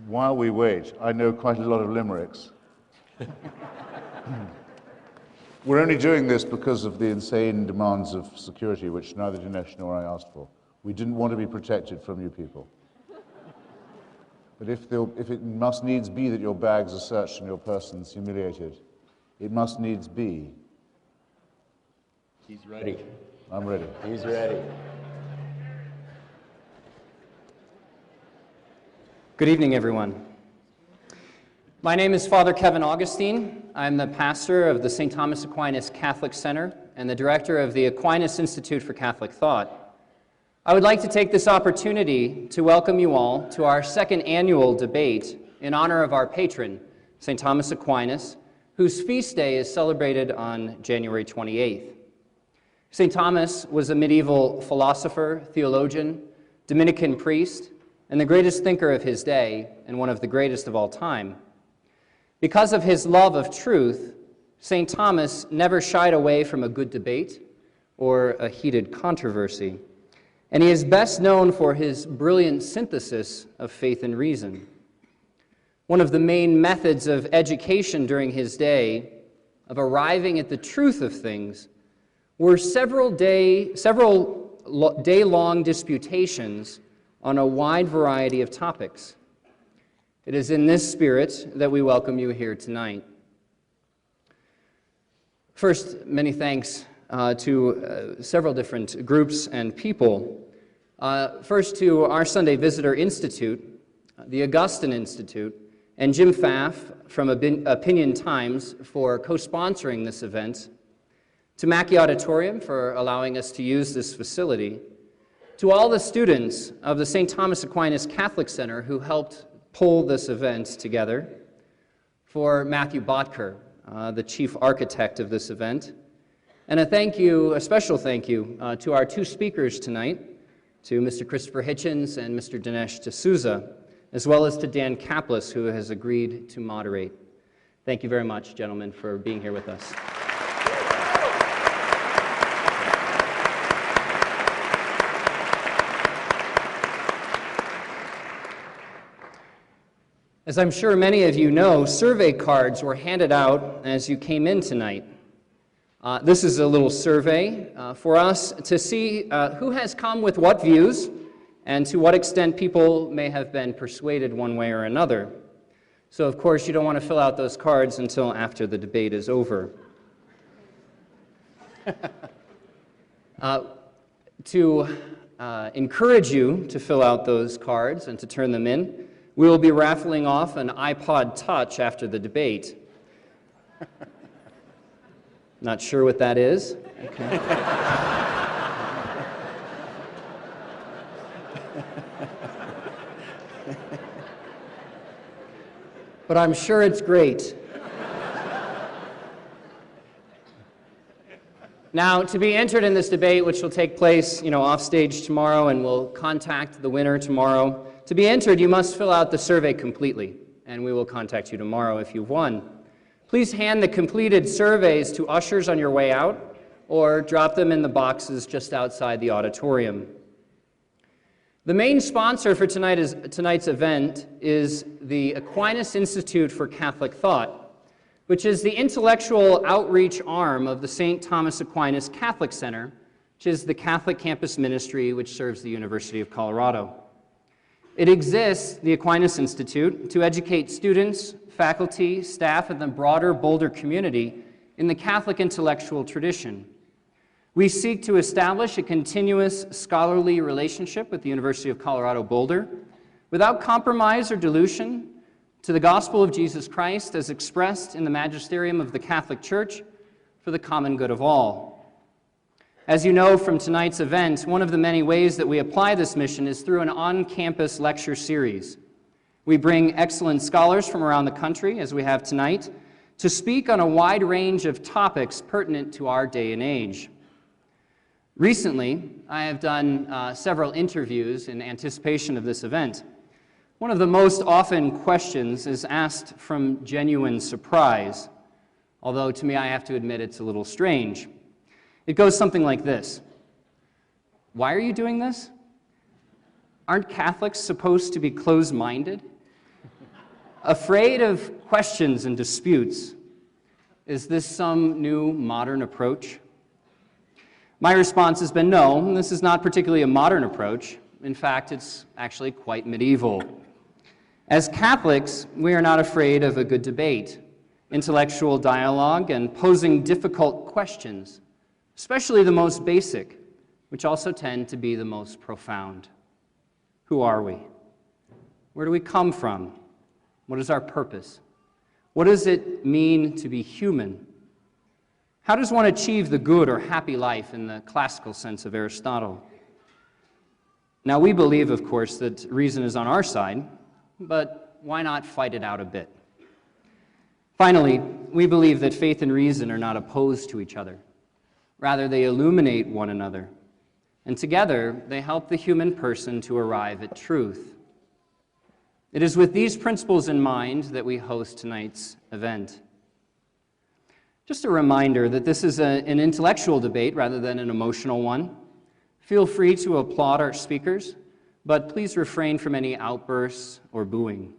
While we wait, I know quite a lot of limericks. We're only doing this because of the insane demands of security, which neither Dinesh nor I asked for. We didn't want to be protected from you people. But if it must needs be that your bags are searched and your persons humiliated, it must needs be. He's ready. I'm ready. He's ready. Good evening, everyone. My name is Father Kevin Augustine. I'm the pastor of the St. Thomas Aquinas Catholic Center and the director of the Aquinas Institute for Catholic Thought. I would like to take this opportunity to welcome you all to our second annual debate in honor of our patron, St. Thomas Aquinas, whose feast day is celebrated on January 28th. St. Thomas was a medieval philosopher, theologian, Dominican priest, and the greatest thinker of his day, and one of the greatest of all time. Because of his love of truth, St. Thomas never shied away from a good debate or a heated controversy, and he is best known for his brilliant synthesis of faith and reason. One of the main methods of education during his day, of arriving at the truth of things, were several day-long disputations on a wide variety of topics. It is in this spirit that we welcome you here tonight. First, many thanks to several different groups and people. First to our Sunday Visitor Institute, the Augustine Institute, and Jim Pfaff from Opinion Times for co-sponsoring this event, to Mackey Auditorium for allowing us to use this facility, to all the students of the St. Thomas Aquinas Catholic Center who helped pull this event together, for Matthew Botker, the chief architect of this event, and a special thank you to our two speakers tonight, to Mr. Christopher Hitchens and Mr. Dinesh D'Souza, as well as to Dan Kaplis, who has agreed to moderate. Thank you very much, gentlemen, for being here with us. As I'm sure many of you know, survey cards were handed out as you came in tonight. This is a little survey for us to see who has come with what views and to what extent people may have been persuaded one way or another. So, of course, you don't want to fill out those cards until after the debate is over. To encourage you to fill out those cards and to turn them in, we will be raffling off an iPod Touch after the debate. Not sure what that is? Okay. But I'm sure it's great. Now, to be entered in this debate, which will take place, off stage tomorrow, and we'll contact the winner tomorrow. To be entered, you must fill out the survey completely, and we will contact you tomorrow if you've won. Please hand the completed surveys to ushers on your way out, or drop them in the boxes just outside the auditorium. The main sponsor for tonight's event is the Aquinas Institute for Catholic Thought, which is the intellectual outreach arm of the St. Thomas Aquinas Catholic Center, which is the Catholic campus ministry which serves the University of Colorado. It exists, the Aquinas Institute, to educate students, faculty, staff, and the broader Boulder community in the Catholic intellectual tradition. We seek to establish a continuous scholarly relationship with the University of Colorado Boulder without compromise or dilution to the gospel of Jesus Christ as expressed in the magisterium of the Catholic Church for the common good of all. As you know from tonight's event, one of the many ways that we apply this mission is through an on-campus lecture series. We bring excellent scholars from around the country, as we have tonight, to speak on a wide range of topics pertinent to our day and age. Recently, I have done several interviews in anticipation of this event. One of the most often questions is asked from genuine surprise, although to me I have to admit it's a little strange. It goes something like this. Why are you doing this? Aren't Catholics supposed to be closed-minded? Afraid of questions and disputes? Is this some new modern approach? My response has been no, this is not particularly a modern approach. In fact, it's actually quite medieval. As Catholics, we are not afraid of a good debate, intellectual dialogue, and posing difficult questions, especially the most basic, which also tend to be the most profound. Who are we? Where do we come from? What is our purpose? What does it mean to be human? How does one achieve the good or happy life in the classical sense of Aristotle? Now, we believe, of course, that reason is on our side, but why not fight it out a bit? Finally, we believe that faith and reason are not opposed to each other. Rather, they illuminate one another, and together they help the human person to arrive at truth. It is with these principles in mind that we host tonight's event. Just a reminder that this is an intellectual debate rather than an emotional one. Feel free to applaud our speakers, but please refrain from any outbursts or booing.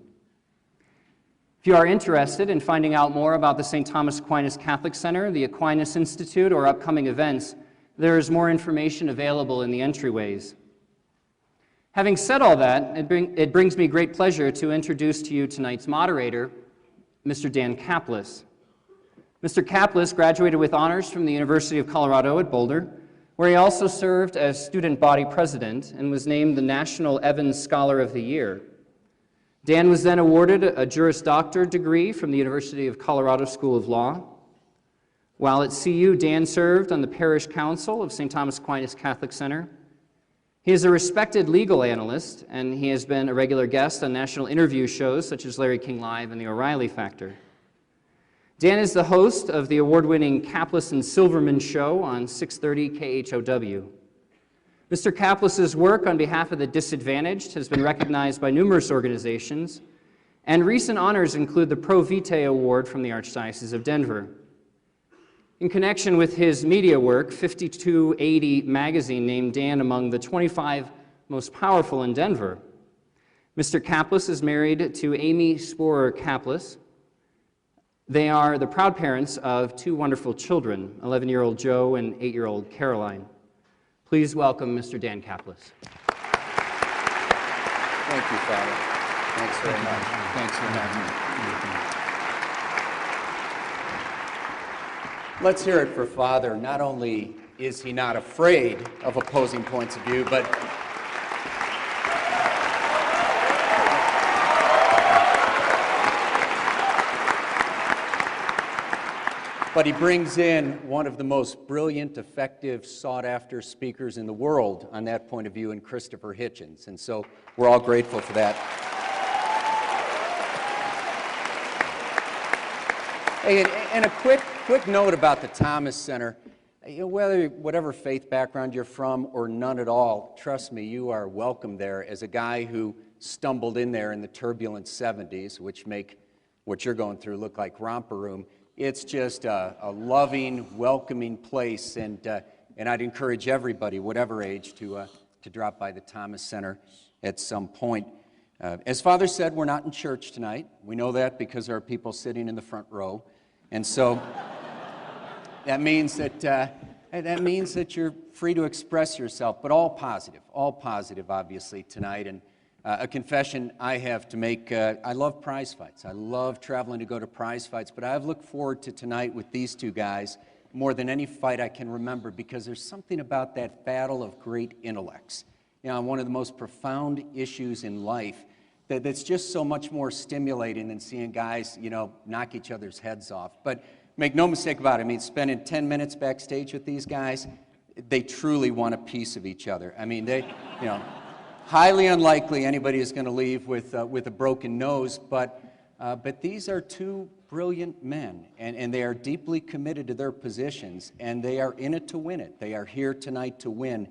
If you are interested in finding out more about the St. Thomas Aquinas Catholic Center, the Aquinas Institute, or upcoming events, there is more information available in the entryways. Having said all that, it brings me great pleasure to introduce to you tonight's moderator, Mr. Dan Kaplis. Mr. Kaplis graduated with honors from the University of Colorado at Boulder, where he also served as student body president and was named the National Evans Scholar of the Year. Dan was then awarded a Juris Doctor degree from the University of Colorado School of Law. While at CU, Dan served on the Parish Council of St. Thomas Aquinas Catholic Center. He is a respected legal analyst, and he has been a regular guest on national interview shows such as Larry King Live and The O'Reilly Factor. Dan is the host of the award-winning Kaplis and Silverman Show on 630 KHOW. Mr. Kaplis' work on behalf of the disadvantaged has been recognized by numerous organizations, and recent honors include the Pro Vitae Award from the Archdiocese of Denver. In connection with his media work, 5280 magazine named Dan among the 25 most powerful in Denver. Mr. Kaplis is married to Amy Sporer Kaplis. They are the proud parents of two wonderful children, 11-year-old Joe and 8-year-old Caroline. Please welcome Mr. Dan Kaplis. Thank you, Father. Thanks very much. Thanks for having me. Let's hear it for Father. Not only is he not afraid of opposing points of view, but he brings in one of the most brilliant, effective, sought-after speakers in the world on that point of view in Christopher Hitchens. And so we're all grateful for that. Hey, and a quick note about the Thomas Center. Whatever faith background you're from or none at all, trust me, you are welcome there. As a guy who stumbled in there in the turbulent 70s, which make what you're going through look like romper room, it's just a loving, welcoming place, and I'd encourage everybody, whatever age, to drop by the Thomas Center at some point. As Father said, we're not in church tonight. We know that because there are people sitting in the front row, and so that means that you're free to express yourself, but all positive, obviously, tonight. And a confession I have to make, I love prize fights. I love traveling to go to prize fights, but I've looked forward to tonight with these two guys more than any fight I can remember, because there's something about that battle of great intellects, one of the most profound issues in life that's just so much more stimulating than seeing guys, knock each other's heads off. But make no mistake about it, I mean, spending 10 minutes backstage with these guys, they truly want a piece of each other. I mean, they, highly unlikely anybody is going to leave with a broken nose, but these are two brilliant men, and they are deeply committed to their positions, and they are in it to win it. They are here tonight to win,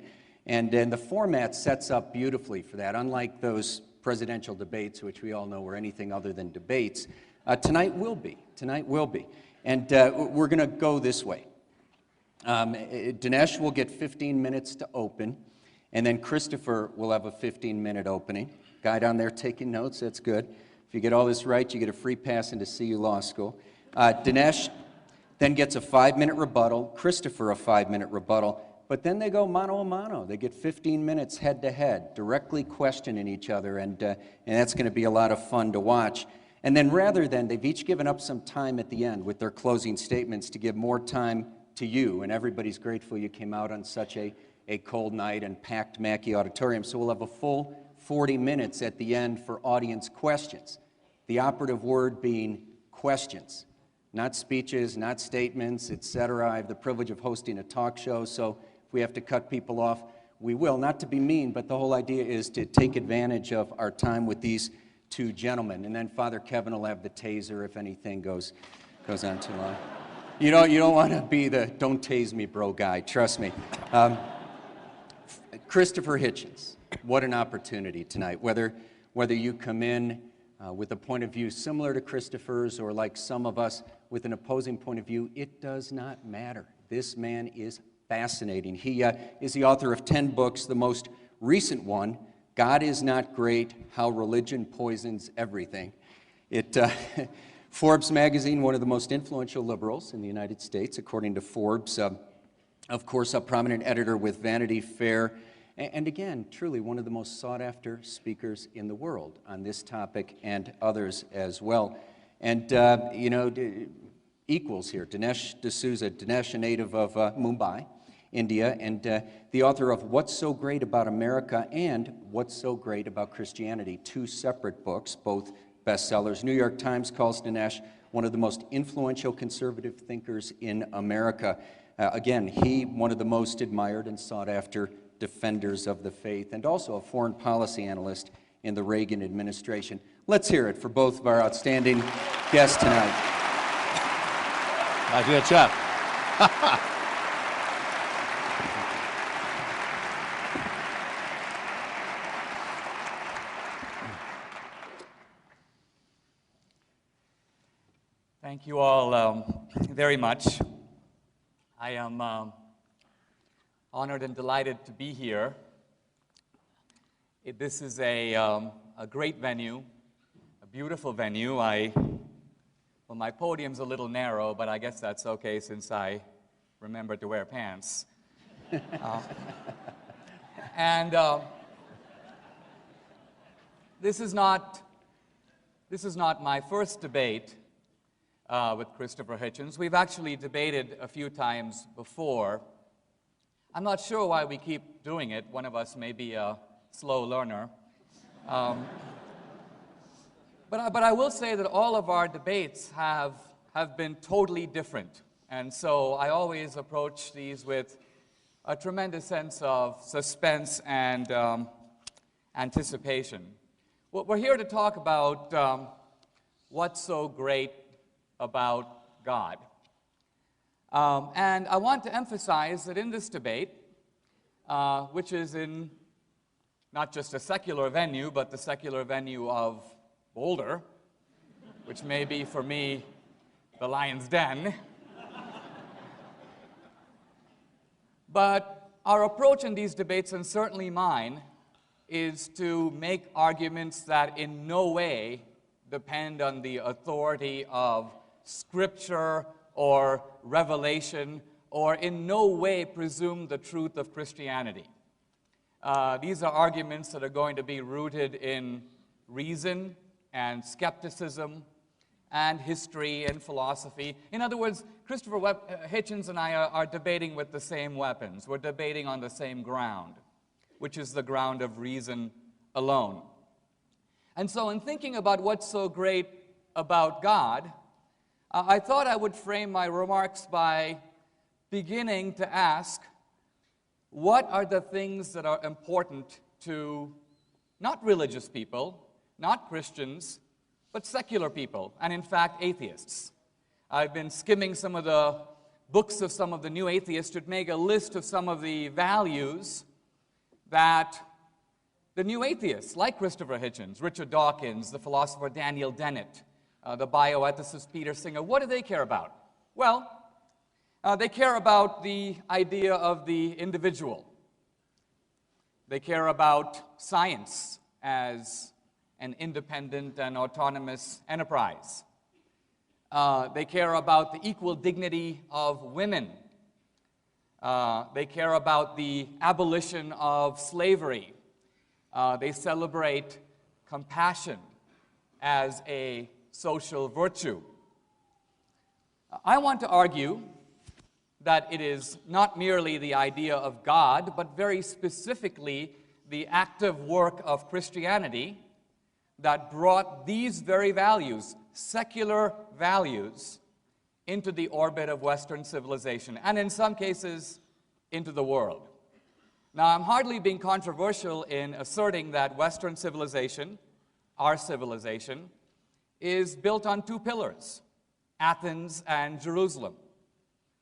and the format sets up beautifully for that. Unlike those presidential debates, which we all know were anything other than debates, tonight will be. And we're going to go this way. Dinesh will get 15 minutes to open. And then Christopher will have a 15-minute opening. Guy down there taking notes, that's good. If you get all this right, you get a free pass into CU Law School. Dinesh then gets a 5-minute rebuttal, Christopher a 5-minute rebuttal, but then they go mano a mano. They get 15 minutes head-to-head, directly questioning each other, and that's going to be a lot of fun to watch. And then rather than, they've each given up some time at the end with their closing statements to give more time to you, and everybody's grateful you came out on such a cold night and packed Mackey Auditorium. So we'll have a full 40 minutes at the end for audience questions. The operative word being questions, not speeches, not statements, etc. I have the privilege of hosting a talk show, so if we have to cut people off, we will. Not to be mean, but the whole idea is to take advantage of our time with these two gentlemen. And then Father Kevin will have the taser if anything goes on too long. You don't want to be the don't tase me bro guy, trust me. Christopher Hitchens, what an opportunity tonight. Whether you come in with a point of view similar to Christopher's or like some of us with an opposing point of view, it does not matter. This man is fascinating. He is the author of 10 books, the most recent one, God is Not Great, How Religion Poisons Everything. Forbes magazine, one of the most influential liberals in the United States, according to Forbes. Of course, a prominent editor with Vanity Fair. And again, truly one of the most sought-after speakers in the world on this topic and others as well. And, equals here. Dinesh D'Souza, Dinesh, a native of Mumbai, India, and the author of What's So Great About America and What's So Great About Christianity, 2 separate books, both bestsellers. New York Times calls Dinesh one of the most influential conservative thinkers in America. Again, he, one of the most admired and sought-after defenders of the faith, and also a foreign policy analyst in the Reagan administration. Let's hear it for both of our outstanding guests tonight. My dear chap. Thank you all very much. I am honored and delighted to be here. This is a great venue, a beautiful venue. Well, my podium's a little narrow, but I guess that's okay since I remembered to wear pants. This is not my first debate with Christopher Hitchens. We've actually debated a few times before. I'm not sure why we keep doing it. One of us may be a slow learner. But I will say that all of our debates have been totally different. And so I always approach these with a tremendous sense of suspense and anticipation. Well, we're here to talk about what's so great about God. And I want to emphasize that in this debate, which is in not just a secular venue, but the secular venue of Boulder, which may be for me the Lion's Den. But our approach in these debates, and certainly mine, is to make arguments that in no way depend on the authority of Scripture or revelation, or in no way presume the truth of Christianity. These are arguments that are going to be rooted in reason and skepticism and history and philosophy. In other words, Christopher Hitchens and I are debating with the same weapons. We're debating on the same ground, which is the ground of reason alone. And so in thinking about what's so great about God, I thought I would frame my remarks by beginning to ask, what are the things that are important to not religious people, not Christians, but secular people, and in fact, atheists? I've been skimming some of the books of some of the new atheists to make a list of some of the values that the new atheists, like Christopher Hitchens, Richard Dawkins, the philosopher Daniel Dennett, the bioethicist Peter Singer, what do they care about? Well, they care about the idea of the individual. They care about science as an independent and autonomous enterprise. They care about the equal dignity of women. They care about the abolition of slavery. They celebrate compassion as a social virtue. I want to argue that it is not merely the idea of God, but very specifically the active work of Christianity that brought these very values, secular values, into the orbit of Western civilization, and in some cases, into the world. Now, I'm hardly being controversial in asserting that Western civilization, our civilization, is built on two pillars, Athens and Jerusalem.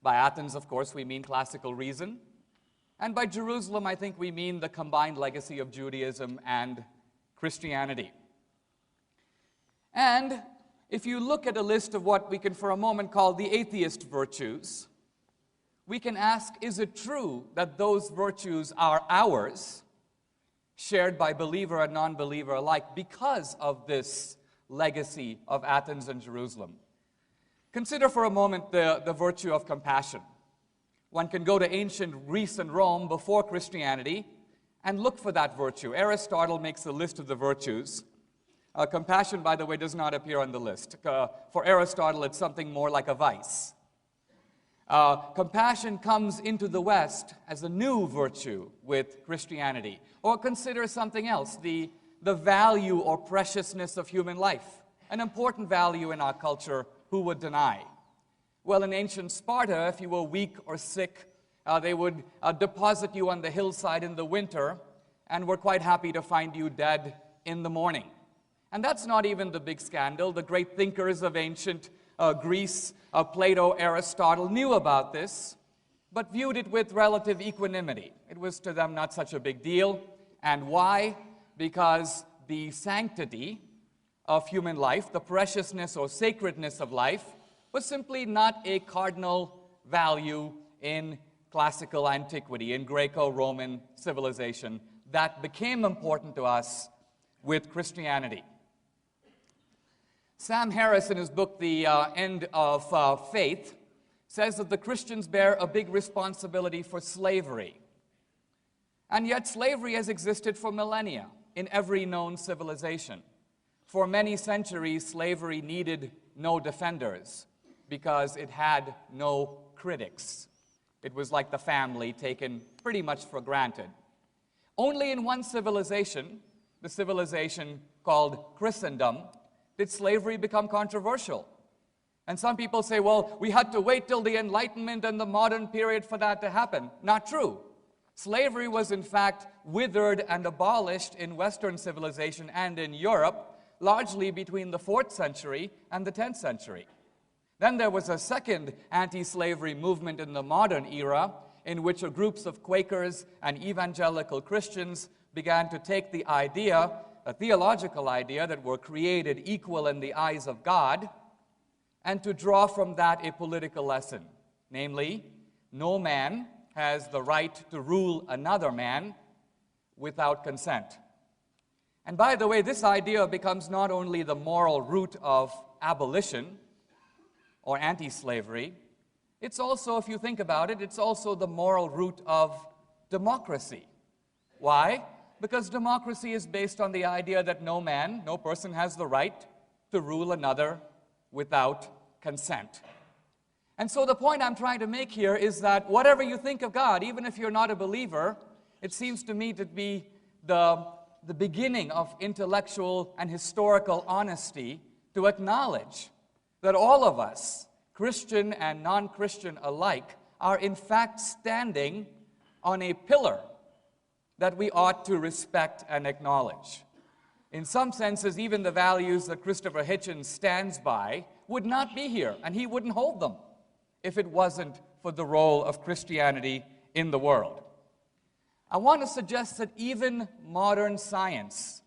By Athens, of course, we mean classical reason, and by Jerusalem, I think we mean the combined legacy of Judaism and Christianity. And if you look at a list of what we can for a moment call the atheist virtues, we can ask, is it true that those virtues are ours, shared by believer and non-believer alike, because of this legacy of Athens and Jerusalem? Consider for a moment the virtue of compassion. One can go to ancient Greece and Rome before Christianity and look for that virtue. Aristotle makes a list of the virtues. Compassion, by the way, does not appear on the list. For Aristotle, it's something more like a vice. Compassion comes into the West as a new virtue with Christianity. Or consider something else, the value or preciousness of human life, an important value in our culture. Who would deny? Well, in ancient Sparta, if you were weak or sick, they would deposit you on the hillside in the winter and were quite happy to find you dead in the morning. And that's not even the big scandal. The great thinkers of ancient Greece, Plato, Aristotle, knew about this, but viewed it with relative equanimity. It was to them not such a big deal. And why? Because the sanctity of human life, the preciousness or sacredness of life, was simply not a cardinal value in classical antiquity, in Greco-Roman civilization. That became important to us with Christianity. Sam Harris, in his book, The End of Faith, says that the Christians bear a big responsibility for slavery. And yet slavery has existed for millennia in every known civilization. For many centuries, slavery needed no defenders because it had no critics. It was like the family, taken pretty much for granted. Only in one civilization, the civilization called Christendom, did slavery become controversial. And some people say, well, we had to wait till the Enlightenment and the modern period for that to happen. Not true. Slavery was in fact withered and abolished in Western civilization and in Europe, largely between the 4th century and the 10th century. Then there was a second anti-slavery movement in the modern era, in which groups of Quakers and evangelical Christians began to take the idea, a theological idea, that we're created equal in the eyes of God, and to draw from that a political lesson. Namely, no man has the right to rule another man without consent. And by the way, this idea becomes not only the moral root of abolition or anti-slavery, it's also, if you think about it, it's also the moral root of democracy. Why? Because democracy is based on the idea that no man, no person has the right to rule another without consent. And so the point I'm trying to make here is that whatever you think of God, even if you're not a believer, it seems to me to be the beginning of intellectual and historical honesty to acknowledge that all of us, Christian and non-Christian alike, are in fact standing on a pillar that we ought to respect and acknowledge. In some senses, even the values that Christopher Hitchens stands by would not be here, and he wouldn't hold them if it wasn't for the role of Christianity in the world. I want to suggest that even modern science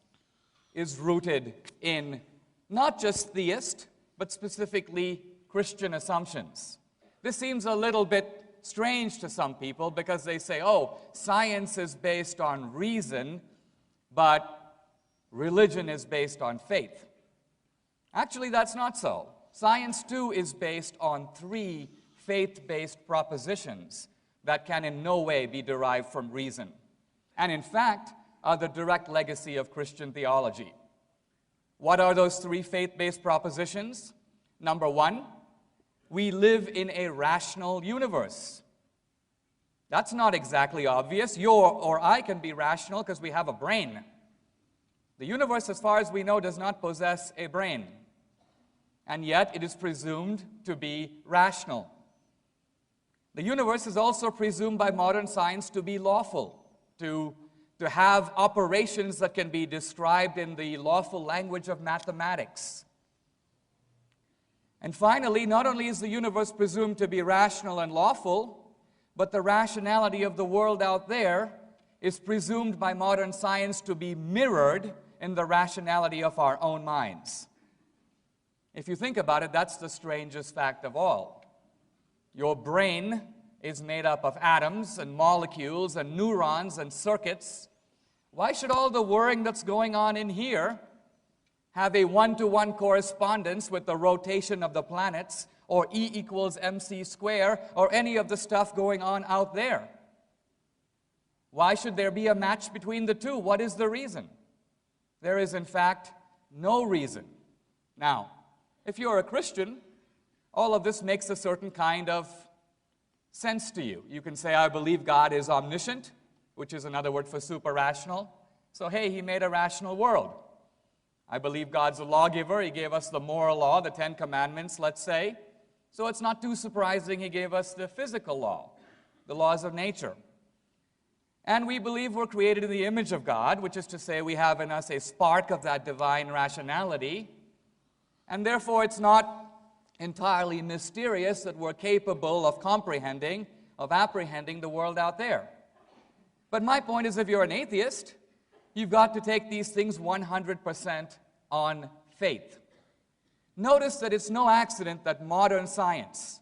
is rooted in not just theist, but specifically Christian assumptions. This seems a little bit strange to some people because they say, oh, science is based on reason, but religion is based on faith. Actually, that's not so. Science, too, is based on 3 faith-based propositions that can in no way be derived from reason, and in fact are the direct legacy of Christian theology. What are those 3 faith-based propositions? Number 1, we live in a rational universe. That's not exactly obvious. You or I can be rational because we have a brain. The universe, as far as we know, does not possess a brain, and yet it is presumed to be rational. The universe is also presumed by modern science to be lawful, to have operations that can be described in the lawful language of mathematics. And finally, not only is the universe presumed to be rational and lawful, but the rationality of the world out there is presumed by modern science to be mirrored in the rationality of our own minds. If you think about it, that's the strangest fact of all. Your brain is made up of atoms and molecules and neurons and circuits. Why should all the whirring that's going on in here have a one-to-one correspondence with the rotation of the planets, or E equals mc squared, or any of the stuff going on out there? Why should there be a match between the two? What is the reason? There is, in fact, no reason. Now, if you're a Christian, all of this makes a certain kind of sense to you. You can say, I believe God is omniscient, which is another word for super-rational. So, hey, He made a rational world. I believe God's a lawgiver. He gave us the moral law, the 10 Commandments, let's say. So it's not too surprising He gave us the physical law, the laws of nature. And we believe we're created in the image of God, which is to say we have in us a spark of that divine rationality. And therefore it's not entirely mysterious that we're capable of comprehending, of apprehending the world out there. But my point is, if you're an atheist, you've got to take these things 100% on faith. Notice that it's no accident that modern science,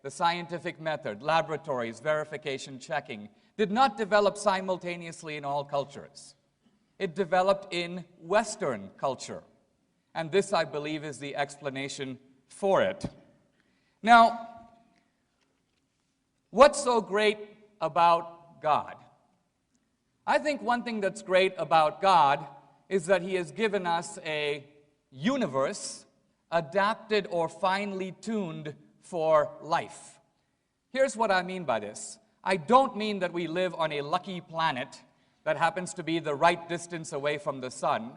the scientific method, laboratories, verification, checking, did not develop simultaneously in all cultures. It developed in Western culture. And this, I believe, is the explanation for it. Now, what's so great about God? I think one thing that's great about God is that He has given us a universe adapted or finely tuned for life. Here's what I mean by this. I don't mean that we live on a lucky planet that happens to be the right distance away from the sun.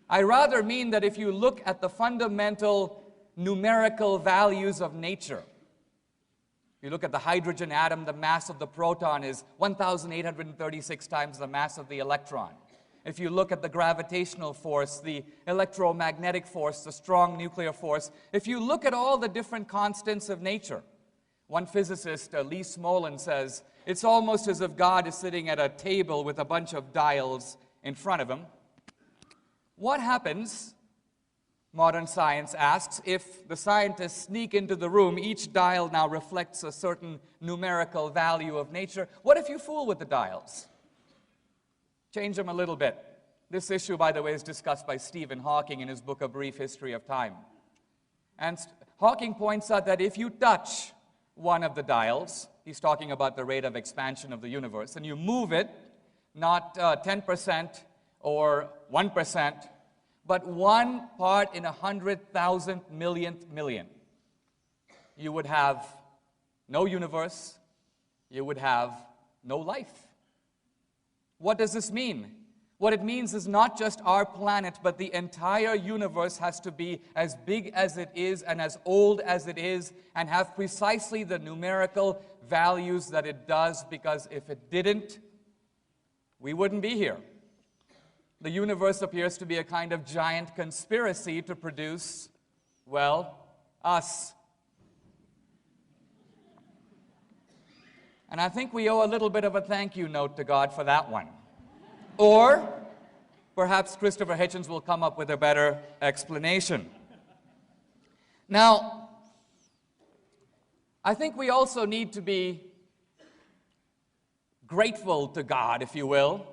I rather mean that if you look at the fundamental numerical values of nature, you look at the hydrogen atom, the mass of the proton is 1,836 times the mass of the electron. If you look at the gravitational force, the electromagnetic force, the strong nuclear force, if you look at all the different constants of nature, one physicist, Lee Smolin, says, it's almost as if God is sitting at a table with a bunch of dials in front of him. What happens, modern science asks, if the scientists sneak into the room, each dial now reflects a certain numerical value of nature? What if you fool with the dials? Change them a little bit. This issue, by the way, is discussed by Stephen Hawking in his book, A Brief History of Time. And Hawking points out that if you touch one of the dials, he's talking about the rate of expansion of the universe, and you move it, not 10% or 1%, but 1 part in 100,000 millionth million, you would have no universe, you would have no life. What does this mean? What it means is not just our planet, but the entire universe has to be as big as it is and as old as it is and have precisely the numerical values that it does, because if it didn't, we wouldn't be here. The universe appears to be a kind of giant conspiracy to produce, well, us. And I think we owe a little bit of a thank you note to God for that one. Or perhaps Christopher Hitchens will come up with a better explanation. Now, I think we also need to be grateful to God, if you will,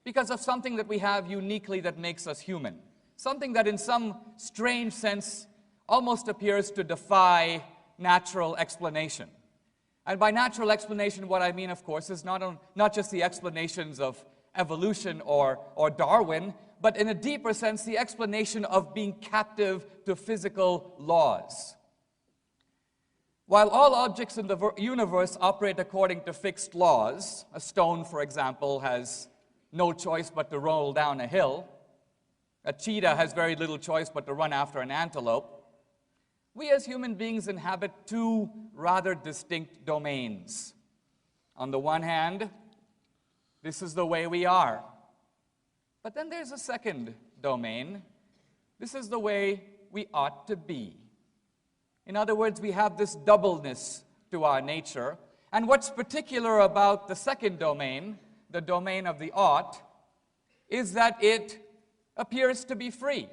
because of something that we have uniquely that makes us human. Something that in some strange sense almost appears to defy natural explanation. And by natural explanation, what I mean, of course, is not just the explanations of evolution or Darwin, but in a deeper sense, the explanation of being captive to physical laws. While all objects in the universe operate according to fixed laws, a stone, for example, has no choice but to roll down a hill. A cheetah has very little choice but to run after an antelope. We as human beings inhabit two rather distinct domains. On the one hand, this is the way we are. But then there's a second domain. This is the way we ought to be. In other words, we have this doubleness to our nature. And what's particular about the second domain, the domain of the ought, is that it appears to be free.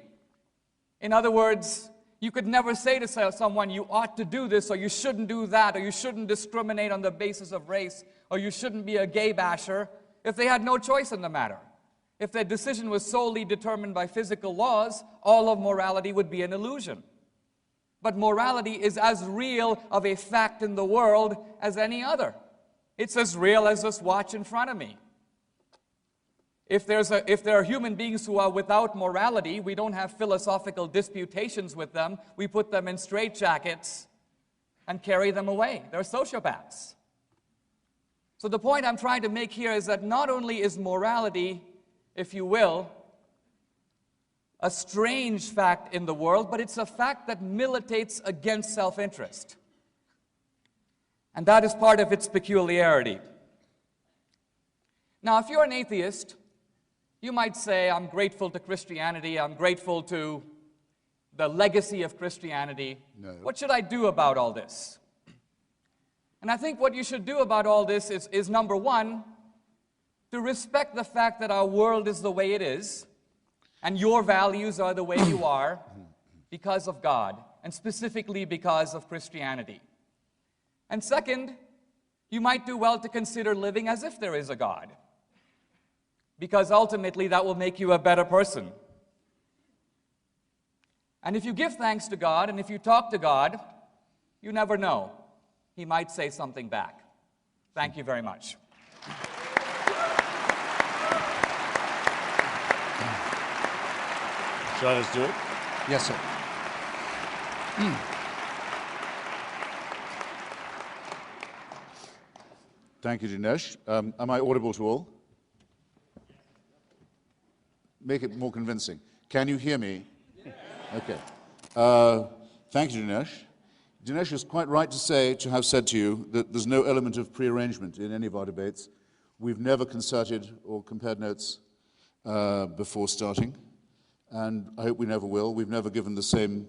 In other words, you could never say to someone, you ought to do this, or you shouldn't do that, or you shouldn't discriminate on the basis of race, or you shouldn't be a gay basher, if they had no choice in the matter. If their decision was solely determined by physical laws, all of morality would be an illusion. But morality is as real of a fact in the world as any other. It's as real as this watch in front of me. If there are human beings who are without morality, we don't have philosophical disputations with them. We put them in straitjackets and carry them away. They're sociopaths. So the point I'm trying to make here is that not only is morality, if you will, a strange fact in the world, but it's a fact that militates against self-interest. And that is part of its peculiarity. Now, if you're an atheist, you might say, I'm grateful to Christianity, I'm grateful to the legacy of Christianity. No. What should I do about all this? And I think what you should do about all this is number one, to respect the fact that our world is the way it is, and your values are the way you are because of God, and specifically because of Christianity. And second, you might do well to consider living as if there is a God, because ultimately that will make you a better person. And if you give thanks to God, and if you talk to God, you never know. He might say something back. Thank you very much. Shall I just do it? Yes, sir. Thank you, Dinesh. Am I audible to all? Make it more convincing. Can you hear me? Okay. Thank you, Dinesh. Dinesh is quite right to have said to you that there's no element of prearrangement in any of our debates. We've never concerted or compared notes before starting, and I hope we never will. We've never given the same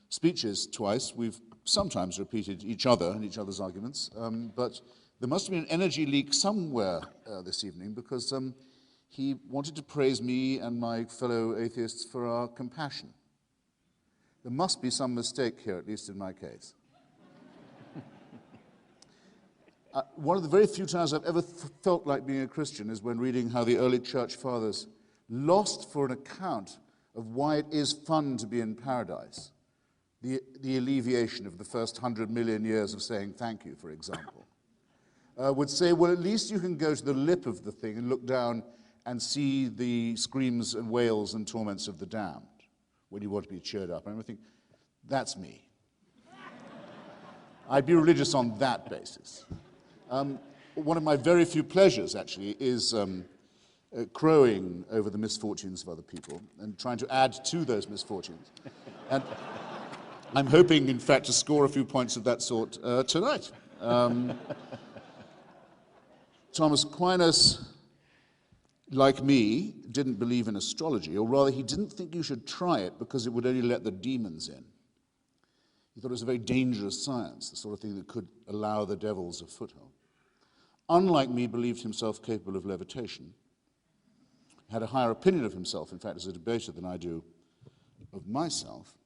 speeches twice. We've sometimes repeated each other and each other's arguments, but there must have been an energy leak somewhere this evening, because he wanted to praise me and my fellow atheists for our compassion. There must be some mistake here, at least in my case. One of the very few times I've ever felt like being a Christian is when reading how the early church fathers lost for an account of why it is fun to be in paradise. The alleviation of the first 100 million years of saying thank you, for example. Would say, well, at least you can go to the lip of the thing and look down and see the screams and wails and torments of the damned when you want to be cheered up. And I think, that's me. I'd be religious on that basis. One of my very few pleasures, actually, is crowing over the misfortunes of other people and trying to add to those misfortunes. And I'm hoping, in fact, to score a few points of that sort tonight. Thomas Aquinas, like me, didn't believe in astrology, or rather he didn't think you should try it because it would only let the demons in. He thought it was a very dangerous science, the sort of thing that could allow the devils a foothold. Unlike me, believed himself capable of levitation, had a higher opinion of himself, in fact, as a debater than I do of myself.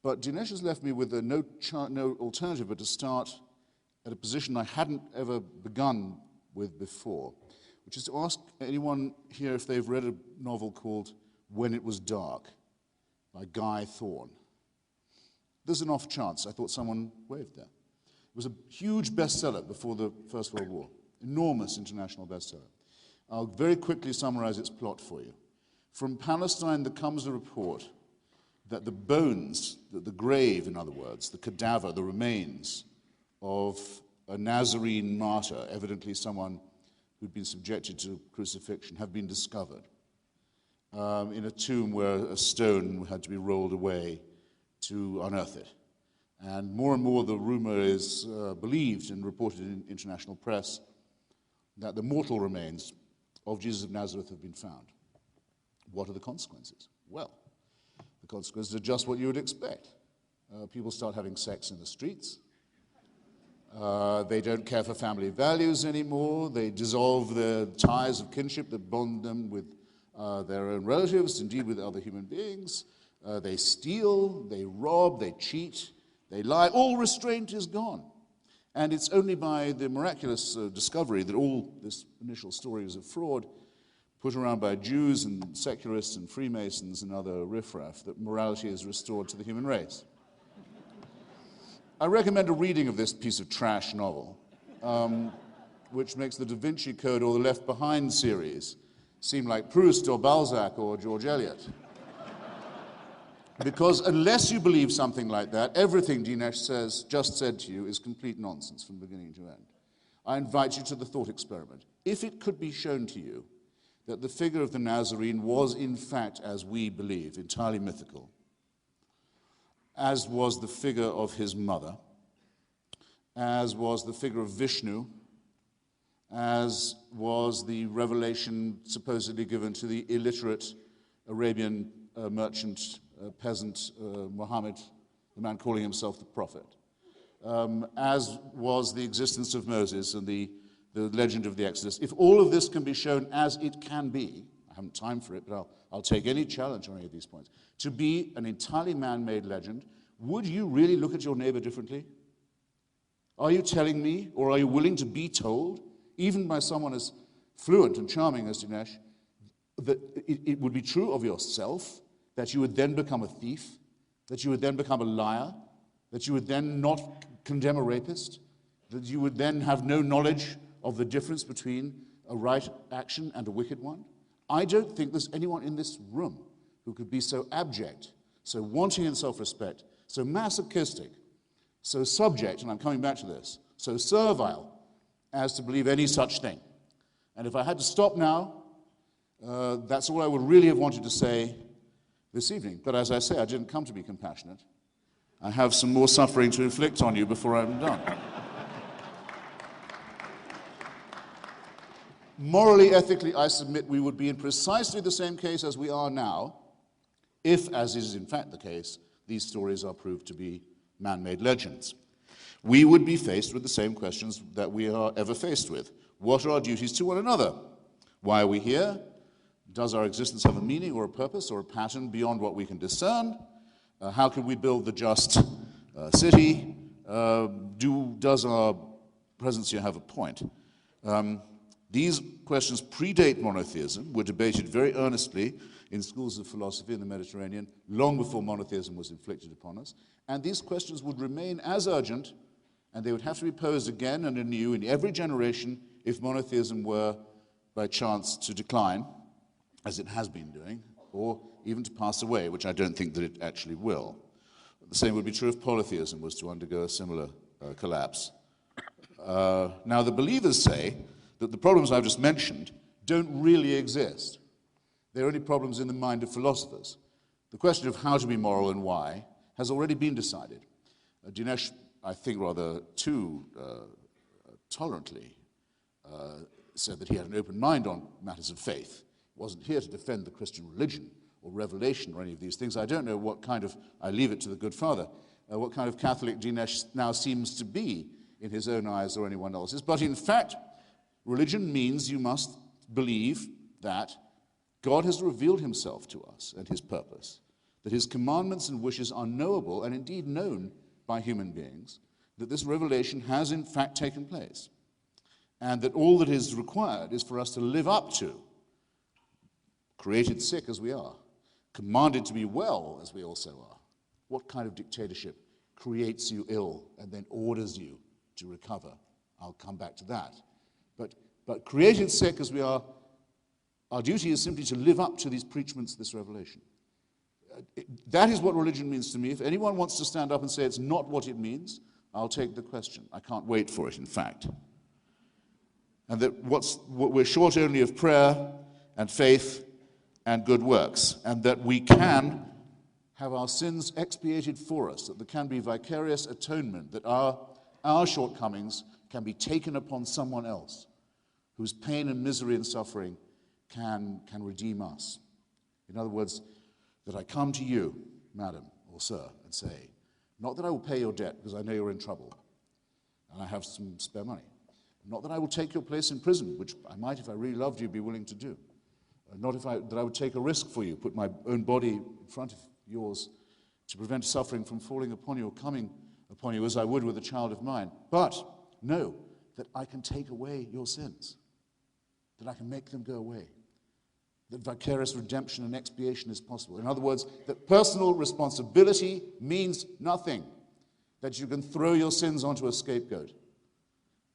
But Dinesh has left me with no alternative but to start at a position I hadn't ever begun with before, which is to ask anyone here if they've read a novel called When It Was Dark by Guy Thorne. There's an off chance. I thought someone waved there. It was a huge bestseller before the First World War, enormous international bestseller. I'll very quickly summarize its plot for you. From Palestine, there comes a report that the bones, the grave, in other words, the cadaver, the remains of a Nazarene martyr, evidently someone who'd been subjected to crucifixion, have been discovered in a tomb where a stone had to be rolled away to unearth it. And more the rumor is believed and reported in international press that the mortal remains of Jesus of Nazareth have been found. What are the consequences? Well, the consequences are just what you would expect. People start having sex in the streets. They don't care for family values anymore. They dissolve the ties of kinship that bond them with their own relatives, indeed with other human beings. They steal, they rob, they cheat, they lie. All restraint is gone. And it's only by the miraculous discovery that all this initial story is a fraud, put around by Jews and secularists and Freemasons and other riffraff, that morality is restored to the human race. I recommend a reading of this piece of trash novel, which makes the Da Vinci Code or the Left Behind series seem like Proust or Balzac or George Eliot. Because unless you believe something like that, everything Dinesh just said to you is complete nonsense from beginning to end. I invite you to the thought experiment. If it could be shown to you that the figure of the Nazarene was, in fact, as we believe, entirely mythical, as was the figure of his mother, as was the figure of Vishnu, as was the revelation supposedly given to the illiterate Arabian merchant peasant Muhammad, the man calling himself the prophet, as was the existence of Moses and the legend of the Exodus. If all of this can be shown as it can be, I haven't time for it, but I'll take any challenge on any of these points, to be an entirely man-made legend, would you really look at your neighbor differently? Are you telling me, or are you willing to be told, even by someone as fluent and charming as Dinesh, that it would be true of yourself, that you would then become a thief, that you would then become a liar, that you would then not condemn a rapist, that you would then have no knowledge of the difference between a right action and a wicked one? I don't think there's anyone in this room who could be so abject, so wanting in self-respect, so masochistic, so subject, and I'm coming back to this, so servile, as to believe any such thing. And if I had to stop now, that's all I would really have wanted to say this evening. But as I say, I didn't come to be compassionate. I have some more suffering to inflict on you before I'm done. Morally, ethically, I submit we would be in precisely the same case as we are now if, as is in fact the case, these stories are proved to be man-made legends. We would be faced with the same questions that we are ever faced with. What are our duties to one another? Why are we here? Does our existence have a meaning or a purpose or a pattern beyond what we can discern? How can we build the just city? Does our presence here have a point? These questions predate monotheism, were debated very earnestly in schools of philosophy in the Mediterranean long before monotheism was inflicted upon us. And these questions would remain as urgent, and they would have to be posed again and anew in every generation if monotheism were by chance to decline, as it has been doing, or even to pass away, which I don't think that it actually will. The same would be true if polytheism was to undergo a similar collapse. Now, the believers say that the problems I've just mentioned don't really exist. They're only problems in the mind of philosophers. The question of how to be moral and why has already been decided. Dinesh, I think rather too tolerantly, said that he had an open mind on matters of faith. He wasn't here to defend the Christian religion or revelation or any of these things. I don't know what kind of, I leave it to the good father, what kind of Catholic Dinesh now seems to be in his own eyes or anyone else's. But in fact, religion means you must believe that God has revealed himself to us and his purpose, that his commandments and wishes are knowable and indeed known by human beings, that this revelation has in fact taken place. and that all that is required is for us to live up to, created sick as we are, commanded to be well as we also are. What kind of dictatorship creates you ill and then orders you to recover? I'll come back to that. But created sick as we are, our duty is simply to live up to these preachments, this revelation. That is what religion means to me. If anyone wants to stand up and say it's not what it means, I'll take the question. I can't wait for it, in fact. And that what we're short only of prayer and faith and good works, and that we can have our sins expiated for us, that there can be vicarious atonement, that our shortcomings can be taken upon someone else whose pain and misery and suffering can redeem us. In other words, that I come to you, madam or sir, and say, not that I will pay your debt because I know you're in trouble and I have some spare money. Not that I will take your place in prison, which I might, if I really loved you, be willing to do. Not that I would take a risk for you, put my own body in front of yours to prevent suffering from falling upon you or coming upon you as I would with a child of mine. But know that I can take away your sins, that I can make them go away, that vicarious redemption and expiation is possible. In other words, that personal responsibility means nothing, that you can throw your sins onto a scapegoat.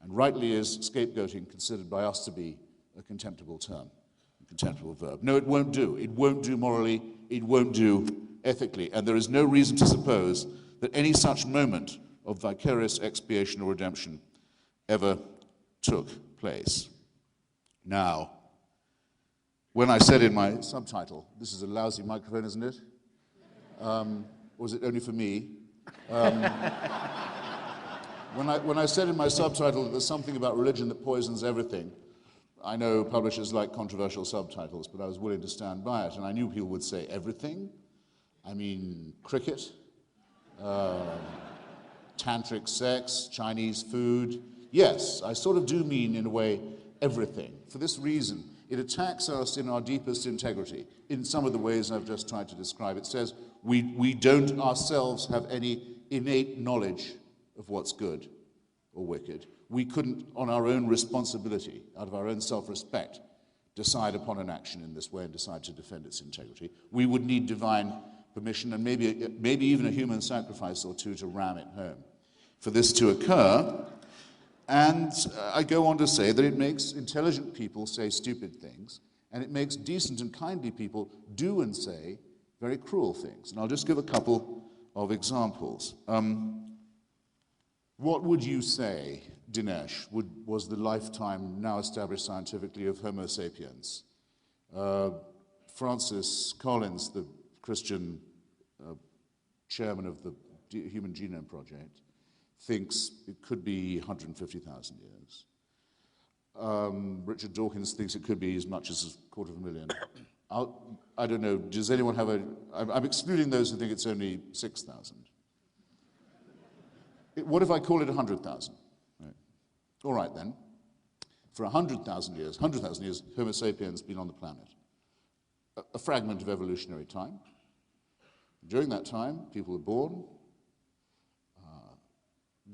And rightly is scapegoating considered by us to be a contemptible term, a contemptible verb. No, it won't do. It won't do morally. It won't do ethically. And there is no reason to suppose that any such moment of vicarious expiation or redemption ever took place. Now, when I said in my subtitle, this is a lousy microphone, isn't it? Or is it only for me? When I said in my subtitle that there's something about religion that poisons everything, I know publishers like controversial subtitles, but I was willing to stand by it, and I knew people would say everything. I mean, cricket, tantric sex, Chinese food. Yes, I sort of do mean, in a way, everything. For this reason, it attacks us in our deepest integrity, in some of the ways I've just tried to describe. It says we don't ourselves have any innate knowledge of what's good or wicked. We couldn't, on our own responsibility, out of our own self-respect, decide upon an action in this way and decide to defend its integrity. We would need divine permission and maybe even a human sacrifice or two to ram it home. For this to occur, and I go on to say that it makes intelligent people say stupid things, and it makes decent and kindly people do and say very cruel things. And I'll just give a couple of examples. What would you say, Dinesh, was the lifetime now established scientifically of Homo sapiens? Francis Collins, the Christian chairman of the Human Genome Project, thinks it could be 150,000 years. Richard Dawkins thinks it could be as much as 250,000. I don't know, does anyone have I'm excluding those who think it's only 6,000. What if I call it 100,000? Right. All right then. For 100,000 years, Homo sapiens has been on the planet. A fragment of evolutionary time. During that time, people were born,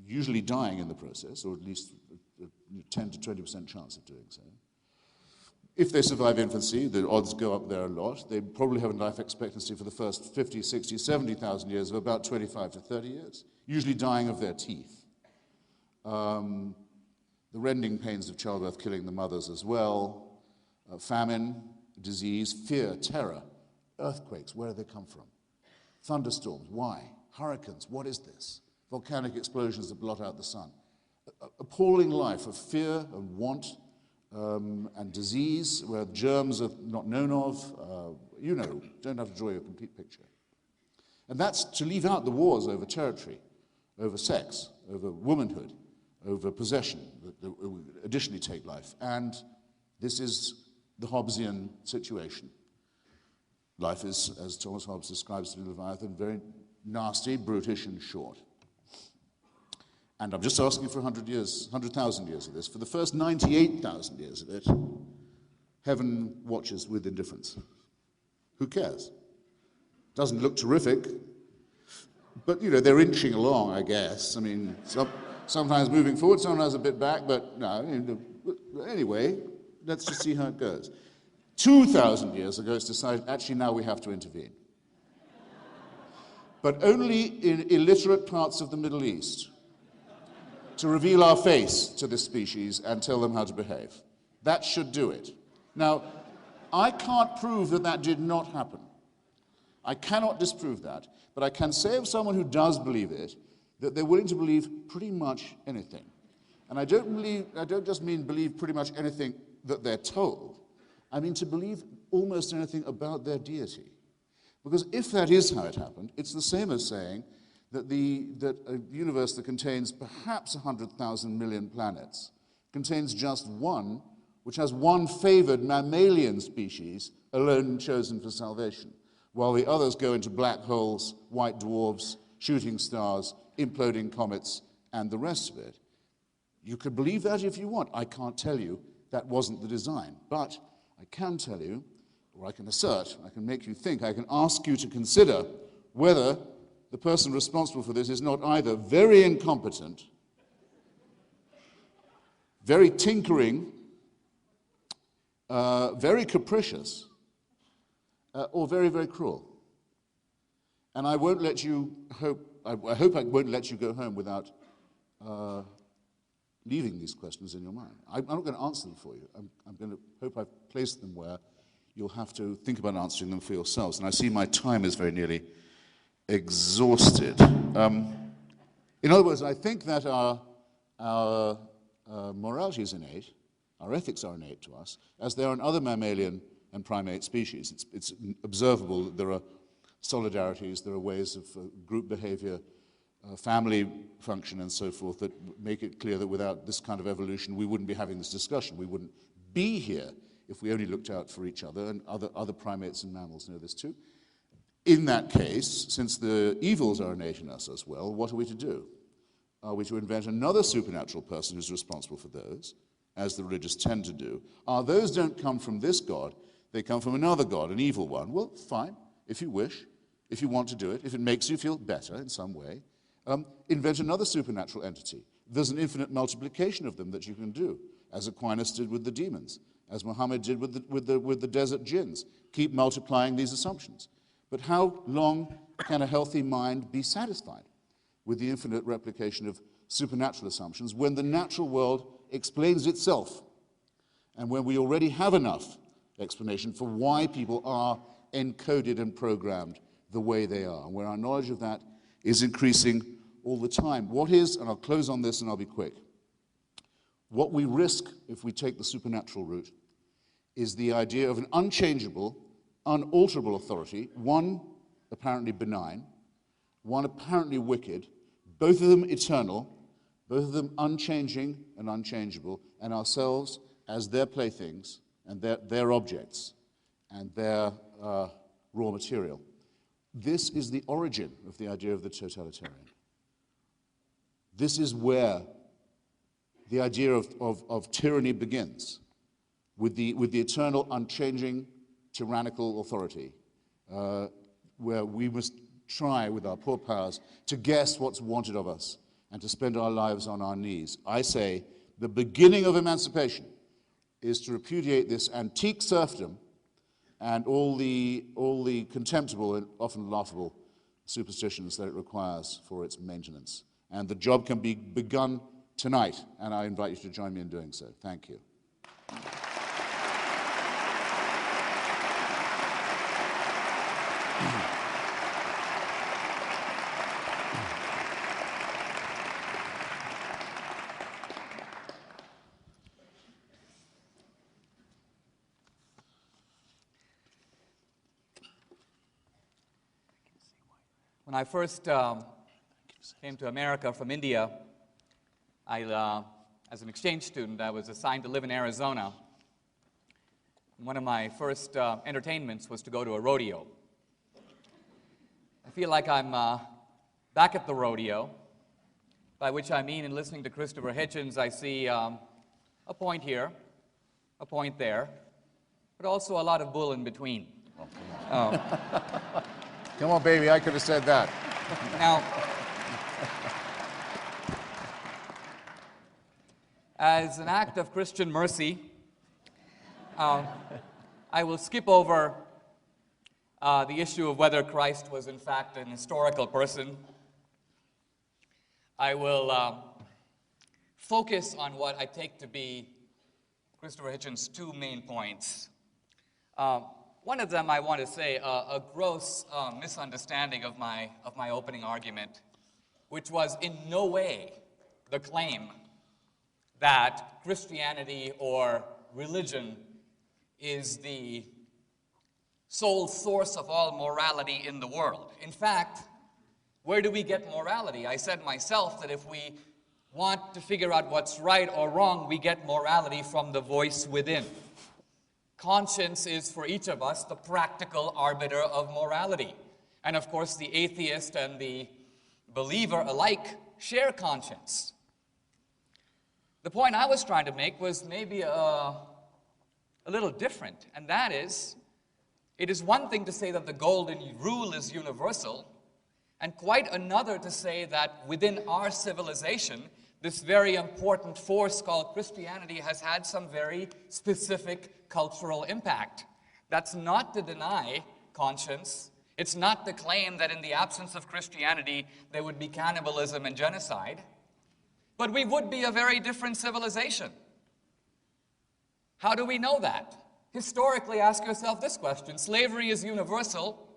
usually dying in the process, or at least a 10 to 20% chance of doing so. If they survive infancy, the odds go up there a lot. They probably have a life expectancy for the first 50, 60, 70,000 years of about 25 to 30 years, usually dying of their teeth. The rending pains of childbirth killing the mothers as well, famine, disease, fear, terror, earthquakes, where do they come from? Thunderstorms, why? Hurricanes, what is this? Volcanic explosions that blot out the sun. Appalling life of fear and want and disease, where germs are not known of. Don't have to draw you a complete picture. And that's to leave out the wars over territory, over sex, over womanhood, over possession that additionally take life. And this is the Hobbesian situation. Life is, as Thomas Hobbes describes to Leviathan, very nasty, brutish, and short. And I'm just asking for 100,000 years of this. For the first 98,000 years of it, heaven watches with indifference. Who cares? Doesn't look terrific, but, they're inching along, I guess. I mean, sometimes moving forward, sometimes a bit back, but no, Anyway, let's just see how it goes. 2,000 years ago, it's decided, actually, now we have to intervene. But only in illiterate parts of the Middle East, to reveal our face to this species and tell them how to behave. That should do it. Now, I can't prove that that did not happen. I cannot disprove that, but I can say of someone who does believe it, that they're willing to believe pretty much anything. And I don't just mean believe pretty much anything that they're told. I mean to believe almost anything about their deity. Because if that is how it happened, it's the same as saying that a universe that contains perhaps 100,000 million planets contains just one, which has one favored mammalian species alone chosen for salvation, while the others go into black holes, white dwarfs, shooting stars, imploding comets, and the rest of it. You could believe that if you want. I can't tell you that wasn't the design. But I can tell you, or I can assert, I can make you think, I can ask you to consider whether the person responsible for this is not either very incompetent, very tinkering, very capricious, or very, very cruel. And I won't let you I hope I won't let you go home without leaving these questions in your mind. I'm not going to answer them for you. I'm going to hope I've placed them where you'll have to think about answering them for yourselves. And I see my time is very nearly exhausted. In other words, I think that our morality is innate, our ethics are innate to us, as they are in other mammalian and primate species. It's observable that there are solidarities, there are ways of group behavior, family function and so forth that make it clear that without this kind of evolution we wouldn't be having this discussion. We wouldn't be here if we only looked out for each other, and other primates and mammals know this too. In that case, since the evils are innate in us as well, what are we to do? Are we to invent another supernatural person who's responsible for those, as the religious tend to do? Those don't come from this God, they come from another God, an evil one. Well, fine, if you wish, if you want to do it, if it makes you feel better in some way, invent another supernatural entity. There's an infinite multiplication of them that you can do, as Aquinas did with the demons, as Muhammad did with the desert jinns. Keep multiplying these assumptions. But how long can a healthy mind be satisfied with the infinite replication of supernatural assumptions when the natural world explains itself, and when we already have enough explanation for why people are encoded and programmed the way they are, and where our knowledge of that is increasing all the time? What is, and I'll close on this and I'll be quick, what we risk if we take the supernatural route is the idea of an unchangeable, unalterable authority, one apparently benign, one apparently wicked, both of them eternal, both of them unchanging and unchangeable, and ourselves as their playthings and their objects and their raw material. This is the origin of the idea of the totalitarian. This is where the idea of tyranny begins, with the eternal, unchanging, tyrannical authority, where we must try with our poor powers to guess what's wanted of us and to spend our lives on our knees. I say the beginning of emancipation is to repudiate this antique serfdom and all the contemptible and often laughable superstitions that it requires for its maintenance. And the job can be begun tonight, and I invite you to join me in doing so. Thank you. When I first came to America from India, as an exchange student, I was assigned to live in Arizona. One of my first entertainments was to go to a rodeo. I feel like I'm back at the rodeo, by which I mean in listening to Christopher Hitchens, I see a point here, a point there, but also a lot of bull in between. Come on, baby, I could have said that. Now, as an act of Christian mercy, I will skip over the issue of whether Christ was in fact an historical person. I will focus on what I take to be Christopher Hitchens' two main points. One of them, I want to say, a gross misunderstanding of my opening argument, which was in no way the claim that Christianity or religion is the sole source of all morality in the world. In fact, where do we get morality? I said myself that if we want to figure out what's right or wrong, we get morality from the voice within. Conscience is, for each of us, the practical arbiter of morality. And of course, the atheist and the believer alike share conscience. The point I was trying to make was maybe a little different, and that is, it is one thing to say that the golden rule is universal, and quite another to say that within our civilization, this very important force called Christianity has had some very specific cultural impact. That's not to deny conscience. It's not to claim that in the absence of Christianity, there would be cannibalism and genocide. But we would be a very different civilization. How do we know that? Historically, ask yourself this question. Slavery is universal.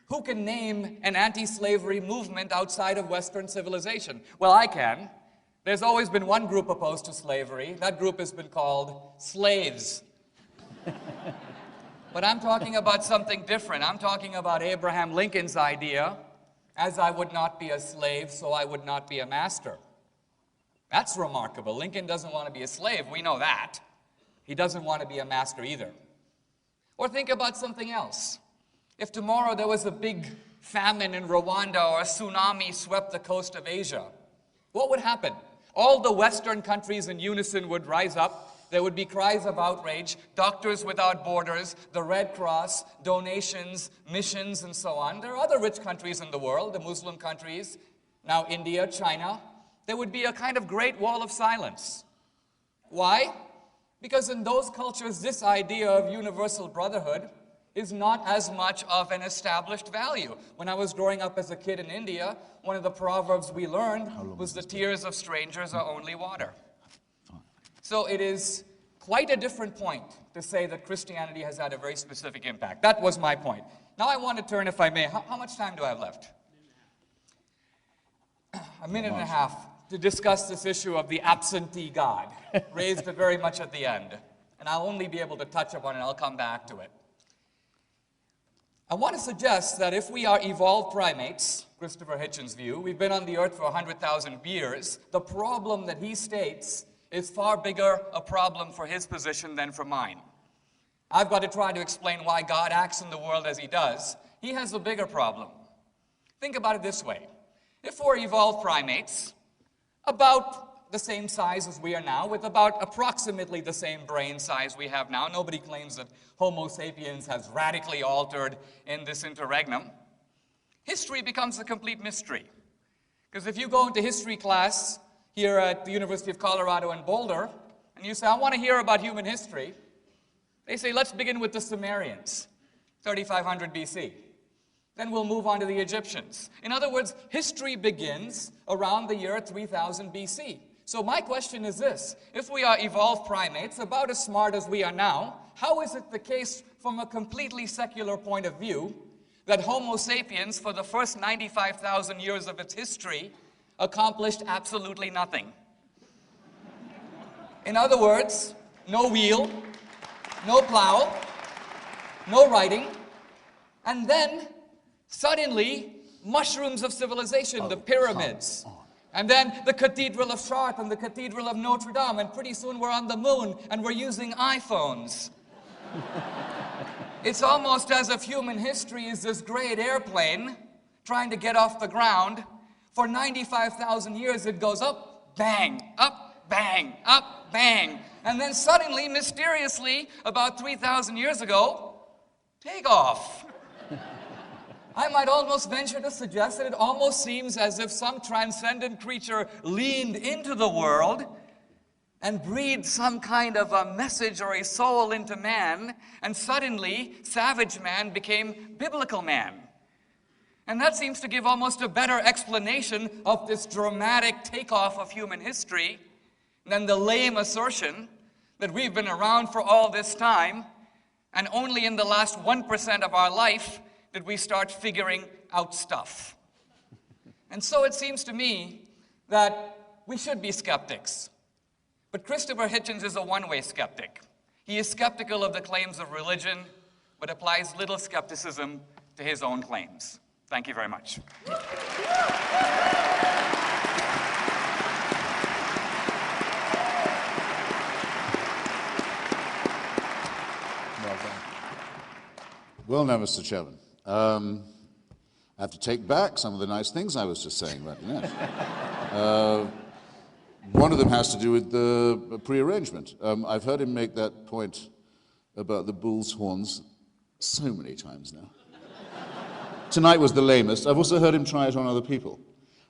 Who can name an anti-slavery movement outside of Western civilization? Well, I can. There's always been one group opposed to slavery. That group has been called slaves. But I'm talking about something different. I'm talking about Abraham Lincoln's idea, as I would not be a slave, so I would not be a master. That's remarkable. Lincoln doesn't want to be a slave. We know that. He doesn't want to be a master either. Or think about something else. If tomorrow there was a big famine in Rwanda or a tsunami swept the coast of Asia, what would happen? All the Western countries in unison would rise up. There would be cries of outrage, Doctors Without Borders, the Red Cross, donations, missions, and so on. There are other rich countries in the world, the Muslim countries, now India, China. There would be a kind of great wall of silence. Why? Because in those cultures, this idea of universal brotherhood is not as much of an established value. When I was growing up as a kid in India, one of the proverbs we learned was the tears of strangers are only water. So it is quite a different point to say that Christianity has had a very specific impact. That was my point. Now I want to turn, if I may, how much time do I have left? A minute and a half to discuss this issue of the absentee God, raised very much at the end. And I'll only be able to touch upon it, I'll come back to it. I want to suggest that if we are evolved primates, Christopher Hitchens' view, we've been on the earth for 100,000 years, the problem that he states is far bigger a problem for his position than for mine. I've got to try to explain why God acts in the world as he does. He has a bigger problem. Think about it this way. If we're evolved primates, about the same size as we are now, with about approximately the same brain size we have now. Nobody claims that Homo sapiens has radically altered in this interregnum. History becomes a complete mystery. Because if you go into history class here at the University of Colorado in Boulder, and you say, I want to hear about human history, they say, let's begin with the Sumerians, 3500 BC. Then we'll move on to the Egyptians. In other words, history begins around the year 3000 BC. So my question is this: if we are evolved primates, about as smart as we are now, how is it the case from a completely secular point of view that Homo sapiens, for the first 95,000 years of its history, accomplished absolutely nothing? In other words, no wheel, no plow, no writing, and then suddenly, mushrooms of civilization, the pyramids, and then the Cathedral of Chartres and the Cathedral of Notre Dame, and pretty soon we're on the moon and we're using iPhones. It's almost as if human history is this great airplane trying to get off the ground. For 95,000 years it goes up, bang, up, bang, up, bang. And then suddenly, mysteriously, about 3,000 years ago, take off. I might almost venture to suggest that it almost seems as if some transcendent creature leaned into the world and breathed some kind of a message or a soul into man, and suddenly savage man became biblical man. And that seems to give almost a better explanation of this dramatic takeoff of human history than the lame assertion that we've been around for all this time, and only in the last 1% of our life did we start figuring out stuff. And so it seems to me that we should be skeptics. But Christopher Hitchens is a one-way skeptic. He is skeptical of the claims of religion, but applies little skepticism to his own claims. Thank you very much. Well done. Well, now, Mr. Chairman, I have to take back some of the nice things I was just saying about Dinesh. One of them has to do with the pre-arrangement. I've heard him make that point about the bull's horns so many times now. Tonight was the lamest. I've also heard him try it on other people.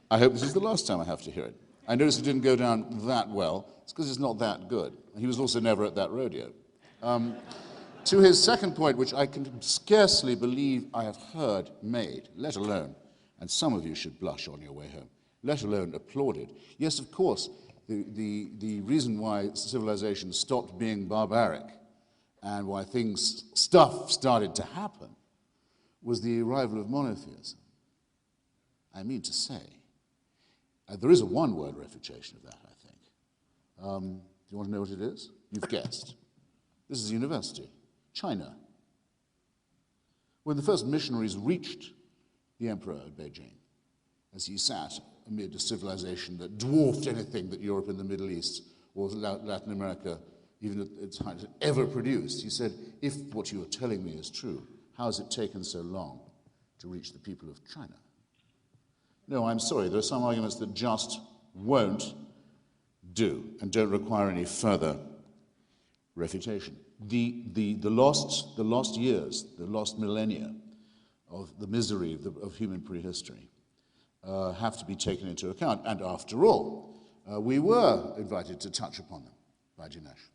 I hope this is the last time I have to hear it. I noticed it didn't go down that well. It's because it's not that good. He was also never at that rodeo. To his second point, which I can scarcely believe I have heard made, let alone, and some of you should blush on your way home, let alone applauded. Yes, of course, the reason why civilization stopped being barbaric and why stuff started to happen was the arrival of monotheism. I mean to say, there is a one-word refutation of that, I think. Do you want to know what it is? You've guessed. This is a university, China. When the first missionaries reached the emperor at Beijing, as he sat amid a civilization that dwarfed anything that Europe and the Middle East or Latin America, even at its height, had ever produced, he said, if what you are telling me is true, how has it taken so long to reach the people of China? No, I'm sorry, there are some arguments that just won't do and don't require any further refutation. The lost years, the lost millennia of the misery of human prehistory have to be taken into account. And after all, we were invited to touch upon them by Dinesh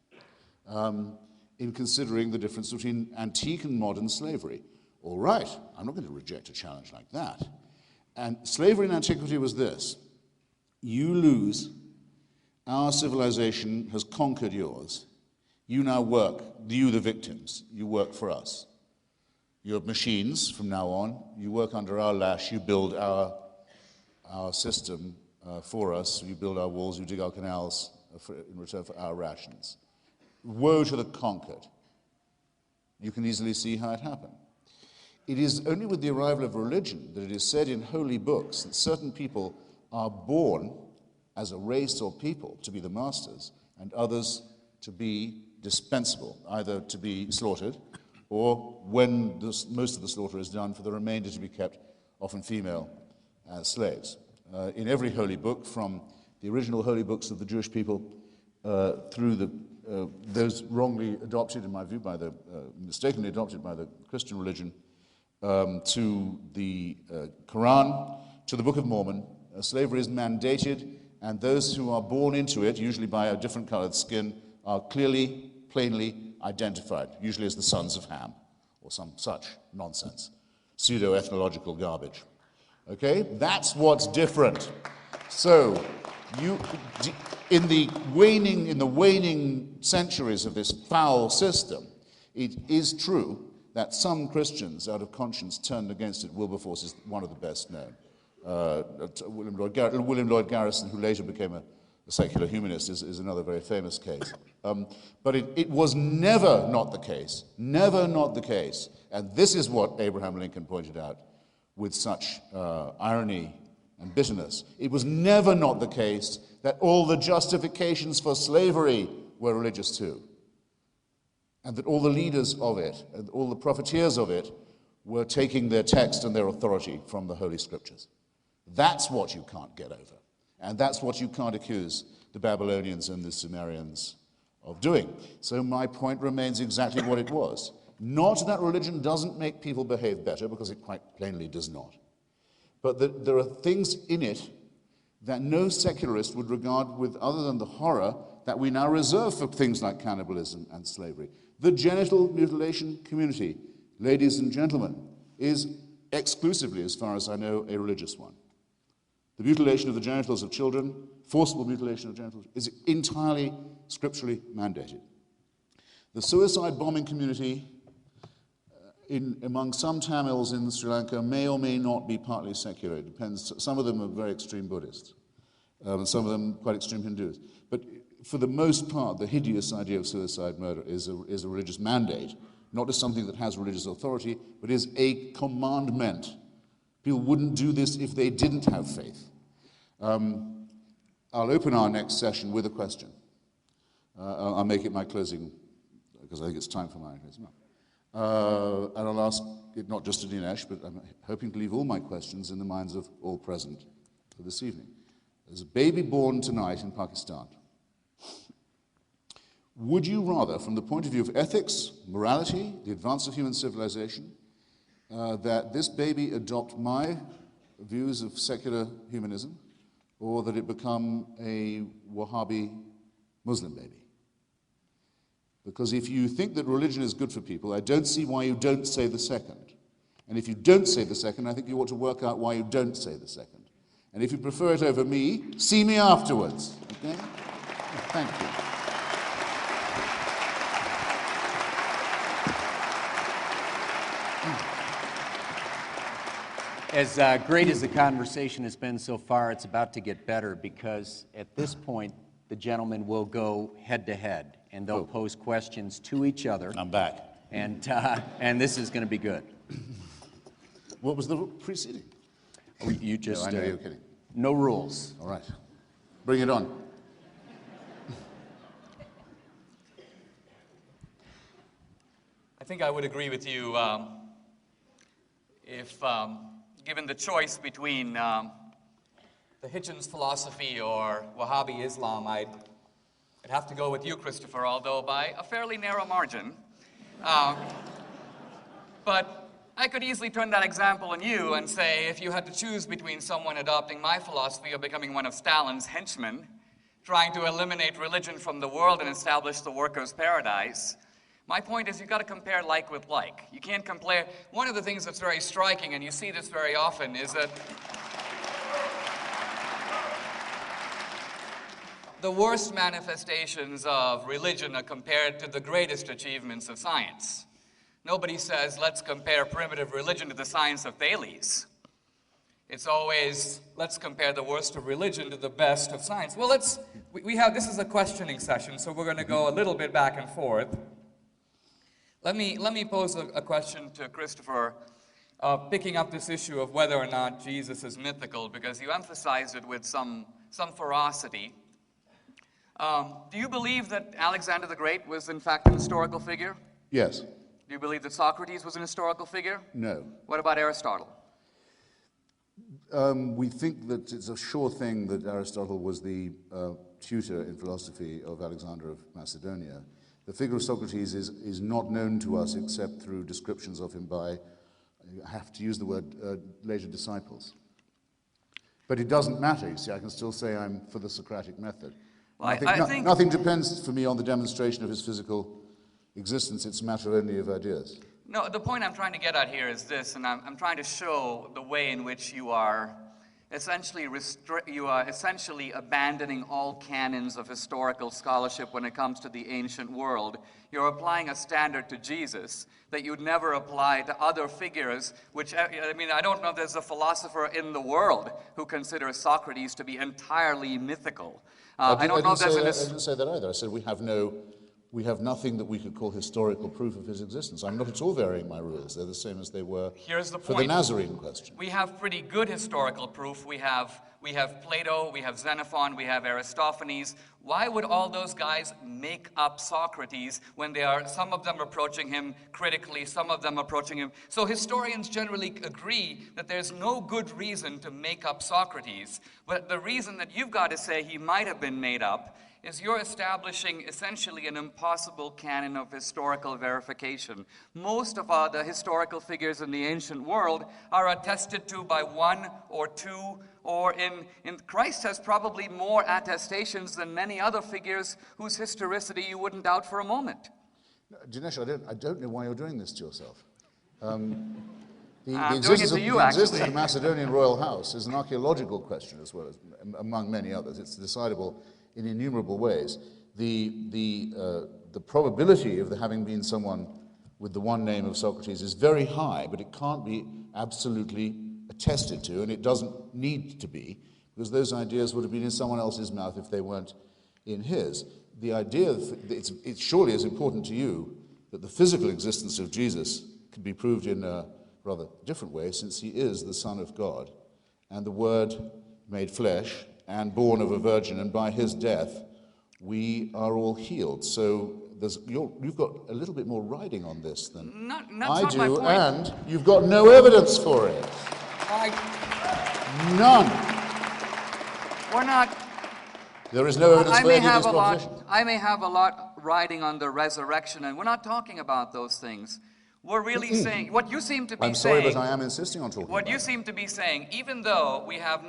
in considering the difference between antique and modern slavery. All right, I'm not going to reject a challenge like that. And slavery in antiquity was this: you lose, our civilization has conquered yours, you now work, you the victims, you work for us. You're machines from now on, you work under our lash, you build our system for us, you build our walls, you dig our canals in return for our rations. Woe to the conquered. You can easily see how it happened. It is only with the arrival of religion that it is said in holy books that certain people are born as a race or people to be the masters, and others to be dispensable, either to be slaughtered, or when most of the slaughter is done, for the remainder to be kept, often female, as slaves. In every holy book, from the original holy books of the Jewish people through those wrongly adopted, in my view, mistakenly adopted by the Christian religion, to the Quran, to the Book of Mormon, slavery is mandated, and those who are born into it, usually by a different colored skin, are clearly, plainly identified, usually as the sons of Ham, or some such nonsense, pseudo-ethnological garbage. Okay? That's what's different. So, in the waning centuries of this foul system, it is true that some Christians, out of conscience, turned against it. Wilberforce is one of the best known. William Lloyd Garrison, who later became a secular humanist, is another very famous case. But it was never not the case, and this is what Abraham Lincoln pointed out with such irony and bitterness. It was never not the case that all the justifications for slavery were religious too, and that all the leaders of it, and all the profiteers of it, were taking their text and their authority from the Holy Scriptures. That's what you can't get over, and that's what you can't accuse the Babylonians and the Sumerians of doing. So my point remains exactly what it was. Not that religion doesn't make people behave better, because it quite plainly does not, but that there are things in it that no secularist would regard with, other than the horror that we now reserve for things like cannibalism and slavery. The genital mutilation community, ladies and gentlemen, is exclusively, as far as I know, a religious one. The mutilation of the genitals of children, forcible mutilation of genitals, is entirely scripturally mandated. The suicide bombing community among some Tamils in Sri Lanka may or may not be partly secular. It depends. Some of them are very extreme Buddhists, and some of them quite extreme Hindus. But for the most part, the hideous idea of suicide murder is a religious mandate, not just something that has religious authority, but is a commandment. People wouldn't do this if they didn't have faith. I'll open our next session with a question. I'll make it my closing, because I think it's time for mine. And I'll ask it not just to Dinesh, but I'm hoping to leave all my questions in the minds of all present for this evening. There's a baby born tonight in Pakistan. Would you rather, from the point of view of ethics, morality, the advance of human civilization, that this baby adopt my views of secular humanism, or that it become a Wahhabi Muslim baby? Because if you think that religion is good for people, I don't see why you don't say the second. And if you don't say the second, I think you ought to work out why you don't say the second. And if you prefer it over me, see me afterwards. Okay? Thank you. As great as the conversation has been so far, it's about to get better, because at this point, the gentlemen will go head-to-head, and they'll pose questions to each other. I'm back. And this is going to be good. What was the preceding? Oh, you just... No, I know you're kidding. No rules. All right. Bring it on. I think I would agree with you if given the choice between the Hitchens philosophy or Wahhabi Islam, I'd have to go with you, Christopher, although by a fairly narrow margin. But I could easily turn that example on you and say, if you had to choose between someone adopting my philosophy or becoming one of Stalin's henchmen, trying to eliminate religion from the world and establish the workers' paradise, my point is you've got to compare like with like. You can't compare. One of the things that's very striking, and you see this very often, is that the worst manifestations of religion are compared to the greatest achievements of science. Nobody says, let's compare primitive religion to the science of Thales. It's always, let's compare the worst of religion to the best of science. Well, this is a questioning session, so we're going to go a little bit back and forth. Let me pose a question to Christopher, picking up this issue of whether or not Jesus is mythical, because you emphasized it with some ferocity. Do you believe that Alexander the Great was in fact an historical figure? Yes. Do you believe that Socrates was an historical figure? No. What about Aristotle? We think that it's a sure thing that Aristotle was the tutor in philosophy of Alexander of Macedonia. The figure of Socrates is not known to us except through descriptions of him by, I have to use the word, later disciples. But it doesn't matter, you see, I can still say I'm for the Socratic method. Well, I think nothing depends for me on the demonstration of his physical existence, it's a matter only of ideas. No, the point I'm trying to get at here is this, and I'm trying to show the way in which you are essentially abandoning all canons of historical scholarship when it comes to the ancient world. You're applying a standard to Jesus that you'd never apply to other figures, which, I mean, I don't know if there's a philosopher in the world who considers Socrates to be entirely mythical. I didn't say that either. I said we have nothing that we could call historical proof of his existence. I'm not at all varying my rules. They're the same as they were for the Nazarene question. We have pretty good historical proof. We have Plato, we have Xenophon, we have Aristophanes. Why would all those guys make up Socrates when some of them approaching him critically, some of them approaching him? So historians generally agree that there's no good reason to make up Socrates. But the reason that you've got to say he might have been made up is you're establishing essentially an impossible canon of historical verification. Most of the historical figures in the ancient world are attested to by one or two, or in Christ has probably more attestations than many other figures whose historicity you wouldn't doubt for a moment. Dinesh, I don't know why you're doing this to yourself. The I'm doing it to you, the existence of actually. the Macedonian royal house is an archaeological question as well as among many others. It's decidable in innumerable ways. The probability of there having been someone with the one name of Socrates is very high, but it can't be absolutely attested to, and it doesn't need to be, because those ideas would have been in someone else's mouth if they weren't in his. The idea, it surely is important to you that the physical existence of Jesus can be proved in a rather different way, since he is the Son of God, and the Word made flesh, and born of a virgin, and by his death we are all healed. So you've got a little bit more riding on this than I do, my point. and you've got no evidence for it. None. We're not. There is no evidence for any of these propositions. I may have a lot riding on the resurrection, and we're not talking about those things. We're really saying what you seem to be saying. I'm sorry, but I am insisting on talking What about you seem to be saying, even though we have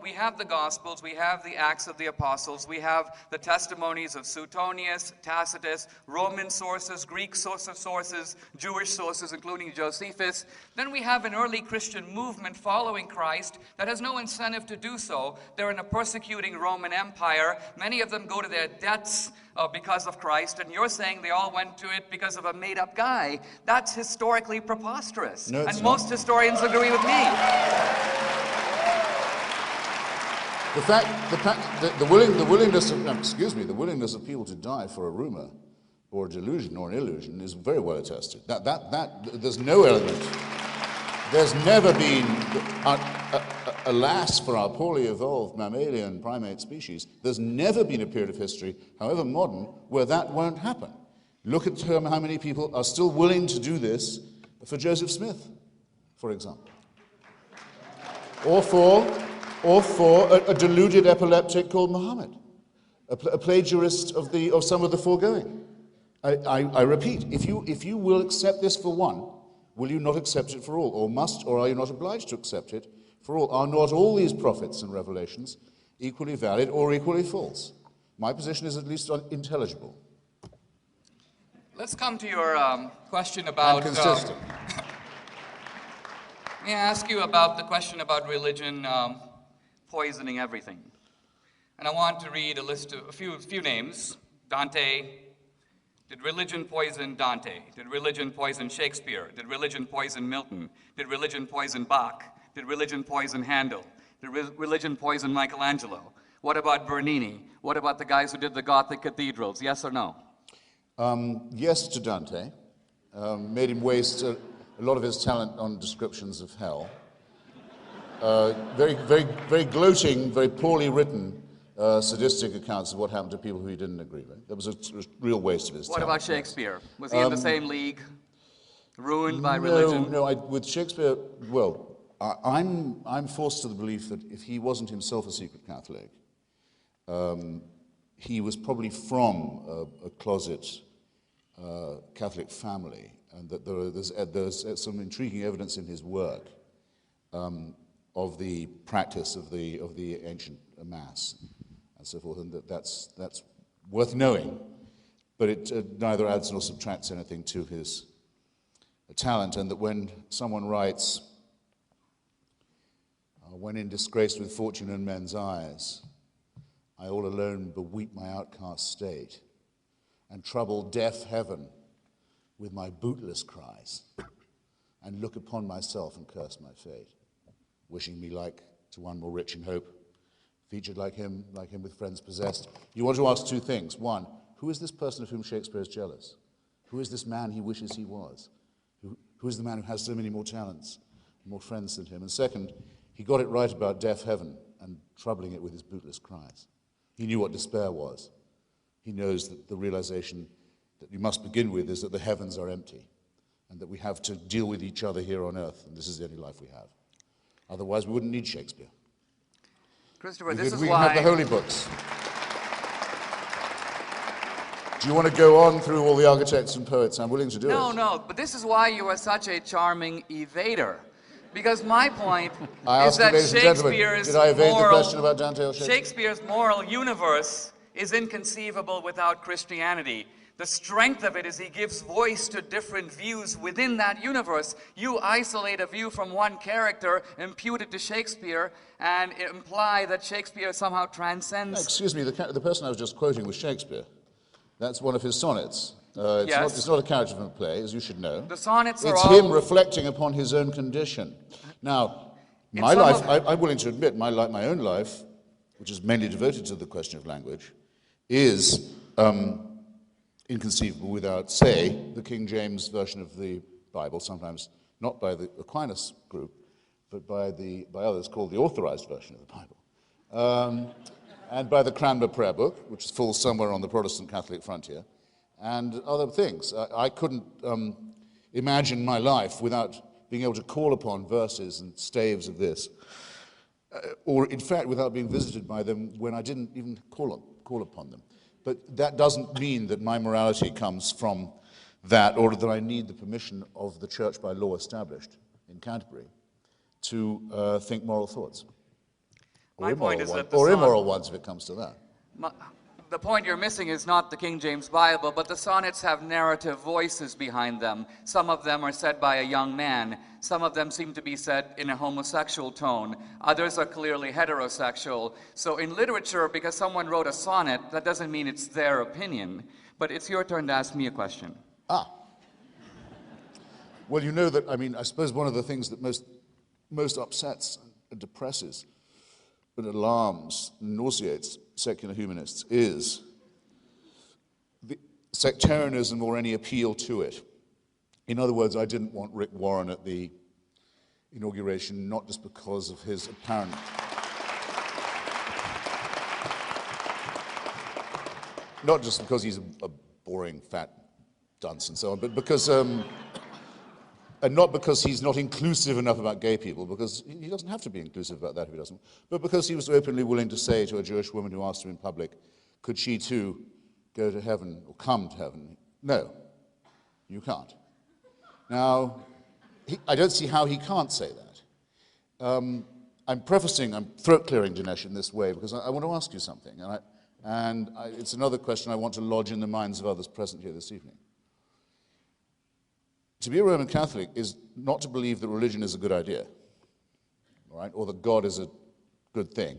we have the Gospels, we have the Acts of the Apostles, we have the testimonies of Suetonius, Tacitus, Roman sources, Greek sources, Jewish sources, including Josephus, then we have an early Christian movement following Christ that has no incentive to do so. They're in a persecuting Roman Empire. Many of them go to their debts because of Christ, and you're saying they all went to it because of a made-up guy. That's historically preposterous. No, it's and not. most historians agree with me. the willingness of people to die for a rumor or a delusion or an illusion is very well attested. There's no element. There's never been, alas for our poorly evolved mammalian primate species, there's never been a period of history, however modern, where that won't happen. Look at how many people are still willing to do this for Joseph Smith, for example. Or for a deluded epileptic called Muhammad, a plagiarist of some of the foregoing. I repeat, if you will accept this for one, will you not accept it for all? Or are you not obliged to accept it for all? Are not all these prophets and revelations equally valid or equally false? My position is at least intelligible. Let's come to your question about... And consistent. Let me ask you about the question about religion poisoning everything. And I want to read a list of a few names. Dante. Did religion poison Dante? Did religion poison Shakespeare? Did religion poison Milton? Did religion poison Bach? Did religion poison Handel? Did religion poison Michelangelo? What about Bernini? What about the guys who did the Gothic cathedrals? Yes or no? Yes to Dante. Made him waste a lot of his talent on descriptions of hell. Very gloating, very poorly written sadistic accounts of what happened to people who he didn't agree with. That was a real waste of his What talent. about Shakespeare? Was he in the same league? Ruined by religion? No, with Shakespeare, well, I'm forced to the belief that if he wasn't himself a secret Catholic, he was probably from a closet Catholic family, and that there's some intriguing evidence in his work of the practice of the ancient Mass and so forth, and that's worth knowing, but it neither adds nor subtracts anything to his talent, and that when someone writes, when in disgrace with fortune in men's eyes, I all alone beweep my outcast state, and trouble deaf heaven with my bootless cries, and look upon myself and curse my fate, wishing me like to one more rich in hope, featured like him with friends possessed. You want to ask two things. One, who is this person of whom Shakespeare is jealous? Who is this man he wishes he was? Who is the man who has so many more talents, more friends than him? And second, he got it right about deaf heaven and troubling it with his bootless cries. He knew what despair was. He knows that the realization that you must begin with is that the heavens are empty and that we have to deal with each other here on earth, and this is the only life we have. Otherwise, we wouldn't need Shakespeare. Christopher, We can have the holy books. Do you want to go on through all the architects and poets? I'm willing to do it. No, but this is why you are such a charming evader. Because my point I is asked you, that ladies and gentlemen, Shakespeare's did I evade the moral, question about Dante or Shakespeare? Shakespeare's moral universe is inconceivable without Christianity. The strength of it is he gives voice to different views within that universe. You isolate a view from one character, impute it to Shakespeare, and imply that Shakespeare somehow transcends... No, excuse me, the person I was just quoting was Shakespeare. That's one of his sonnets. Yes. It's not a character from a play, as you should know. The sonnets are It's all... him reflecting upon his own condition. Now, my life, I'm willing to admit, my own life, which is mainly devoted to the question of language, is inconceivable without, say, the King James version of the Bible, sometimes not by the Aquinas group, but by others called the Authorized version of the Bible, and by the Cranmer Prayer Book, which falls somewhere on the Protestant Catholic frontier, and other things. I couldn't imagine my life without being able to call upon verses and staves of this, or in fact without being visited by them when I didn't even call upon them. But that doesn't mean that my morality comes from that, or that I need the permission of the church by law established in Canterbury to think moral thoughts. My point is that or immoral ones, if it comes to that. The point you're missing is not the King James Bible, but the sonnets have narrative voices behind them. Some of them are said by a young man. Some of them seem to be said in a homosexual tone. Others are clearly heterosexual. So in literature, because someone wrote a sonnet, that doesn't mean it's their opinion. But it's your turn to ask me a question. Well, you know that, I suppose one of the things that most upsets and depresses and alarms and nauseates secular humanists is the sectarianism or any appeal to it. In other words, I didn't want Rick Warren at the inauguration, not just because of his apparent... not just because he's a boring, fat dunce and so on, but because... and not because he's not inclusive enough about gay people, because he doesn't have to be inclusive about that if he doesn't, but because he was openly willing to say to a Jewish woman who asked him in public, could she too go to heaven or come to heaven? No, you can't. Now, I don't see how he can't say that. I'm throat-clearing Dinesh in this way because I want to ask you something, and it's another question I want to lodge in the minds of others present here this evening. To be a Roman Catholic is not to believe that religion is a good idea, all right, or that God is a good thing,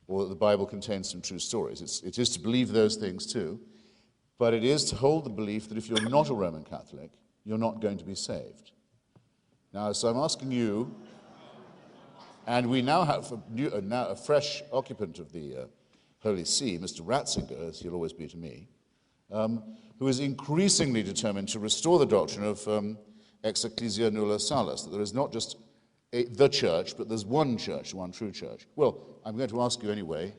or that the Bible contains some true stories. It is to believe those things too, but it is to hold the belief that if you're not a Roman Catholic, you're not going to be saved. Now, so I'm asking you, and we now have a fresh occupant of the Holy See, Mr. Ratzinger, as he'll always be to me, who is increasingly determined to restore the doctrine of ex ecclesia nulla salus, that there is not just the church, but there's one church, one true church. Well, I'm going to ask you anyway,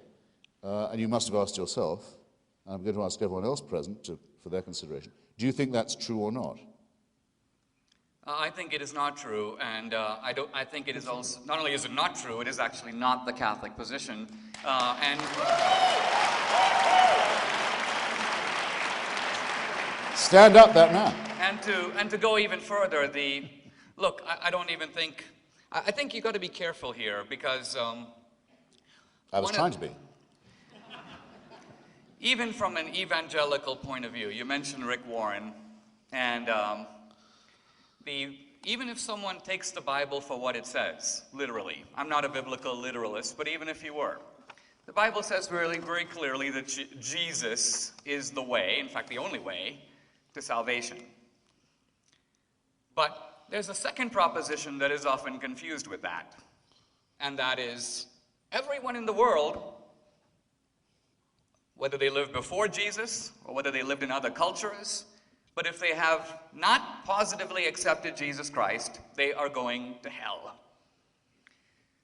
and you must have asked yourself, and I'm going to ask everyone else present for their consideration. Do you think that's true or not? I think it is not true, and I think it is also, not only is it not true, it is actually not the Catholic position, and... Stand up, that man. And to go even further, I don't even think, I think you've got to be careful here because... I was trying to be. Even from an evangelical point of view, you mentioned Rick Warren, and even if someone takes the Bible for what it says, literally, I'm not a biblical literalist, but even if you were, the Bible says really very clearly that Jesus is the way, in fact the only way, to salvation. But there's a second proposition that is often confused with that, and that is everyone in the world, whether they lived before Jesus or whether they lived in other cultures, but if they have not positively accepted Jesus Christ, they are going to hell.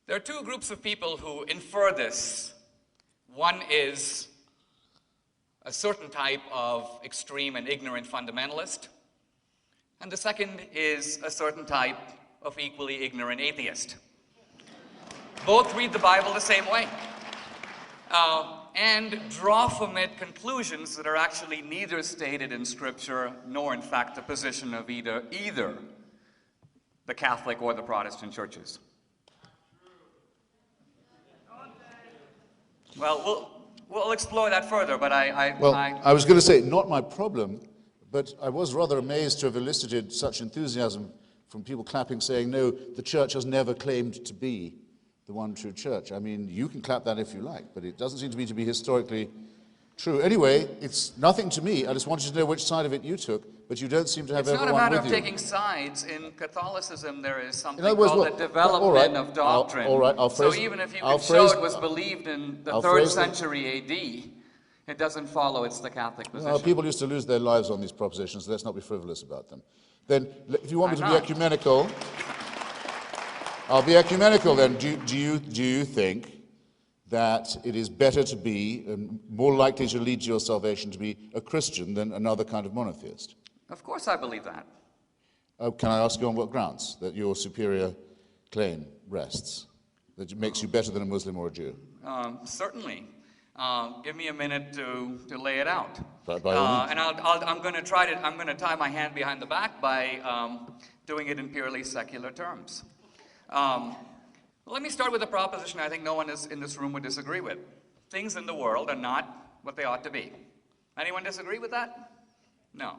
There are two groups of people who infer this. One is a certain type of extreme and ignorant fundamentalist, and the second is a certain type of equally ignorant atheist. Both read the Bible the same way. and draw from it conclusions that are actually neither stated in Scripture nor, in fact, the position of either the Catholic or the Protestant churches. Well, we'll explore that further, but I was going to say, not my problem, but I was rather amazed to have elicited such enthusiasm from people clapping, saying, no, the church has never claimed to be the one true church. I mean, you can clap that if you like, but it doesn't seem to be historically true. Anyway, it's nothing to me. I just wanted to know which side of it you took, but you don't seem to have everyone with you. It's not a matter of taking sides. In Catholicism, there is something words, called the development of doctrine. So even if you could show it was believed in the 3rd century AD, it doesn't follow it's the Catholic position. Well, people used to lose their lives on these propositions. Let's not be frivolous about them. Then, if you want me to be ecumenical, I'll be ecumenical then. Do you think that it is better to be, and more likely to lead to your salvation, to be a Christian than another kind of monotheist? Of course I believe that. Can I ask you on what grounds that your superior claim rests? That it makes you better than a Muslim or a Jew? Certainly. Give me a minute to lay it out. By all means. And I'm going to tie my hand behind the back by doing it in purely secular terms. Let me start with a proposition I think no one in this room would disagree with. Things in the world are not what they ought to be. Anyone disagree with that? No.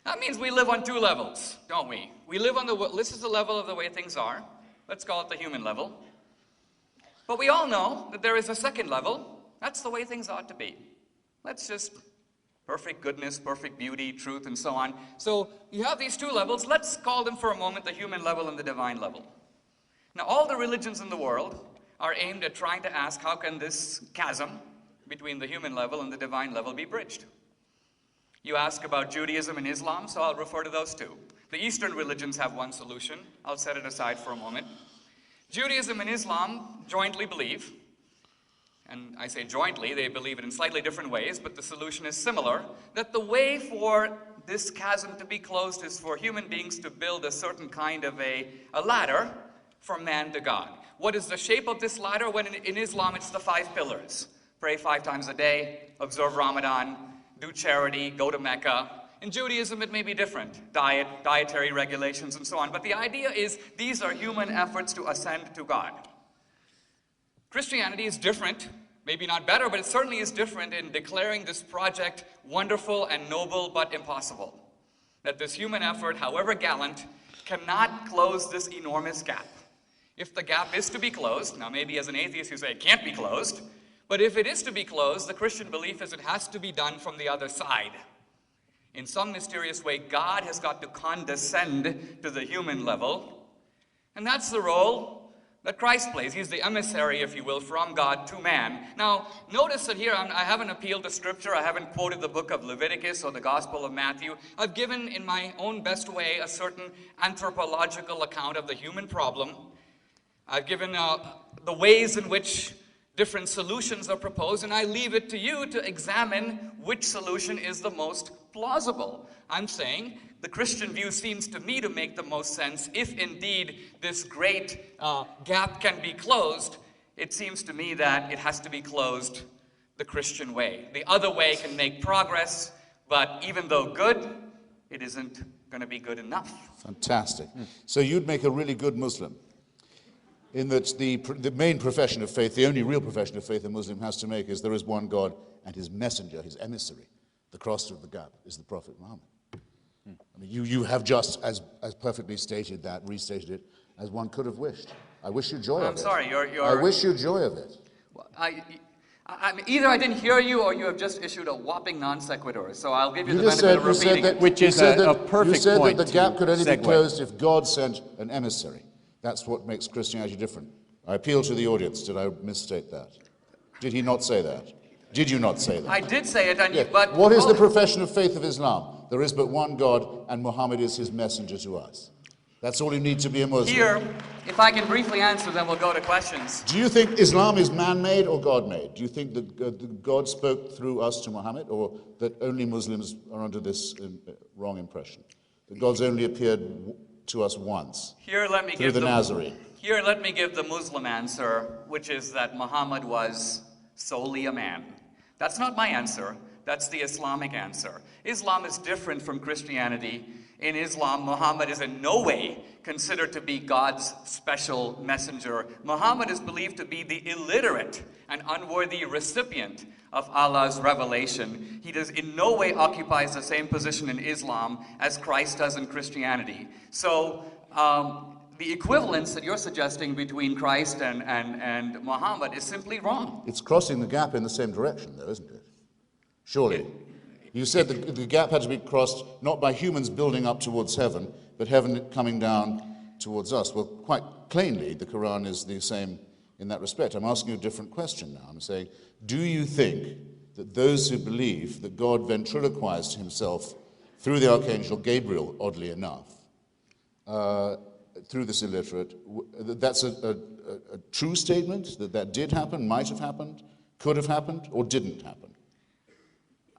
That means we live on two levels, don't we? We live on this is the level of the way things are. Let's call it the human level. But we all know that there is a second level. That's the way things ought to be. Let's just perfect goodness, perfect beauty, truth, and so on. So you have these two levels. Let's call them for a moment the human level and the divine level. Now, all the religions in the world are aimed at trying to ask, how can this chasm between the human level and the divine level be bridged? You ask about Judaism and Islam, so I'll refer to those two. The Eastern religions have one solution. I'll set it aside for a moment. Judaism and Islam jointly believe, and I say jointly, they believe it in slightly different ways, but the solution is similar, that the way for this chasm to be closed is for human beings to build a certain kind of a ladder from man to God. What is the shape of this ladder? When in Islam, it's the 5 pillars. Pray 5 times a day, observe Ramadan, do charity, go to Mecca. In Judaism, it may be different. Dietary regulations, and so on. But the idea is these are human efforts to ascend to God. Christianity is different, maybe not better, but it certainly is different in declaring this project wonderful and noble, but impossible. That this human effort, however gallant, cannot close this enormous gap. If the gap is to be closed, now maybe as an atheist you say it can't be closed, but if it is to be closed, the Christian belief is it has to be done from the other side. In some mysterious way, God has got to condescend to the human level, and that's the role that Christ plays. He's the emissary, if you will, from God to man. Now, notice that here I haven't appealed to Scripture. I haven't quoted the book of Leviticus or the Gospel of Matthew. I've given, in my own best way, a certain anthropological account of the human problem. I've given the ways in which different solutions are proposed, and I leave it to you to examine which solution is the most plausible. I'm saying the Christian view seems to me to make the most sense. If indeed this great gap can be closed, it seems to me that it has to be closed the Christian way. The other way can make progress, but even though good, it isn't going to be good enough. Fantastic. So you'd make a really good Muslim, in that the main profession of faith, the only real profession of faith a Muslim has to make is there is one God and his messenger, his emissary, the crosser of the gap, is the Prophet Muhammad. I mean, you have just as perfectly stated that, restated it, as one could have wished. I wish you joy of it. I'm sorry, I wish you joy of it. Either I didn't hear you or you have just issued a whopping non sequitur. So I'll give you the benefit of repeating it. Which is a perfect point. You said that the gap could only be segue. closed if God sent an emissary. That's what makes Christianity different. I appeal to the audience. Did I misstate that? Did he not say that? Did you not say that? I did say it, and Yeah. but what is the profession of faith of Islam? There is but one God, and Muhammad is his messenger to us. That's all you need to be a Muslim. Here, if I can briefly answer, then we'll go to questions. Do you think Islam is man-made or God-made? Do you think that God spoke through us to Muhammad, or that only Muslims are under this wrong impression? That God's only appeared to us once, Here, let me through give the Nazarene. Here, let me give the Muslim answer, which is that Muhammad was solely a man. That's not my answer. That's the Islamic answer. Islam is different from Christianity. In Islam, Muhammad is in no way considered to be God's special messenger. Muhammad is believed to be the illiterate and unworthy recipient of Allah's revelation. He does in no way occupies the same position in Islam as Christ does in Christianity. So the equivalence that you're suggesting between Christ and Muhammad is simply wrong. It's crossing the gap in the same direction, though, isn't it? Surely. You said the gap had to be crossed not by humans building up towards heaven, but heaven coming down towards us. Well, quite plainly, the Quran is the same in that respect. I'm asking you a different question now. I'm saying, do you think that those who believe that God ventriloquized himself through the Archangel Gabriel, oddly enough, through this illiterate, that's a true statement, that did happen, might have happened, could have happened, or didn't happen?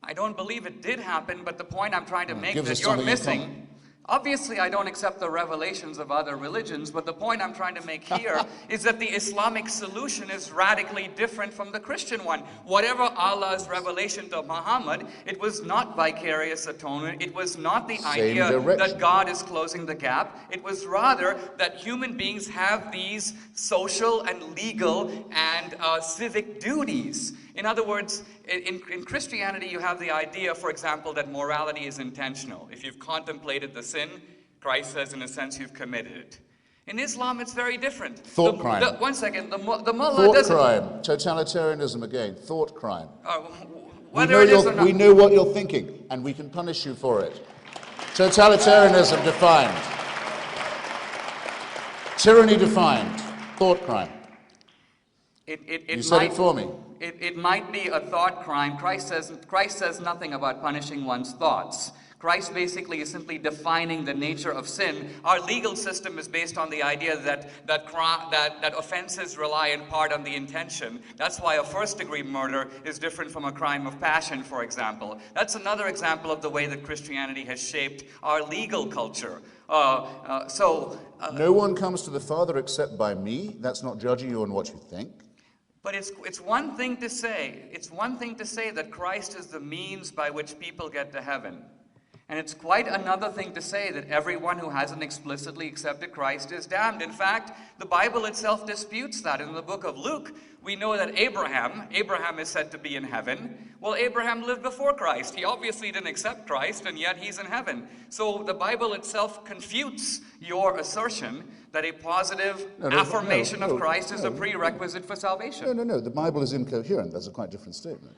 I don't believe it did happen, but the point I'm trying to make gives that us you're something in missing. common. Obviously, I don't accept the revelations of other religions, but the point I'm trying to make here is that the Islamic solution is radically different from the Christian one. Whatever Allah's revelation to Muhammad, it was not vicarious atonement. It was not the idea direction. that God is closing the gap. It was rather that human beings have these social and legal and civic duties. In other words, in Christianity, you have the idea, for example, that morality is intentional. If you've contemplated the sin, Christ says, in a sense, you've committed it. In Islam, it's very different. Thought crime. One second. The mullah Thought doesn't... crime. Totalitarianism again. Thought crime. Whether it is or not... We know what you're thinking, and we can punish you for it. Totalitarianism defined. Tyranny defined. Thought crime. You said it for me. It might be a thought crime. Christ says nothing about punishing one's thoughts. Christ basically is simply defining the nature of sin. Our legal system is based on the idea that offenses rely in part on the intention. That's why a first-degree murder is different from a crime of passion, for example. That's another example of the way that Christianity has shaped our legal culture. No one comes to the Father except by me. That's not judging you on what you think. But it's one thing to say. It's one thing to say that Christ is the means by which people get to heaven. And it's quite another thing to say that everyone who hasn't explicitly accepted Christ is damned. In fact, the Bible itself disputes that. In the book of Luke, we know that Abraham is said to be in heaven. Well, Abraham lived before Christ. He obviously didn't accept Christ, and yet he's in heaven. So the Bible itself confutes your assertion that a positive affirmation of Christ is a prerequisite for salvation. No. The Bible is incoherent. That's a quite different statement.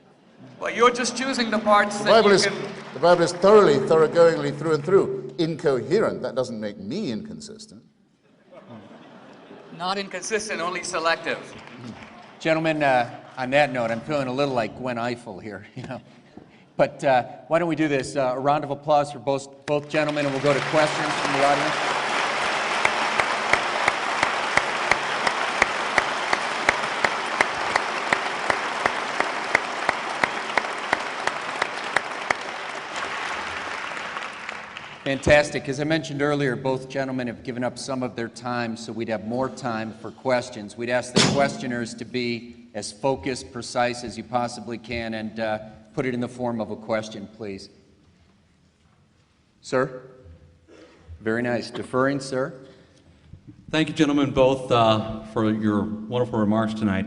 Well, you're just choosing the parts The that Bible you can... The Bible is thoroughgoingly through and through incoherent. That doesn't make me inconsistent. Not inconsistent, only selective. Gentlemen, on that note, I'm feeling a little like Gwen Eiffel here, you know. But why don't we do this? A round of applause for both gentlemen, and we'll go to questions from the audience. Fantastic. As I mentioned earlier, both gentlemen have given up some of their time, so we'd have more time for questions. We'd ask the questioners to be as focused, precise as you possibly can, and put it in the form of a question, please. Sir? Very nice. Deferring, sir? Thank you, gentlemen, both for your wonderful remarks tonight.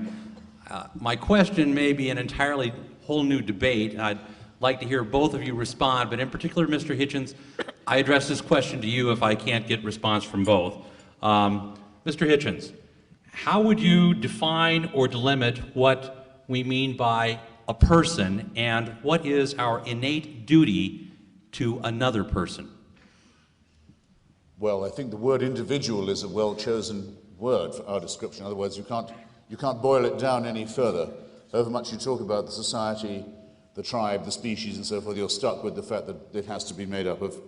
My question may be an entirely whole new debate. I'd like to hear both of you respond, but in particular, Mr. Hitchens, I address this question to you if I can't get response from both. Mr. Hitchens, how would you define or delimit what we mean by a person, and what is our innate duty to another person? Well, I think the word individual is a well-chosen word for our description. In other words, you can't boil it down any further. However much you talk about the society, the tribe, the species, and so forth, you're stuck with the fact that it has to be made up of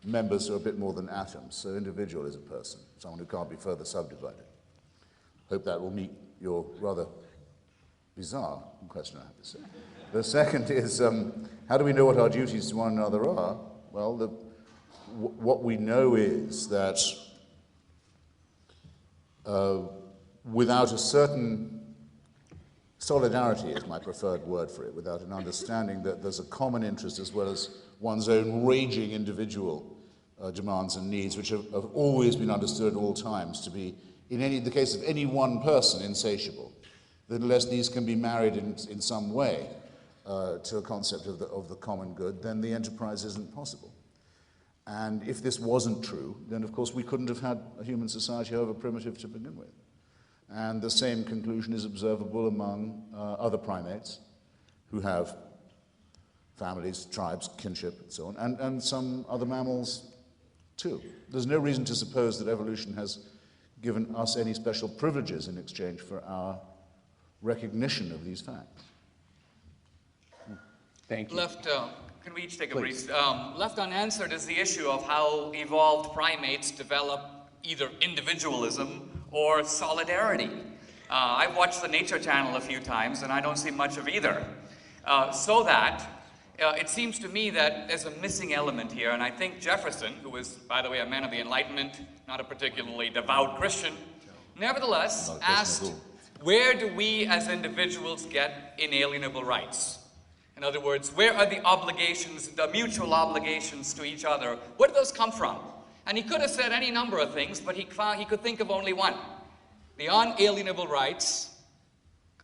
members who are a bit more than atoms. So individual is a person, someone who can't be further subdivided. Hope that will meet your rather bizarre question, I have to say. The second is, how do we know what our duties to one another are? Well, what we know is that without a certain solidarity is my preferred word for it, without an understanding that there's a common interest as well as one's own raging individual demands and needs, which have always been understood at all times to be, in the case of any one person, insatiable, that unless these can be married in some way to a concept of the common good, then the enterprise isn't possible. And if this wasn't true, then of course we couldn't have had a human society, however primitive to begin with. And the same conclusion is observable among other primates who have families, tribes, kinship, and so on, and some other mammals too. There's no reason to suppose that evolution has given us any special privileges in exchange for our recognition of these facts. Thank you. Can we each take a Please. brief? Left unanswered is the issue of how evolved primates develop either individualism or solidarity. I've watched the Nature Channel a few times, and I don't see much of either. So that it seems to me that there's a missing element here, and I think Jefferson, who was, by the way, a man of the Enlightenment, not a particularly devout Christian, nevertheless asked, where do we as individuals get inalienable rights? In other words, where are the obligations, the mutual obligations to each other? Where do those come from? And he could have said any number of things, but he could think of only one. The unalienable rights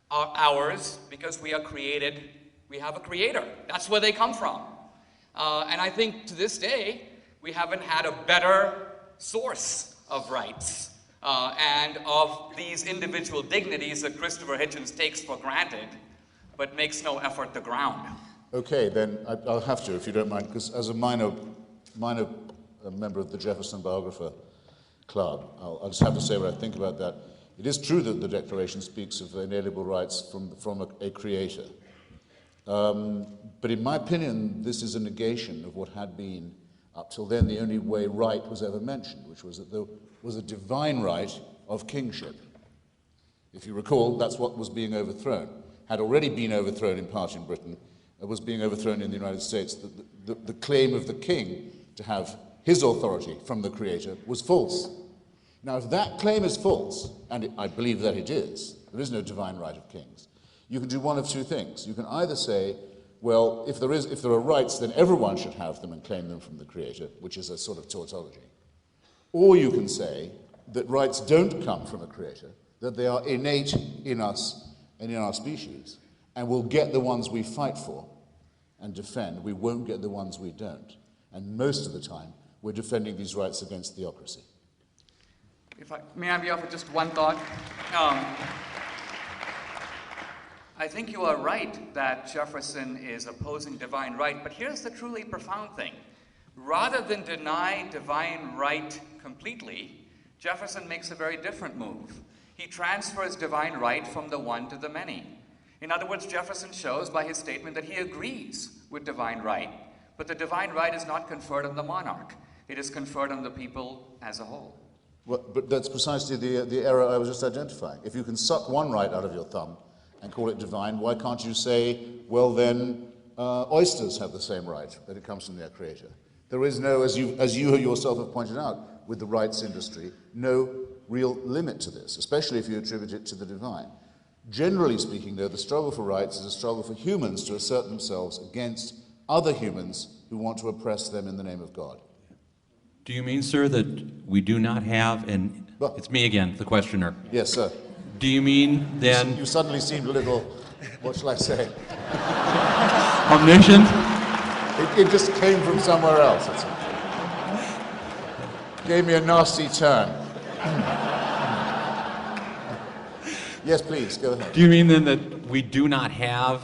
are ours because we are created, we have a creator. That's where they come from. And I think to this day, we haven't had a better source of rights and of these individual dignities that Christopher Hitchens takes for granted, but makes no effort to ground. Okay, then I'll have to, if you don't mind, because as a minor member of the Jefferson Biographer Club, I'll just have to say what I think about that. It is true that the Declaration speaks of inalienable rights from a creator. But in my opinion, this is a negation of what had been, up till then, the only way right was ever mentioned, which was that there was a divine right of kingship. If you recall, that's what was being overthrown. Had already been overthrown in part in Britain, was being overthrown in the United States. The claim of the king to have his authority from the creator was false. Now, if that claim is false, and I believe that it is, there is no divine right of kings, you can do one of two things. You can either say, well, if there are rights, then everyone should have them and claim them from the creator, which is a sort of tautology. Or you can say that rights don't come from a creator, that they are innate in us and in our species, and we'll get the ones we fight for and defend. We won't get the ones we don't. And most of the time, we're defending these rights against theocracy. May I be offered just one thought? I think you are right that Jefferson is opposing divine right, but here's the truly profound thing. Rather than deny divine right completely, Jefferson makes a very different move. He transfers divine right from the one to the many. In other words, Jefferson shows by his statement that he agrees with divine right, but the divine right is not conferred on the monarch. It is conferred on the people as a whole. Well, but that's precisely the error I was just identifying. If you can suck one right out of your thumb and call it divine, why can't you say, well then, oysters have the same right, that it comes from their creator? There is no, as you yourself have pointed out, with the rights industry, no real limit to this, especially if you attribute it to the divine. Generally speaking, though, the struggle for rights is a struggle for humans to assert themselves against other humans who want to oppress them in the name of God. Do you mean, sir, that we do not have, and it's me again, the questioner. Yes, sir. Do you mean then... You suddenly seemed a little, what shall I say? Omniscient? It just came from somewhere else. Gave me a nasty turn. Yes, please, go ahead. Do you mean then that we do not have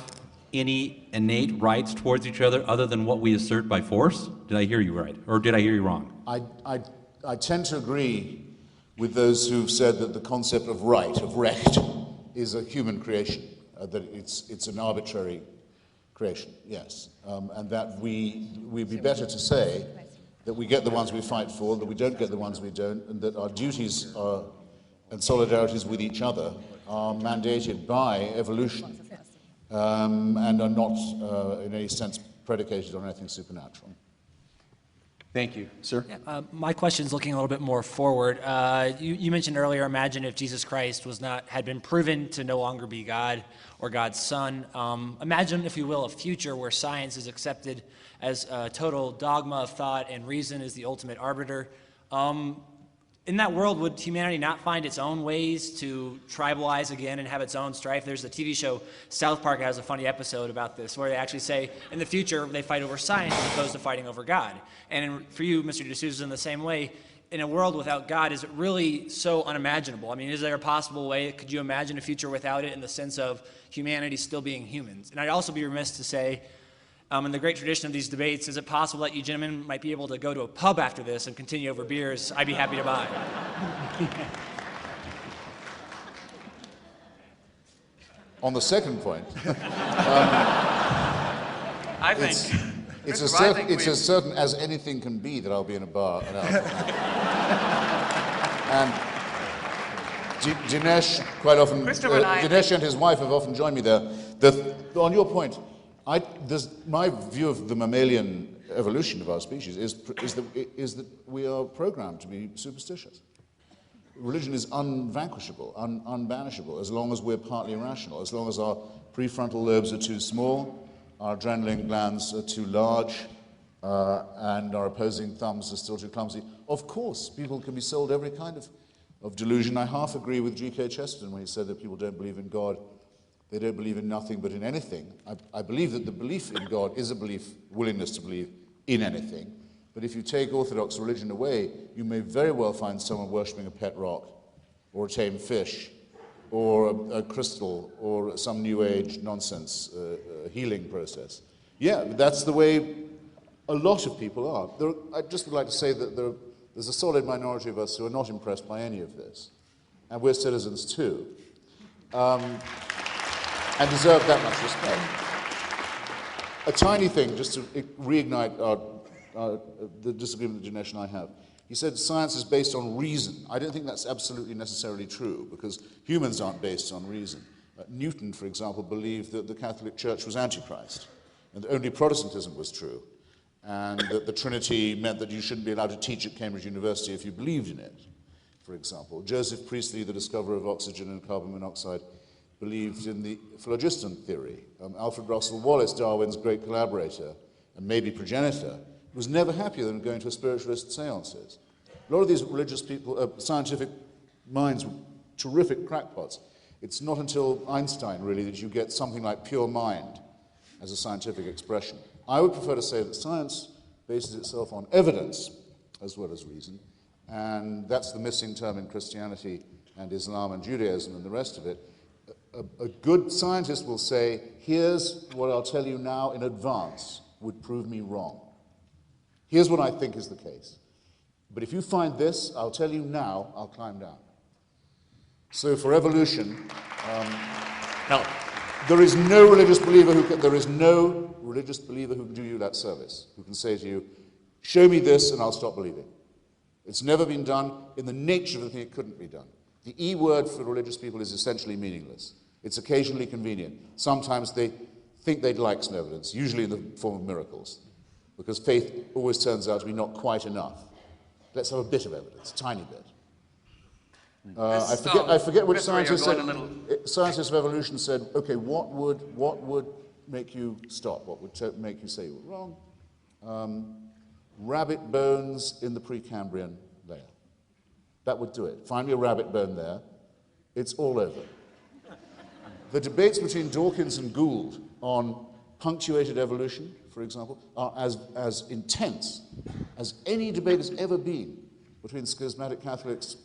any innate rights towards each other than what we assert by force? Did I hear you right? Or did I hear you wrong? I tend to agree with those who've said that the concept of right, of recht, is a human creation, that it's an arbitrary creation, yes. And that we'd be better to say that we get the ones we fight for, that we don't get the ones we don't, and that our duties and solidarities with each other are mandated by evolution and are not in any sense predicated on anything supernatural. Thank you. Sir? My question is looking a little bit more forward. You mentioned earlier, imagine if Jesus Christ had been proven to no longer be God or God's Son. Imagine, if you will, a future where science is accepted as a total dogma of thought and reason is the ultimate arbiter. In that world, would humanity not find its own ways to tribalize again and have its own strife? There's the TV show South Park has a funny episode about this, where they actually say in the future they fight over science as opposed to fighting over God. And for you, Mr. D'Souza, in the same way, in a world without God, is it really so unimaginable? I mean, is there a possible way? Could you imagine a future without it in the sense of humanity still being humans? And I'd also be remiss to say, in the great tradition of these debates, is it possible that you gentlemen might be able to go to a pub after this and continue over beers? I'd be happy to buy. On the second point, I think it's Christopher, as certain as anything can be that I'll be in a bar an hour from now. And Dinesh quite often, Christopher and I- Dinesh and his wife have often joined me there. On your point, my view of the mammalian evolution of our species is that we are programmed to be superstitious. Religion is unvanquishable, unbanishable, as long as we're partly irrational, as long as our prefrontal lobes are too small, our adrenaline glands are too large, and our opposing thumbs are still too clumsy. Of course, people can be sold every kind of delusion. I half agree with G.K. Chesterton when he said that people don't believe in God. They don't believe in nothing but in anything. I believe that the belief in God is a willingness to believe in anything. But if you take Orthodox religion away, you may very well find someone worshipping a pet rock, or a tame fish, or a crystal, or some New Age nonsense healing process. Yeah, but that's the way a lot of people are. I just would like to say that there's a solid minority of us who are not impressed by any of this. And we're citizens too. And deserve that much respect. A tiny thing, just to reignite the disagreement that Dinesh and I have. He said science is based on reason. I don't think that's absolutely necessarily true, because humans aren't based on reason. Newton, for example, believed that the Catholic Church was Antichrist, and that only Protestantism was true, and that the Trinity meant that you shouldn't be allowed to teach at Cambridge University if you believed in it, for example. Joseph Priestley, the discoverer of oxygen and carbon monoxide, believed in the phlogiston theory. Alfred Russel Wallace, Darwin's great collaborator and maybe progenitor, was never happier than going to a spiritualist seances. A lot of these religious people, scientific minds, were terrific crackpots. It's not until Einstein, really, that you get something like pure mind as a scientific expression. I would prefer to say that science bases itself on evidence as well as reason, and that's the missing term in Christianity and Islam and Judaism and the rest of it. A good scientist will say, here's what I'll tell you now in advance would prove me wrong. Here's what I think is the case. But if you find this, I'll tell you now, I'll climb down. So for evolution, there is no religious believer who can do you that service, who can say to you, show me this and I'll stop believing. It's never been done. In the nature of the thing, it couldn't be done. The E word for religious people is essentially meaningless. It's occasionally convenient. Sometimes they think they'd like some evidence, usually in the form of miracles, because faith always turns out to be not quite enough. Let's have a bit of evidence, a tiny bit. I forget which scientist said. Scientists of evolution said, okay, what would make you stop? What would make you say you were wrong? Rabbit bones in the Precambrian layer. That would do it. Find me a rabbit bone there. It's all over. The debates between Dawkins and Gould on punctuated evolution, for example, are as intense as any debate has ever been between schismatic Catholics,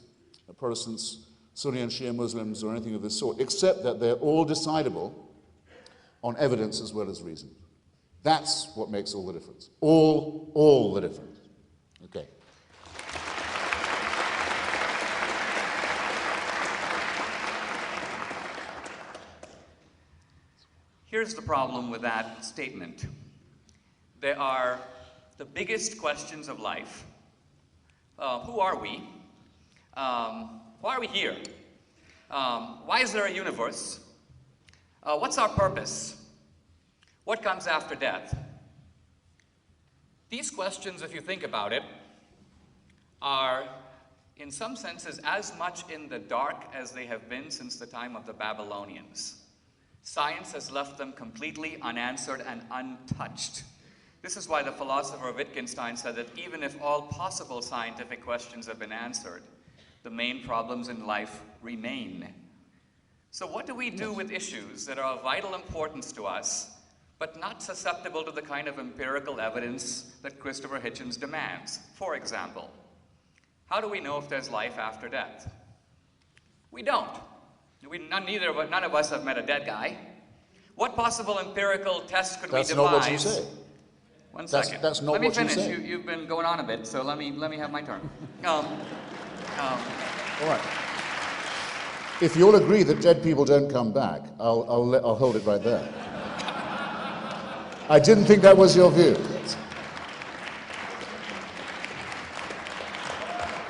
Protestants, Sunni and Shia Muslims, or anything of this sort, except that they're all decidable on evidence as well as reason. That's what makes all the difference. All the difference. Okay. Here's the problem with that statement. There are the biggest questions of life. Who are we? Why are we here? Why is there a universe? What's our purpose? What comes after death? These questions, if you think about it, are in some senses as much in the dark as they have been since the time of the Babylonians. Science has left them completely unanswered and untouched. This is why the philosopher Wittgenstein said that even if all possible scientific questions have been answered, the main problems in life remain. So what do we do with issues that are of vital importance to us, but not susceptible to the kind of empirical evidence that Christopher Hitchens demands? For example, how do we know if there's life after death? We don't. None of us have met a dead guy. What possible empirical tests could we devise? That's not what you say. One second. That's not let me what you finish. say. You've been going on a bit, so let me have my turn. All right. If you'll agree that dead people don't come back, I'll hold it right there. I didn't think that was your view.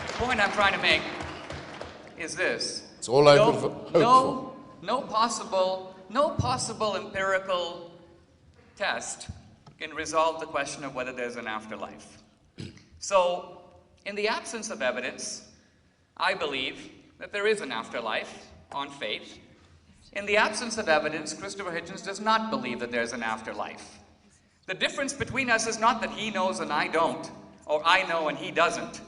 The point I'm trying to make is this. It's all I could hope for. No possible empirical test can resolve the question of whether there's an afterlife. So, in the absence of evidence, I believe that there is an afterlife on faith. In the absence of evidence, Christopher Hitchens does not believe that there's an afterlife. The difference between us is not that he knows and I don't, or I know and he doesn't.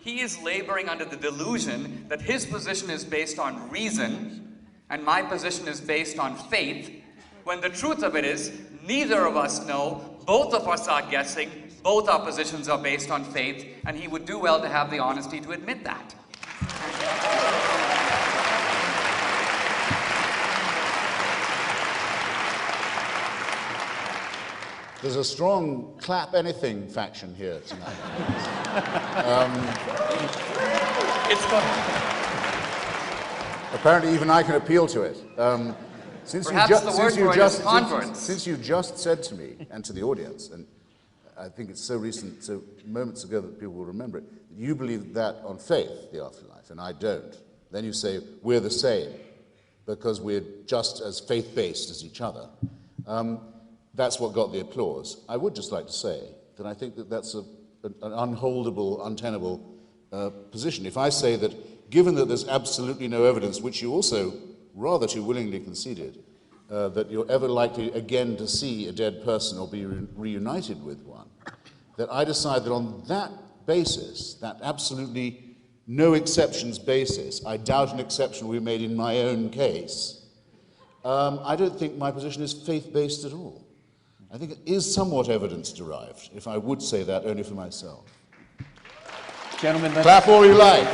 He is laboring under the delusion that his position is based on reason and my position is based on faith, when the truth of it is, neither of us know, both of us are guessing, both our positions are based on faith, and he would do well to have the honesty to admit that. There's a strong clap anything faction here tonight. Apparently even I can appeal to it. Since you just said to me and to the audience, and I think it's so recent, so moments ago that people will remember it, that you believe that on faith, the afterlife, and I don't. Then you say, we're the same, because we're just as faith-based as each other. That's what got the applause. I would just like to say that I think that that's an unholdable, untenable position. If I say that, given that there's absolutely no evidence, which you also rather too willingly conceded, that you're ever likely again to see a dead person or be reunited with one, that I decide that on that basis, that absolutely no exceptions basis, I doubt an exception will be made in my own case, I don't think my position is faith-based at all. I think it is somewhat evidence-derived, if I would say that only for myself. Gentlemen, clap all you like.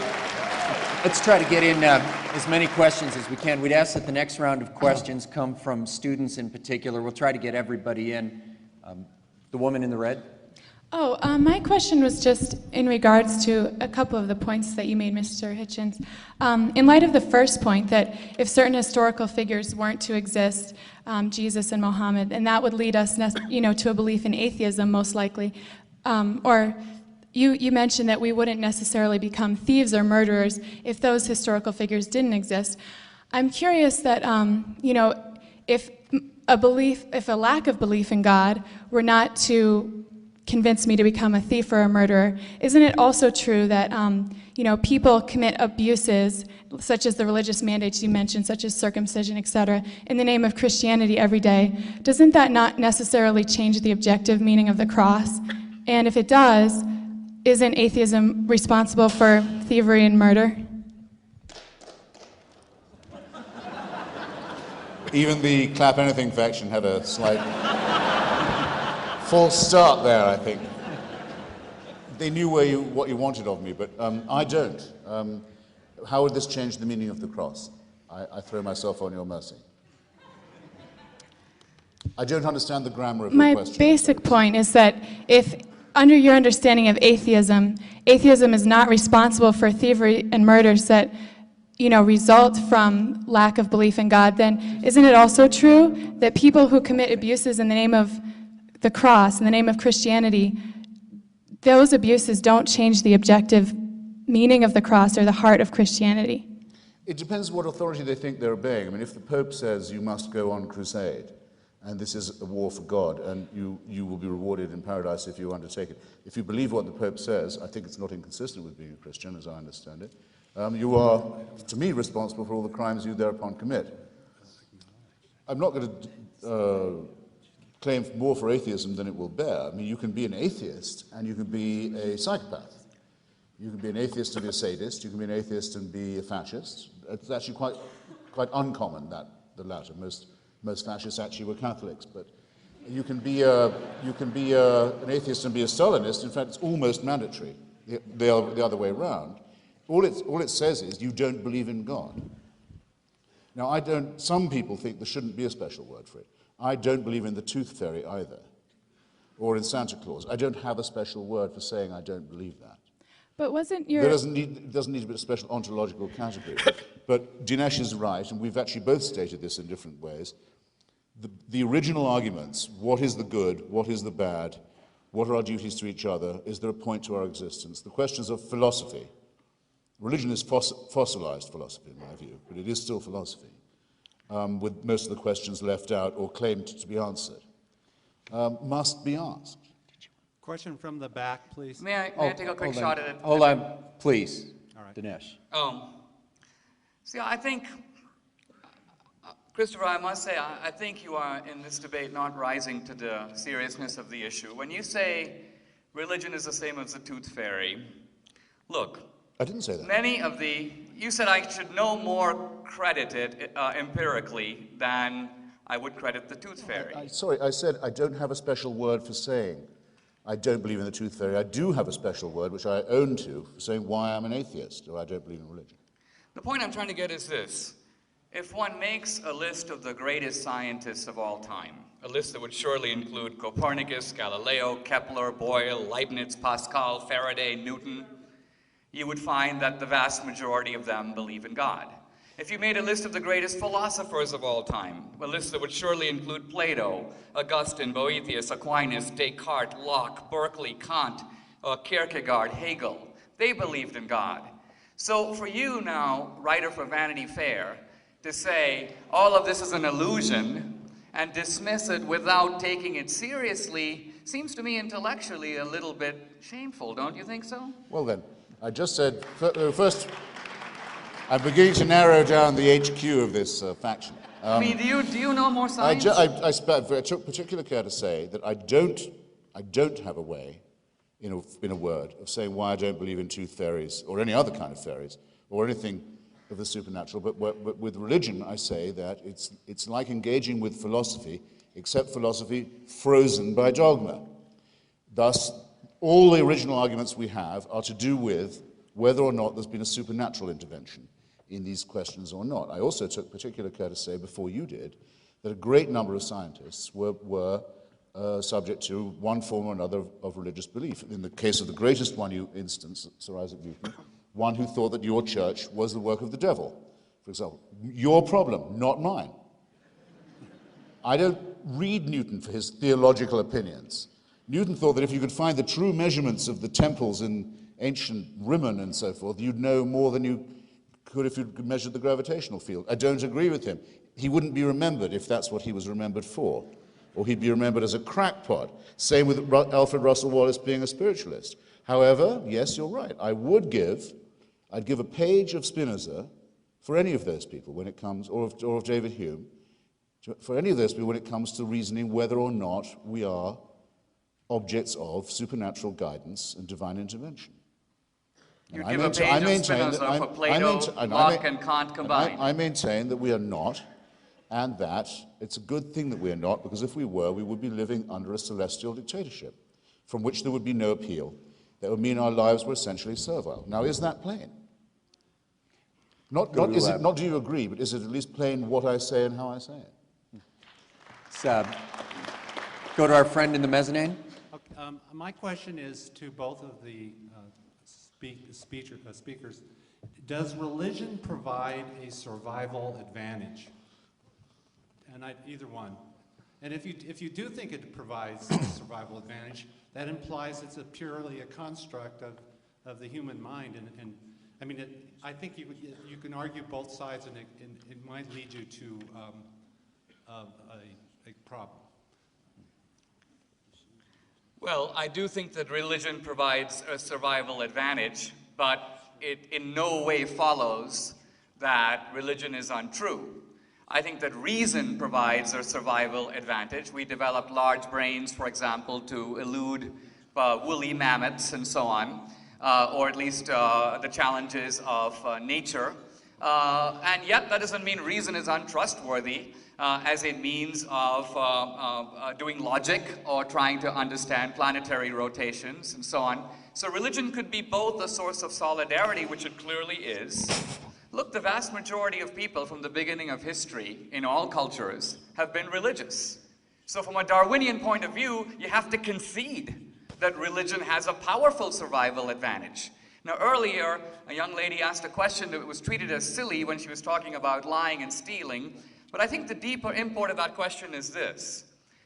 Let's try to get in as many questions as we can. We'd ask that the next round of questions come from students in particular. We'll try to get everybody in. The woman in the red. My question was just in regards to a couple of the points that you made, Mr. Hitchens. In light of the first point, that if certain historical figures weren't to exist, Jesus and Muhammad, and that would lead us, to a belief in atheism, most likely, or you mentioned that we wouldn't necessarily become thieves or murderers if those historical figures didn't exist. I'm curious that, if a lack of belief in God were not to convince me to become a thief or a murderer, isn't it also true that, people commit abuses, such as the religious mandates you mentioned, such as circumcision, etc., in the name of Christianity every day? Doesn't that not necessarily change the objective meaning of the cross? And if it does, isn't atheism responsible for thievery and murder? Even the clap anything faction had a slight false start there, I think. They knew what you wanted of me, but I don't. How would this change the meaning of the cross? I throw myself on your mercy. I don't understand the grammar of your question. My basic point is that if, under your understanding of atheism is not responsible for thievery and murders that, result from lack of belief in God, then isn't it also true that people who commit abuses in the name of the cross, in the name of Christianity, those abuses don't change the objective meaning of the cross or the heart of Christianity? It depends what authority they think they're obeying. I mean, if the Pope says you must go on crusade, and this is a war for God, and you will be rewarded in paradise if you undertake it. If you believe what the Pope says, I think it's not inconsistent with being a Christian, as I understand it. You are, to me, responsible for all the crimes you thereupon commit. I'm not going to claim more for atheism than it will bear. I mean, you can be an atheist and you can be a psychopath. You can be an atheist and be a sadist. You can be an atheist and be a fascist. It's actually quite uncommon, the latter. Most fascists actually were Catholics, but you can be an atheist and be a Stalinist. In fact, it's almost mandatory the other way around. All it says is you don't believe in God. Now, some people think there shouldn't be a special word for it. I don't believe in the tooth fairy either, or in Santa Claus. I don't have a special word for saying I don't believe that. But wasn't your... There doesn't need to be a special ontological category. But Dinesh is right, and we've actually both stated this in different ways. The original arguments, what is the good, what is the bad, what are our duties to each other, is there a point to our existence? The questions of philosophy. Religion is fossilized philosophy, in my view, but it is still philosophy, with most of the questions left out or claimed to be answered, must be asked. Question from the back, please. May I take a quick shot at it? Hold on, please. All right. Dinesh. See, I think, Christopher, I must say, I think you are, in this debate, not rising to the seriousness of the issue. When you say religion is the same as the tooth fairy, look, I didn't say that. You said I should no more credit it empirically than I would credit the tooth fairy. Sorry, I said I don't have a special word for saying I don't believe in the tooth fairy. I do have a special word, which I own to, for saying why I'm an atheist or I don't believe in religion. The point I'm trying to get is this. If one makes a list of the greatest scientists of all time, a list that would surely include Copernicus, Galileo, Kepler, Boyle, Leibniz, Pascal, Faraday, Newton, you would find that the vast majority of them believe in God. If you made a list of the greatest philosophers of all time, a list that would surely include Plato, Augustine, Boethius, Aquinas, Descartes, Locke, Berkeley, Kant, Kierkegaard, Hegel, they believed in God. So for you now, writer for Vanity Fair, to say all of this is an illusion and dismiss it without taking it seriously seems to me intellectually a little bit shameful, don't you think so? Well then, I just said, first, I'm beginning to narrow down the HQ of this faction. I mean, do you know more science? I took particular care to say that I don't have a way, in a word, of saying why I don't believe in tooth fairies or any other kind of fairies or anything of the supernatural. But with religion, I say that it's like engaging with philosophy, except philosophy frozen by dogma. Thus, all the original arguments we have are to do with whether or not there's been a supernatural intervention in these questions or not. I also took particular care to say, before you did, that a great number of scientists were subject to one form or another of religious belief. In the case of the greatest one you instanced, Sir Isaac Newton, one who thought that your church was the work of the devil, for example. Your problem, not mine. I don't read Newton for his theological opinions. Newton thought that if you could find the true measurements of the temples in ancient Rimmon and so forth, you'd know more than you could if you'd measured the gravitational field. I don't agree with him. He wouldn't be remembered if that's what he was remembered for. Or he'd be remembered as a crackpot. Same with Alfred Russel Wallace being a spiritualist. However, yes, you're right. I'd give a page of Spinoza for any of those people when it comes, or of David Hume, for any of those people when it comes to reasoning whether or not we are objects of supernatural guidance and divine intervention. You'd give a page of Spinoza for Plato, Locke, and Kant combined. I maintain that we are not, and that it's a good thing that we are not, because if we were, we would be living under a celestial dictatorship, from which there would be no appeal. That would mean our lives were essentially servile. Now, is that plain? Not do you agree, but is it at least plain what I say and how I say it? Let's go to our friend in the mezzanine. Okay, my question is to both of the speakers. Does religion provide a survival advantage? And either one. And if you do think it provides a survival advantage, that implies it's purely a construct of the human mind. And I mean, I think you can argue both sides, and it might lead you to a big problem. Well, I do think that religion provides a survival advantage, but it in no way follows that religion is untrue. I think that reason provides a survival advantage. We developed large brains, for example, to elude woolly mammoths and so on, or at least the challenges of nature. And yet that doesn't mean reason is untrustworthy as a means of doing logic or trying to understand planetary rotations and so on. So religion could be both a source of solidarity, which it clearly is. Look, the vast majority of people from the beginning of history in all cultures have been religious. So from a Darwinian point of view, you have to concede that religion has a powerful survival advantage. Now earlier, a young lady asked a question that was treated as silly when she was talking about lying and stealing, but I think the deeper import of that question is this.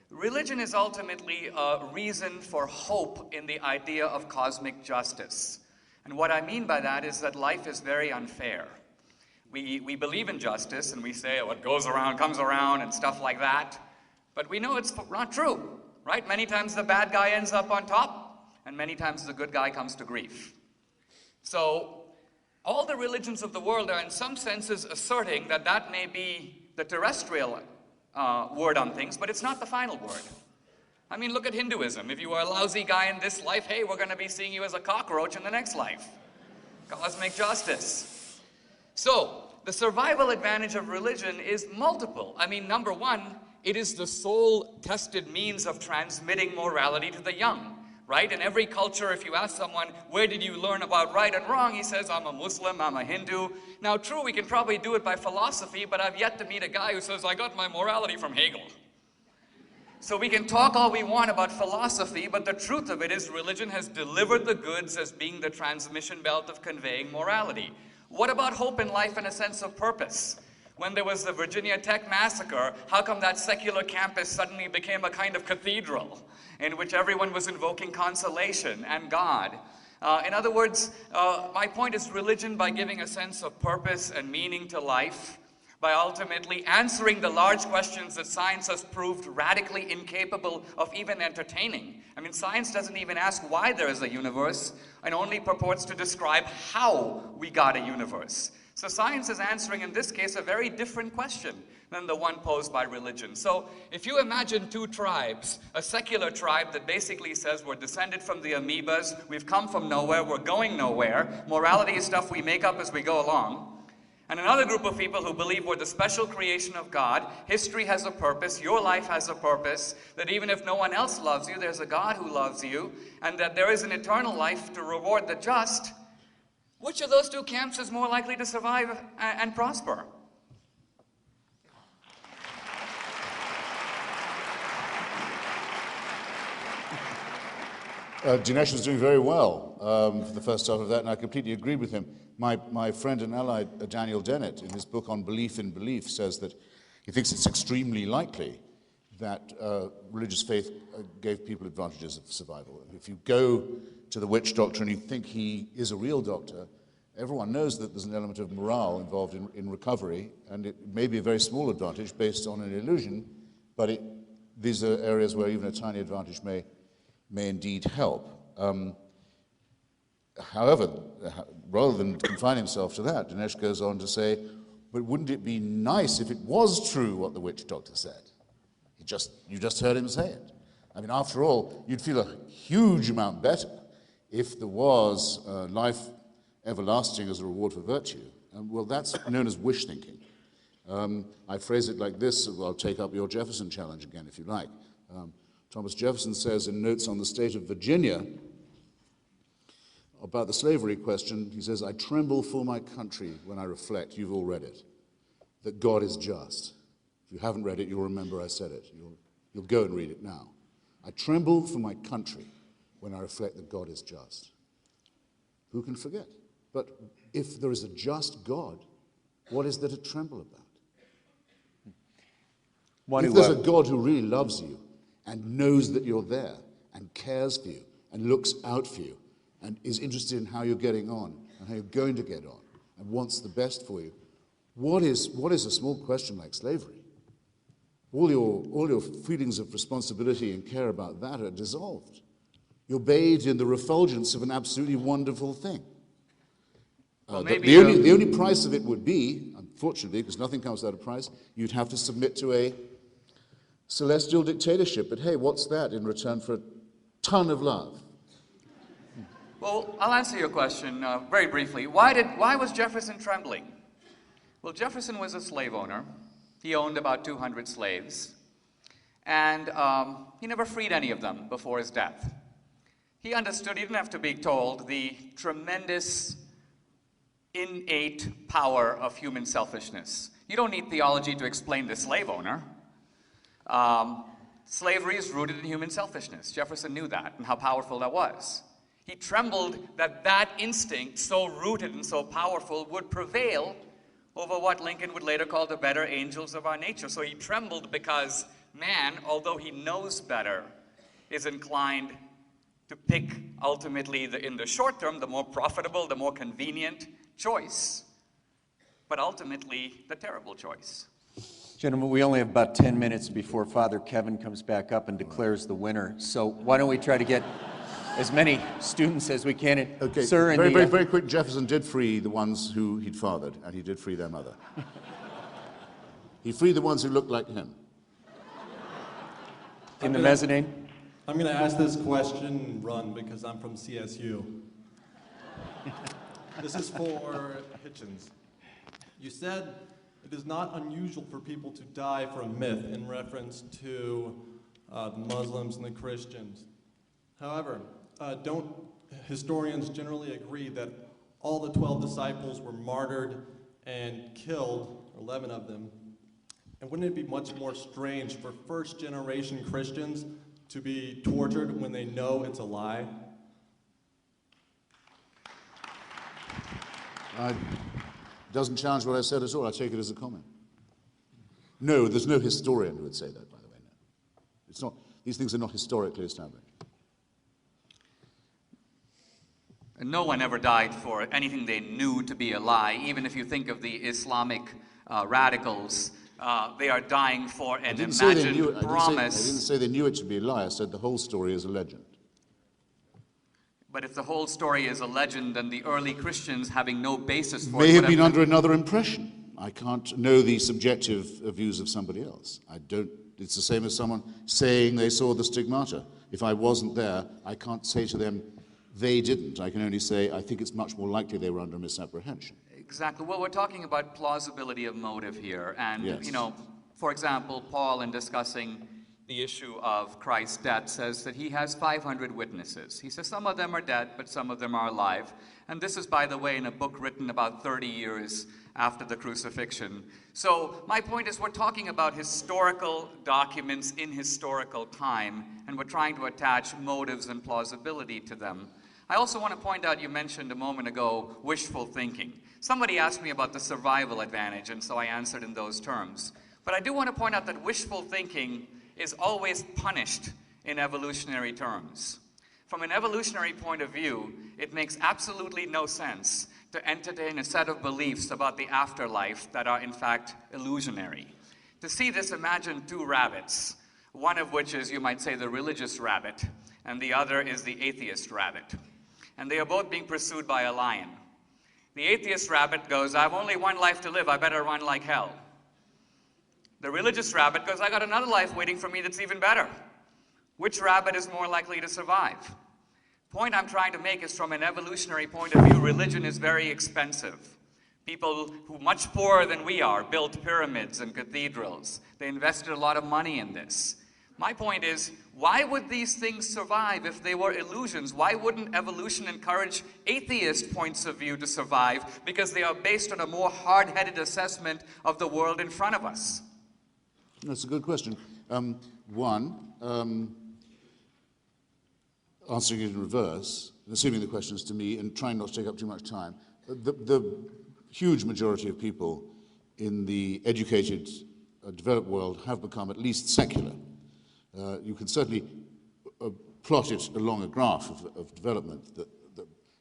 Religion is ultimately a reason for hope in the idea of cosmic justice. And what I mean by that is that life is very unfair. We believe in justice and we say what goes around comes around and stuff like that, but we know it's not true, right? Many times the bad guy ends up on top, and many times the good guy comes to grief. So all the religions of the world are in some senses asserting that that may be the terrestrial word on things, but it's not the final word. I mean, look at Hinduism. If you are a lousy guy in this life, hey, we're going to be seeing you as a cockroach in the next life. Cosmic justice. So the survival advantage of religion is multiple. I mean, number one, it is the sole tested means of transmitting morality to the young. Right? In every culture, if you ask someone, where did you learn about right and wrong? He says, I'm a Muslim, I'm a Hindu. Now, true, we can probably do it by philosophy, but I've yet to meet a guy who says, I got my morality from Hegel. So we can talk all we want about philosophy, but the truth of it is religion has delivered the goods as being the transmission belt of conveying morality. What about hope in life and a sense of purpose? When there was the Virginia Tech massacre, how come that secular campus suddenly became a kind of cathedral in which everyone was invoking consolation and God? In other words, my point is religion, by giving a sense of purpose and meaning to life, by ultimately answering the large questions that science has proved radically incapable of even entertaining. I mean, science doesn't even ask why there is a universe, and only purports to describe how we got a universe. So science is answering, in this case, a very different question than the one posed by religion. So if you imagine two tribes, a secular tribe that basically says we're descended from the amoebas, we've come from nowhere, we're going nowhere, morality is stuff we make up as we go along, and another group of people who believe we're the special creation of God, history has a purpose, your life has a purpose, that even if no one else loves you, there's a God who loves you, and that there is an eternal life to reward the just. Which of those two camps is more likely to survive and prosper? Dinesh is doing very well for the first half of that, and I completely agree with him. My friend and ally, Daniel Dennett, in his book on belief in belief, says that he thinks it's extremely likely that religious faith gave people advantages of survival. If you go to the witch doctor and you think he is a real doctor, everyone knows that there's an element of morale involved in recovery, and it may be a very small advantage based on an illusion, but these are areas where even a tiny advantage may indeed help. However, rather than confine himself to that, Dinesh goes on to say, but wouldn't it be nice if it was true what the witch doctor said? You just heard him say it. I mean, after all, you'd feel a huge amount better if there was life everlasting as a reward for virtue. Well, that's known as wish thinking. I phrase it like this. I'll take up your Jefferson challenge again, if you like. Thomas Jefferson says in Notes on the State of Virginia about the slavery question, he says, I tremble for my country when I reflect, you've all read it, that God is just. If you haven't read it, you'll remember I said it. You'll go and read it now. I tremble for my country when I reflect that God is just. Who can forget? But if there is a just God, what is there to tremble about? If there's a God who really loves you and knows that you're there and cares for you and looks out for you and is interested in how you're getting on and how you're going to get on and wants the best for you, what is a small question like slavery? all your feelings of responsibility and care about that are dissolved. You're bathed in the refulgence of an absolutely wonderful thing. The only price of it would be, unfortunately, because nothing comes without a price, you'd have to submit to a celestial dictatorship. But hey, what's that in return for a ton of love? Well, I'll answer your question very briefly. Why was Jefferson trembling? Well, Jefferson was a slave owner. He owned about 200 slaves. And he never freed any of them before his death. He understood, he didn't have to be told, the tremendous innate power of human selfishness. You don't need theology to explain the slave owner. Slavery is rooted in human selfishness. Jefferson knew that and how powerful that was. He trembled that that instinct, so rooted and so powerful, would prevail over what Lincoln would later call the better angels of our nature. So he trembled because man, although he knows better, is inclined to pick ultimately, in the short term, the more profitable, the more convenient choice, but ultimately the terrible choice. Gentlemen, we only have about 10 minutes before Father Kevin comes back up and declares the winner. So why don't we try to get as many students as we can. Okay, Sir, very quick. Jefferson did free the ones who he'd fathered, and he did free their mother. He freed the ones who looked like him. In the mezzanine? I'm going to ask this question, Run, because I'm from CSU. This is for Hitchens. You said it is not unusual for people to die for a myth in reference to the Muslims and the Christians. However, don't historians generally agree that all the 12 disciples were martyred and killed, 11 of them? And wouldn't it be much more strange for first-generation Christians to be tortured when they know it's a lie? Doesn't challenge what I said at all. I take it as a comment. No, there's no historian who would say that, by the way. No. It's not, these things are not historically established. And no one ever died for anything they knew to be a lie. Even if you think of the Islamic radicals, they are dying for an imagined promise. I didn't say they knew it to be a lie. I said the whole story is a legend. But if the whole story is a legend, then the early Christians, having no basis for it, may have been under another impression. I can't know the subjective views of somebody else. I don't. It's the same as someone saying they saw the stigmata. If I wasn't there, I can't say to them, they didn't. I can only say, I think it's much more likely they were under misapprehension. Exactly. Well, we're talking about plausibility of motive here. And, yes. You know, for example, Paul, in discussing the issue of Christ's death, says that he has 500 witnesses. He says some of them are dead, but some of them are alive. And this is, by the way, in a book written about 30 years after the crucifixion. So my point is we're talking about historical documents in historical time, and we're trying to attach motives and plausibility to them. I also want to point out, you mentioned a moment ago, wishful thinking. Somebody asked me about the survival advantage, and so I answered in those terms. But I do want to point out that wishful thinking is always punished in evolutionary terms. From an evolutionary point of view, it makes absolutely no sense to entertain a set of beliefs about the afterlife that are in fact illusionary. To see this, imagine two rabbits, one of which is, you might say, the religious rabbit, and the other is the atheist rabbit. And they are both being pursued by a lion. The atheist rabbit goes, I have only one life to live, I better run like hell. The religious rabbit goes, I got another life waiting for me that's even better. Which rabbit is more likely to survive? The point I'm trying to make is, from an evolutionary point of view, religion is very expensive. People who much poorer than we are built pyramids and cathedrals. They invested a lot of money in this. My point is, why would these things survive if they were illusions? Why wouldn't evolution encourage atheist points of view to survive? Because they are based on a more hard-headed assessment of the world in front of us. That's a good question. Answering it in reverse, assuming the question is to me, and trying not to take up too much time, the huge majority of people in the educated, developed world have become at least secular. You can certainly plot it along a graph of development, that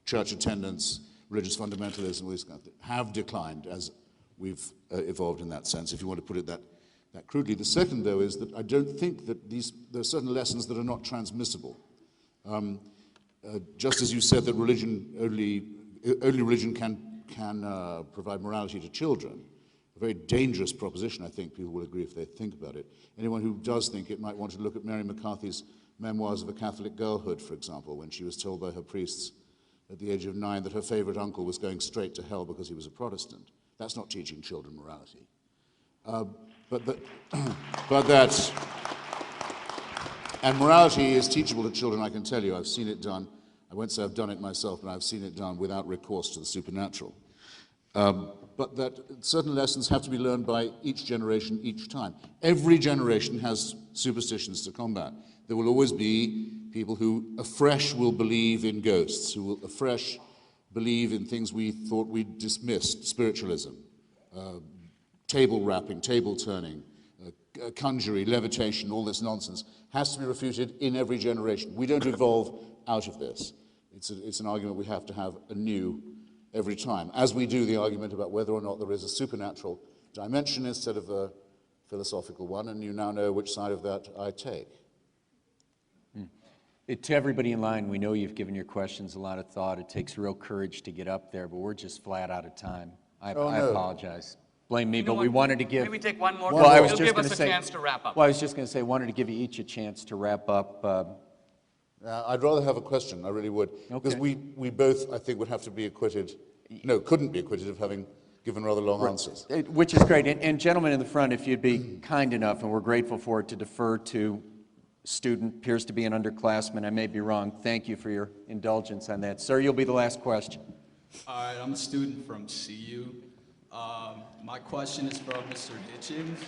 church attendance, religious fundamentalism, all these kind of things, have declined as we've evolved in that sense, if you want to put it that that crudely. The second, though, is that I don't think that there are certain lessons that are not transmissible. Just as you said that only religion can provide morality to children, a very dangerous proposition, I think people will agree if they think about it. Anyone who does think it might want to look at Mary McCarthy's Memoirs of a Catholic Girlhood, for example, when she was told by her priests at the age of 9 that her favorite uncle was going straight to hell because he was a Protestant. That's not teaching children morality. And morality is teachable to children, I can tell you. I've seen it done. I won't say I've done it myself, but I've seen it done without recourse to the supernatural. But that certain lessons have to be learned by each generation, each time. Every generation has superstitions to combat. There will always be people who afresh will believe in ghosts, who will afresh believe in things we thought we'd dismissed, spiritualism, table rapping, table turning, conjury, levitation, all this nonsense, has to be refuted in every generation. We don't evolve out of this. It's an argument we have to have anew every time, as we do the argument about whether or not there is a supernatural dimension instead of a philosophical one, and you now know which side of that I take. To everybody in line, we know you've given your questions a lot of thought. It takes real courage to get up there, but we're just flat out of time. I apologize. Blame me, but we wanted to give... Maybe take one more. Well, I was It'll just give going us to a say... chance to wrap up. Well, I was just going to say, wanted to give you each a chance to wrap up. I'd rather have a question, I really would. Okay. Because we both, I think, would have to be acquitted, couldn't be acquitted of having given rather long answers. Which is great. And gentlemen in the front, if you'd be kind enough, and we're grateful for it, to defer to student, appears to be an underclassman, I may be wrong. Thank you for your indulgence on that. Sir, you'll be the last question. All right, I'm a student from CU. My question is from Mr. Hitchens.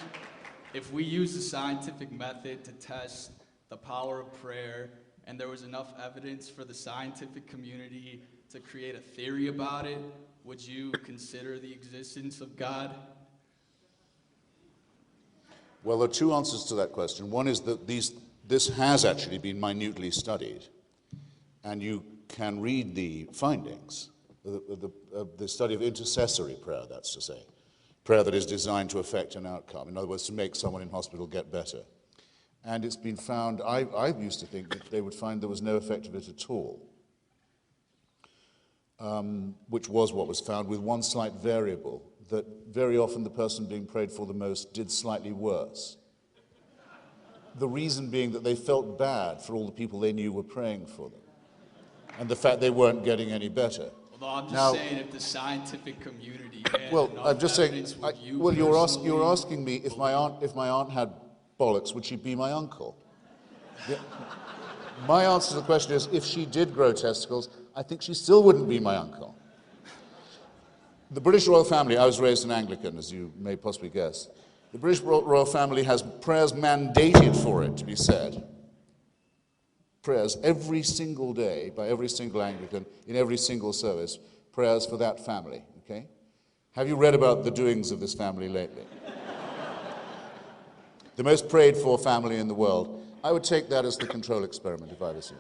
If we use the scientific method to test the power of prayer, and there was enough evidence for the scientific community to create a theory about it, would you consider the existence of God? Well, there are two answers to that question. One is that this has actually been minutely studied, and you can read the findings, the study of intercessory prayer, that's to say, prayer that is designed to affect an outcome, in other words, to make someone in hospital get better. And it's been found, I used to think that they would find there was no effect of it at all, which was what was found, with one slight variable, that very often the person being prayed for the most did slightly worse. The reason being that they felt bad for all the people they knew were praying for them, and the fact they weren't getting any better. Although I'm just saying, if the scientific community had I'm just saying, you're asking me if my aunt had bollocks, would she be my uncle? Yeah. My answer to the question is, if she did grow testicles, I think she still wouldn't be my uncle. The British royal family, I was raised an Anglican, as you may possibly guess. The British royal family has prayers mandated for it to be said. Prayers every single day by every single Anglican in every single service, prayers for that family, okay? Have you read about the doings of this family lately? The most prayed for family in the world. I would take that as the control experiment if I was you.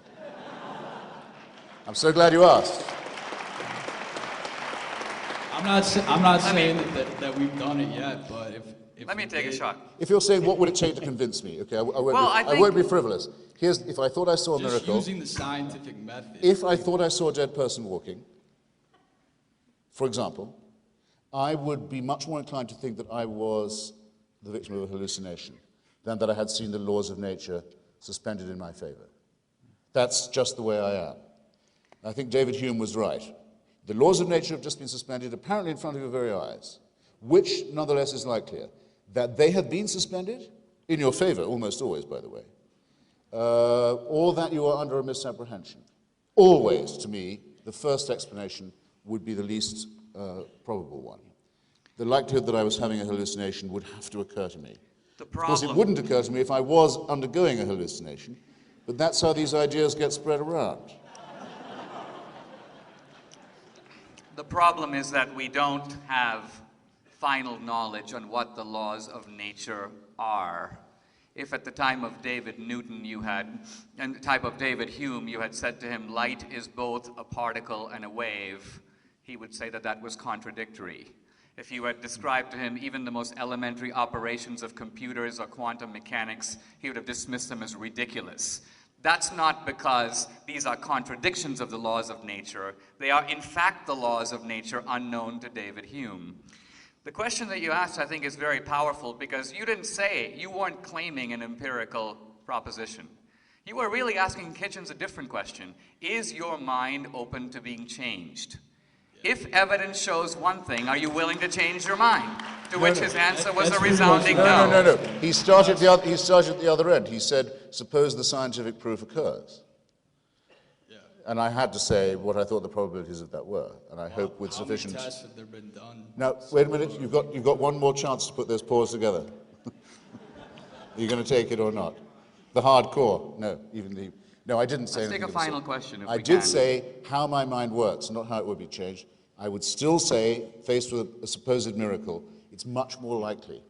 I'm so glad you asked. I'm not saying that we've done it yet, but if Let me take a shot. If you're saying what would it take to convince me, okay, I won't be frivolous. Here's, if I thought I saw a miracle, using the scientific method. if I thought I saw a dead person walking, for example, I would be much more inclined to think that I was the victim of a hallucination than that I had seen the laws of nature suspended in my favor. That's just the way I am. I think David Hume was right. The laws of nature have just been suspended, apparently in front of your very eyes. Which, nonetheless, is likelier? That they have been suspended, in your favor, almost always, by the way, or that you are under a misapprehension. Always, to me, the first explanation would be the least probable one. The likelihood that I was having a hallucination would have to occur to me. Of course, it wouldn't occur to me if I was undergoing a hallucination, but that's how these ideas get spread around. The problem is that we don't have final knowledge on what the laws of nature are. If at the time of David Newton and the time of David Hume, you had said to him, light is both a particle and a wave, he would say that that was contradictory. If you had described to him even the most elementary operations of computers or quantum mechanics, he would have dismissed them as ridiculous. That's not because these are contradictions of the laws of nature. They are, in fact, the laws of nature unknown to David Hume. The question that you asked, I think, is very powerful because you didn't say, you weren't claiming an empirical proposition. You were really asking Hitchens a different question. Is your mind open to being changed? If evidence shows one thing, are you willing to change your mind? To which his answer was a resounding no. No. He started at the other end. He said, suppose the scientific proof occurs. Yeah. And I had to say what I thought the probabilities of that were, and I hope with How sufficient... many tests have there been done? Now, wait a minute. You've got one more chance to put those paws together. Are you going to take it or not? The hardcore. No, No, I didn't say Let's anything. take a final question if I we did can. say how my mind works, not how it would be changed. I would still say, faced with a supposed miracle, it's much more likely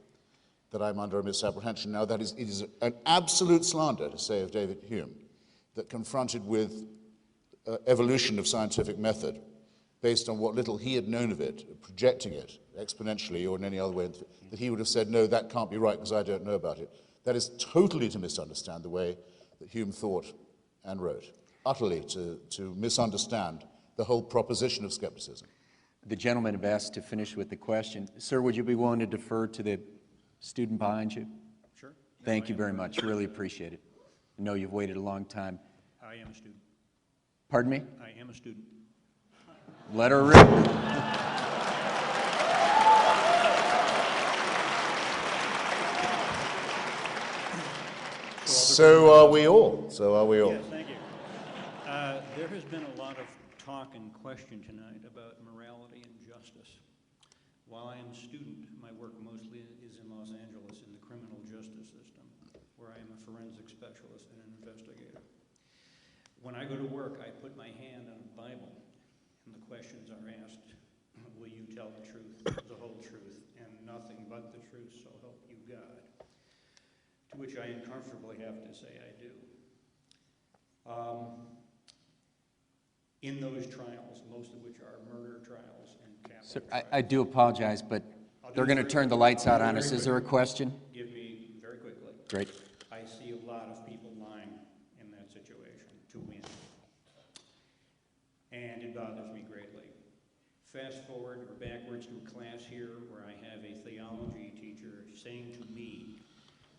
that I'm under a misapprehension. Now, it is an absolute slander to say of David Hume that confronted with evolution of scientific method, based on what little he had known of it, projecting it exponentially or in any other way, that he would have said, no, that can't be right because I don't know about it. That is totally to misunderstand the way that Hume thought and wrote, utterly to misunderstand the whole proposition of skepticism. The gentleman have asked to finish with the question. Sir, would you be willing to defer to the student behind you? Sure. Thank you very much. Really appreciate it. I know you've waited a long time. I am a student. Pardon me? I am a student. Let her rip. So are we all. So are we all. Yes, thank you. There has been a lot of talk and question tonight about morality and justice. While I am a student, my work mostly is in Los Angeles in the criminal justice system, where I am a forensic specialist and an investigator. When I go to work, I put my hand on a Bible, and the questions are asked, will you tell the truth, the whole truth, and nothing but the truth, so help you God? To which I uncomfortably have to say I do. In those trials, most of which are murder trials and capital Sir, trials. I do apologize, but they're going to turn the lights out on us. Is there a question? Give me very quickly. Great. I see a lot of people lying in that situation to win. And it bothers me greatly. Fast forward or backwards to a class here where I have a theology teacher saying to me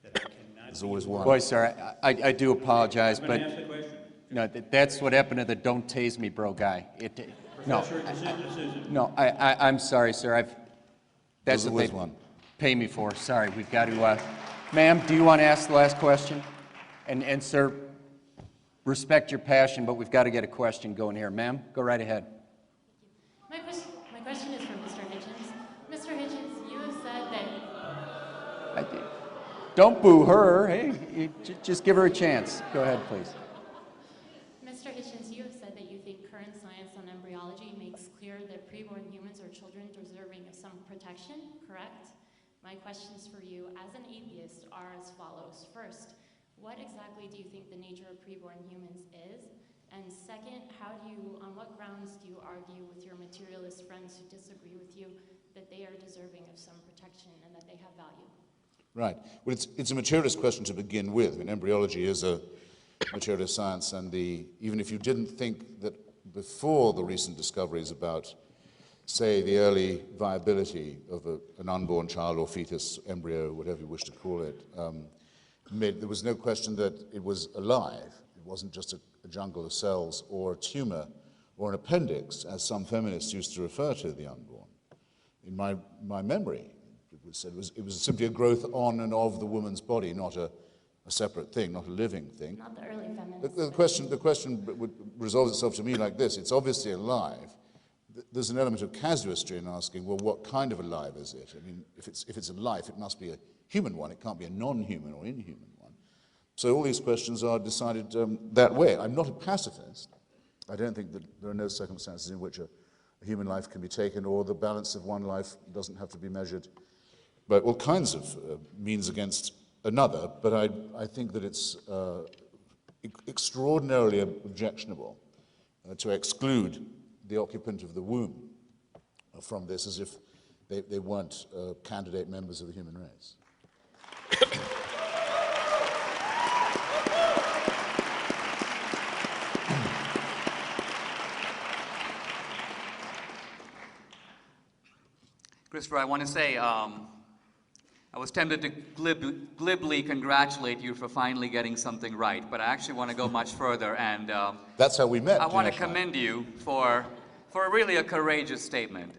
that I cannot... There's always one. Boy, sir, I do apologize, I'm going but to ask the question. no, that's what happened to the "don't tase me, bro" guy. No, Professor, this is no, I'm sorry, sir. That's There's what they always one. pay me for. Sorry, we've got to. Ma'am, do you want to ask the last question? And sir, respect your passion, but we've got to get a question going here. Ma'am, go right ahead. My question is for Mr. Hitchens. Mr. Hitchens, you have said that... Don't boo her. Hey, just give her a chance. Go ahead, please. Mr. Hitchens, you have said that you think current science on embryology makes clear that preborn humans are children deserving of some protection, correct? My questions for you as an atheist are as follows. First, what exactly do you think the nature of preborn humans is? And second, on what grounds do you argue with your materialist friends who disagree with you that they are deserving of some protection and that they have value? Right. Well, it's a materialist question to begin with. I mean, embryology is a materialist science, and even if you didn't think that before the recent discoveries about, say, the early viability of an unborn child or fetus, embryo, whatever you wish to call it, there was no question that it was alive. It wasn't just a jungle of cells or a tumor or an appendix, as some feminists used to refer to the unborn. In my memory, it was simply a growth on and of the woman's body, not a separate thing, not a living thing. Not the early feminists. The question resolves itself to me like this. It's obviously alive. There's an element of casuistry in asking, well, what kind of alive is it? I mean, if it's a life, it must be a human one. It can't be a non-human or inhuman one. So all these questions are decided that way. I'm not a pacifist. I don't think that there are no circumstances in which a human life can be taken, or the balance of one life doesn't have to be measured by all kinds of means against another, but I think that it's extraordinarily objectionable to exclude the occupant of the womb from this, as if They weren't candidate members of the human race. Christopher, I want to say, I was tempted to glibly congratulate you for finally getting something right, but I actually want to go much further, and that's how we met. I want to commend you for really a courageous statement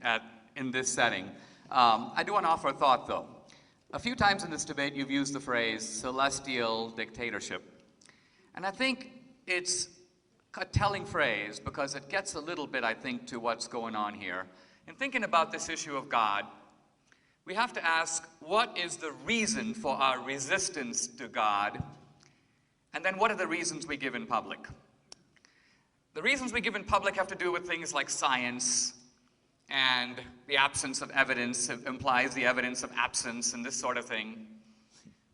in this setting. I do want to offer a thought, though. A few times in this debate, you've used the phrase celestial dictatorship, and I think it's a telling phrase because it gets a little bit, I think, to what's going on here. In thinking about this issue of God, we have to ask, what is the reason for our resistance to God? And then what are the reasons we give in public? The reasons we give in public have to do with things like science, and the absence of evidence implies the evidence of absence and this sort of thing.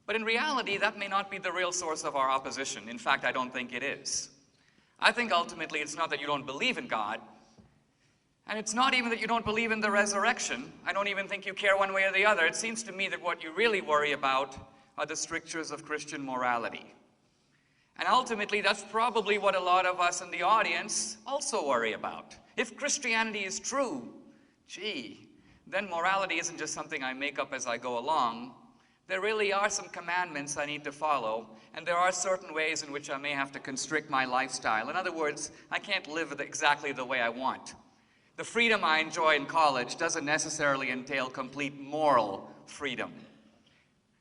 But in reality, that may not be the real source of our opposition. In fact, I don't think it is. I think ultimately it's not that you don't believe in God, and it's not even that you don't believe in the resurrection. I don't even think you care one way or the other. It seems to me that what you really worry about are the strictures of Christian morality. And ultimately, that's probably what a lot of us in the audience also worry about. If Christianity is true, gee, then morality isn't just something I make up as I go along. There really are some commandments I need to follow, and there are certain ways in which I may have to constrict my lifestyle. In other words, I can't live exactly the way I want. The freedom I enjoy in college doesn't necessarily entail complete moral freedom.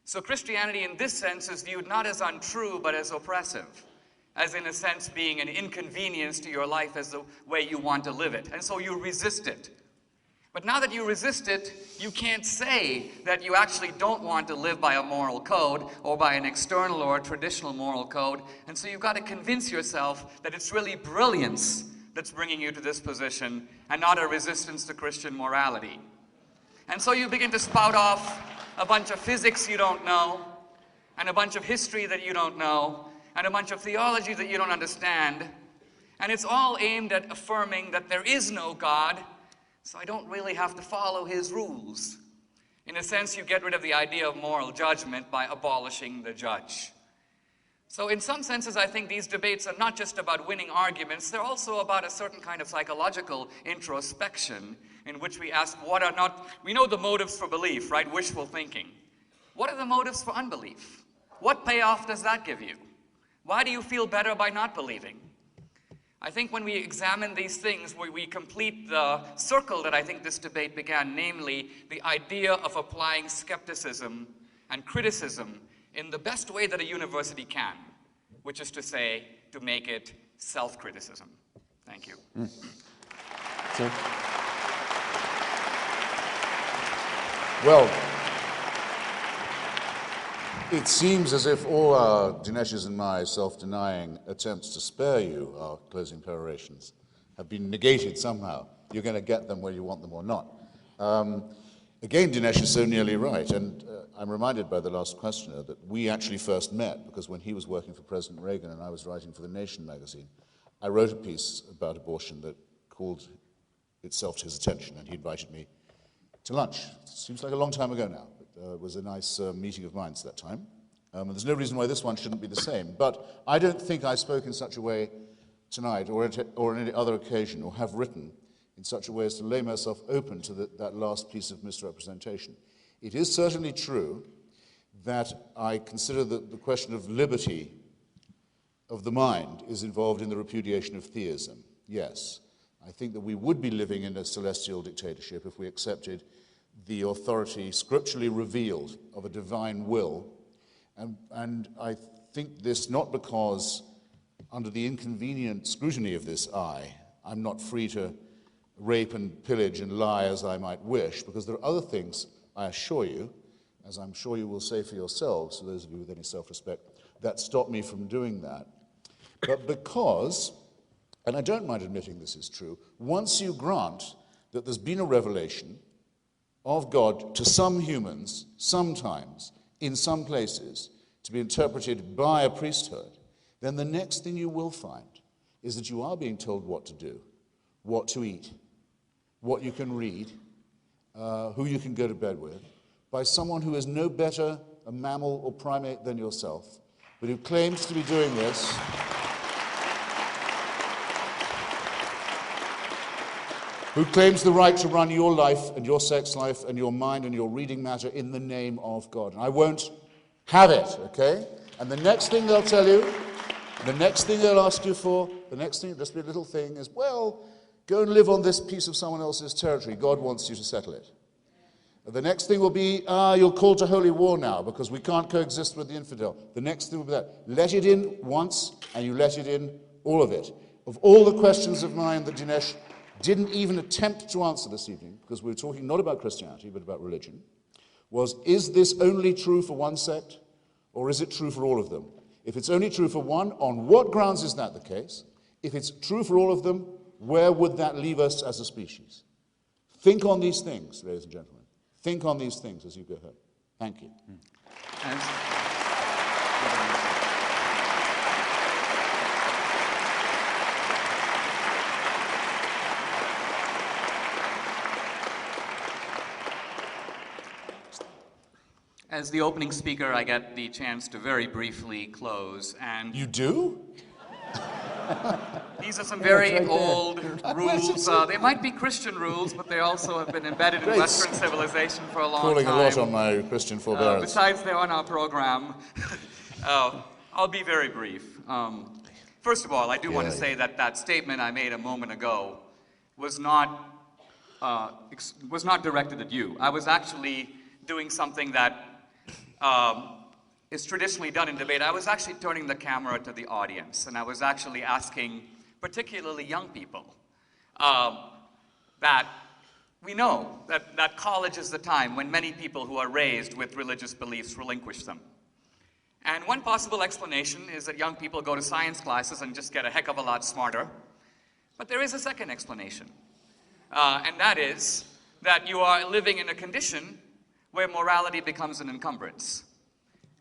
So Christianity in this sense is viewed not as untrue, but as oppressive, as in a sense being an inconvenience to your life as the way you want to live it. And so you resist it. But now that you resist it, you can't say that you actually don't want to live by a moral code or by an external or a traditional moral code. And so you've got to convince yourself that it's really brilliance that's bringing you to this position and not a resistance to Christian morality. And so you begin to spout off a bunch of physics you don't know, and a bunch of history that you don't know, and a bunch of theology that you don't understand. And it's all aimed at affirming that there is no God, so I don't really have to follow his rules. In a sense, you get rid of the idea of moral judgment by abolishing the judge. So in some senses, I think these debates are not just about winning arguments, they're also about a certain kind of psychological introspection in which we ask we know the motives for belief, right? Wishful thinking. What are the motives for unbelief? What payoff does that give you? Why do you feel better by not believing? I think when we examine these things, we complete the circle that I think this debate began, namely the idea of applying skepticism and criticism in the best way that a university can, which is to say, to make it self-criticism. Thank you. Well, it seems as if all our, Dinesh's and my, self-denying attempts to spare you our closing perorations have been negated somehow. You're going to get them whether you want them or not. Again, Dinesh is so nearly right, and I'm reminded by the last questioner that we actually first met because when he was working for President Reagan and I was writing for The Nation magazine, I wrote a piece about abortion that called itself to his attention, and he invited me to lunch. Seems like a long time ago now, but it was a nice meeting of minds that time. And there's no reason why this one shouldn't be the same, but I don't think I spoke in such a way tonight or on any other occasion or have written in such a way as to lay myself open to that last piece of misrepresentation. It is certainly true that I consider that the question of liberty of the mind is involved in the repudiation of theism. Yes, I think that we would be living in a celestial dictatorship if we accepted the authority scripturally revealed of a divine will. And I think this not because under the inconvenient scrutiny of this eye, I'm not free to rape and pillage and lie as I might wish, because there are other things, I assure you, as I'm sure you will say for yourselves, to those of you with any self-respect, that stop me from doing that. But because, and I don't mind admitting this is true, once you grant that there's been a revelation of God to some humans, sometimes, in some places, to be interpreted by a priesthood, then the next thing you will find is that you are being told what to do, what to eat, what you can read, who you can go to bed with, by someone who is no better a mammal or primate than yourself, but who claims to be doing this who claims the right to run your life and your sex life and your mind and your reading matter in the name of God. And I won't have it, okay? And the next thing they'll tell you, the next thing they'll ask you for, the next thing, just be a little thing, is, well, go and live on this piece of someone else's territory. God wants you to settle it. The next thing will be, you're called to holy war now because we can't coexist with the infidel. The next thing will be that. Let it in once, and you let it in, all of it. Of all the questions of mine that Dinesh didn't even attempt to answer this evening, because we were talking not about Christianity, but about religion, was, is this only true for one sect, or is it true for all of them? If it's only true for one, on what grounds is that the case? If it's true for all of them, where would that leave us as a species? Think on these things, ladies and gentlemen. Think on these things as you go home. Thank you. As the opening speaker, I get the chance to very briefly close, and... You do? These are some very old rules. They might be Christian rules, but they also have been embedded in Western civilization for a long time. Calling a lot on my Christian forbearance. Besides, they're on our program. I'll be very brief. First of all, I do want to say that that statement I made a moment ago was not directed at you. I was actually doing something that is traditionally done in debate. I was actually turning the camera to the audience, and I was actually asking, particularly young people, that we know that college is the time when many people who are raised with religious beliefs relinquish them. And one possible explanation is that young people go to science classes and just get a heck of a lot smarter. But there is a second explanation, and that is that you are living in a condition where morality becomes an encumbrance,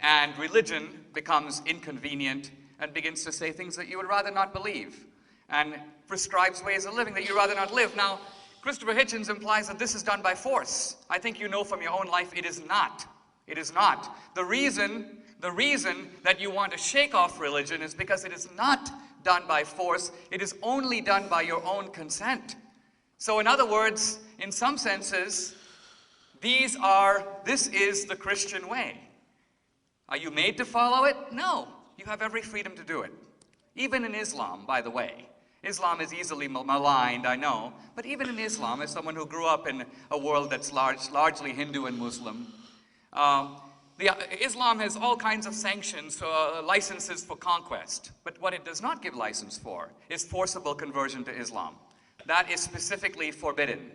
and religion becomes inconvenient and begins to say things that you would rather not believe, and prescribes ways of living that you'd rather not live. Now, Christopher Hitchens implies that this is done by force. I think you know from your own life it is not. It is not. The reason that you want to shake off religion is because it is not done by force. It is only done by your own consent. So in other words, in some senses, this is the Christian way. Are you made to follow it? No. You have every freedom to do it. Even in Islam, by the way. Islam is easily maligned, I know, but even in Islam, as someone who grew up in a world that's largely Hindu and Muslim, Islam has all kinds of sanctions, licenses for conquest, but what it does not give license for is forcible conversion to Islam. That is specifically forbidden.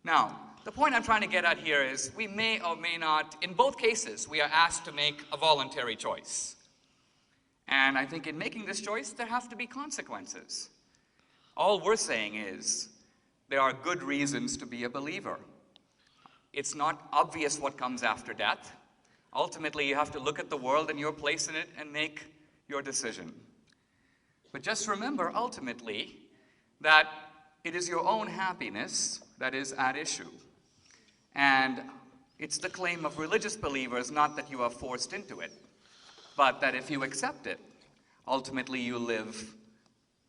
Now, the point I'm trying to get at here is we may or may not, in both cases, we are asked to make a voluntary choice. And I think in making this choice, there have to be consequences. All we're saying is there are good reasons to be a believer. It's not obvious what comes after death. Ultimately, you have to look at the world and your place in it and make your decision. But just remember, ultimately, that it is your own happiness that is at issue. And it's the claim of religious believers, not that you are forced into it, but that if you accept it, ultimately you live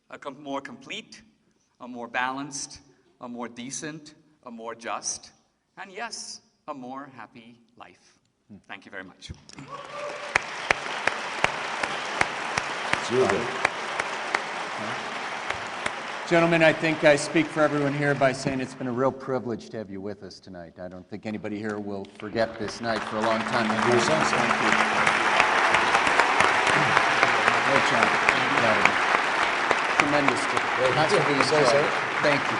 a more complete, a more balanced, a more decent, a more just, and yes, a more happy life. Thank you very much. Gentlemen, I think I speak for everyone here by saying it's been a real privilege to have you with us tonight. I don't think anybody here will forget this night for a long time. Thank you. Great job. Tremendous. Thank you.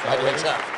Glad you had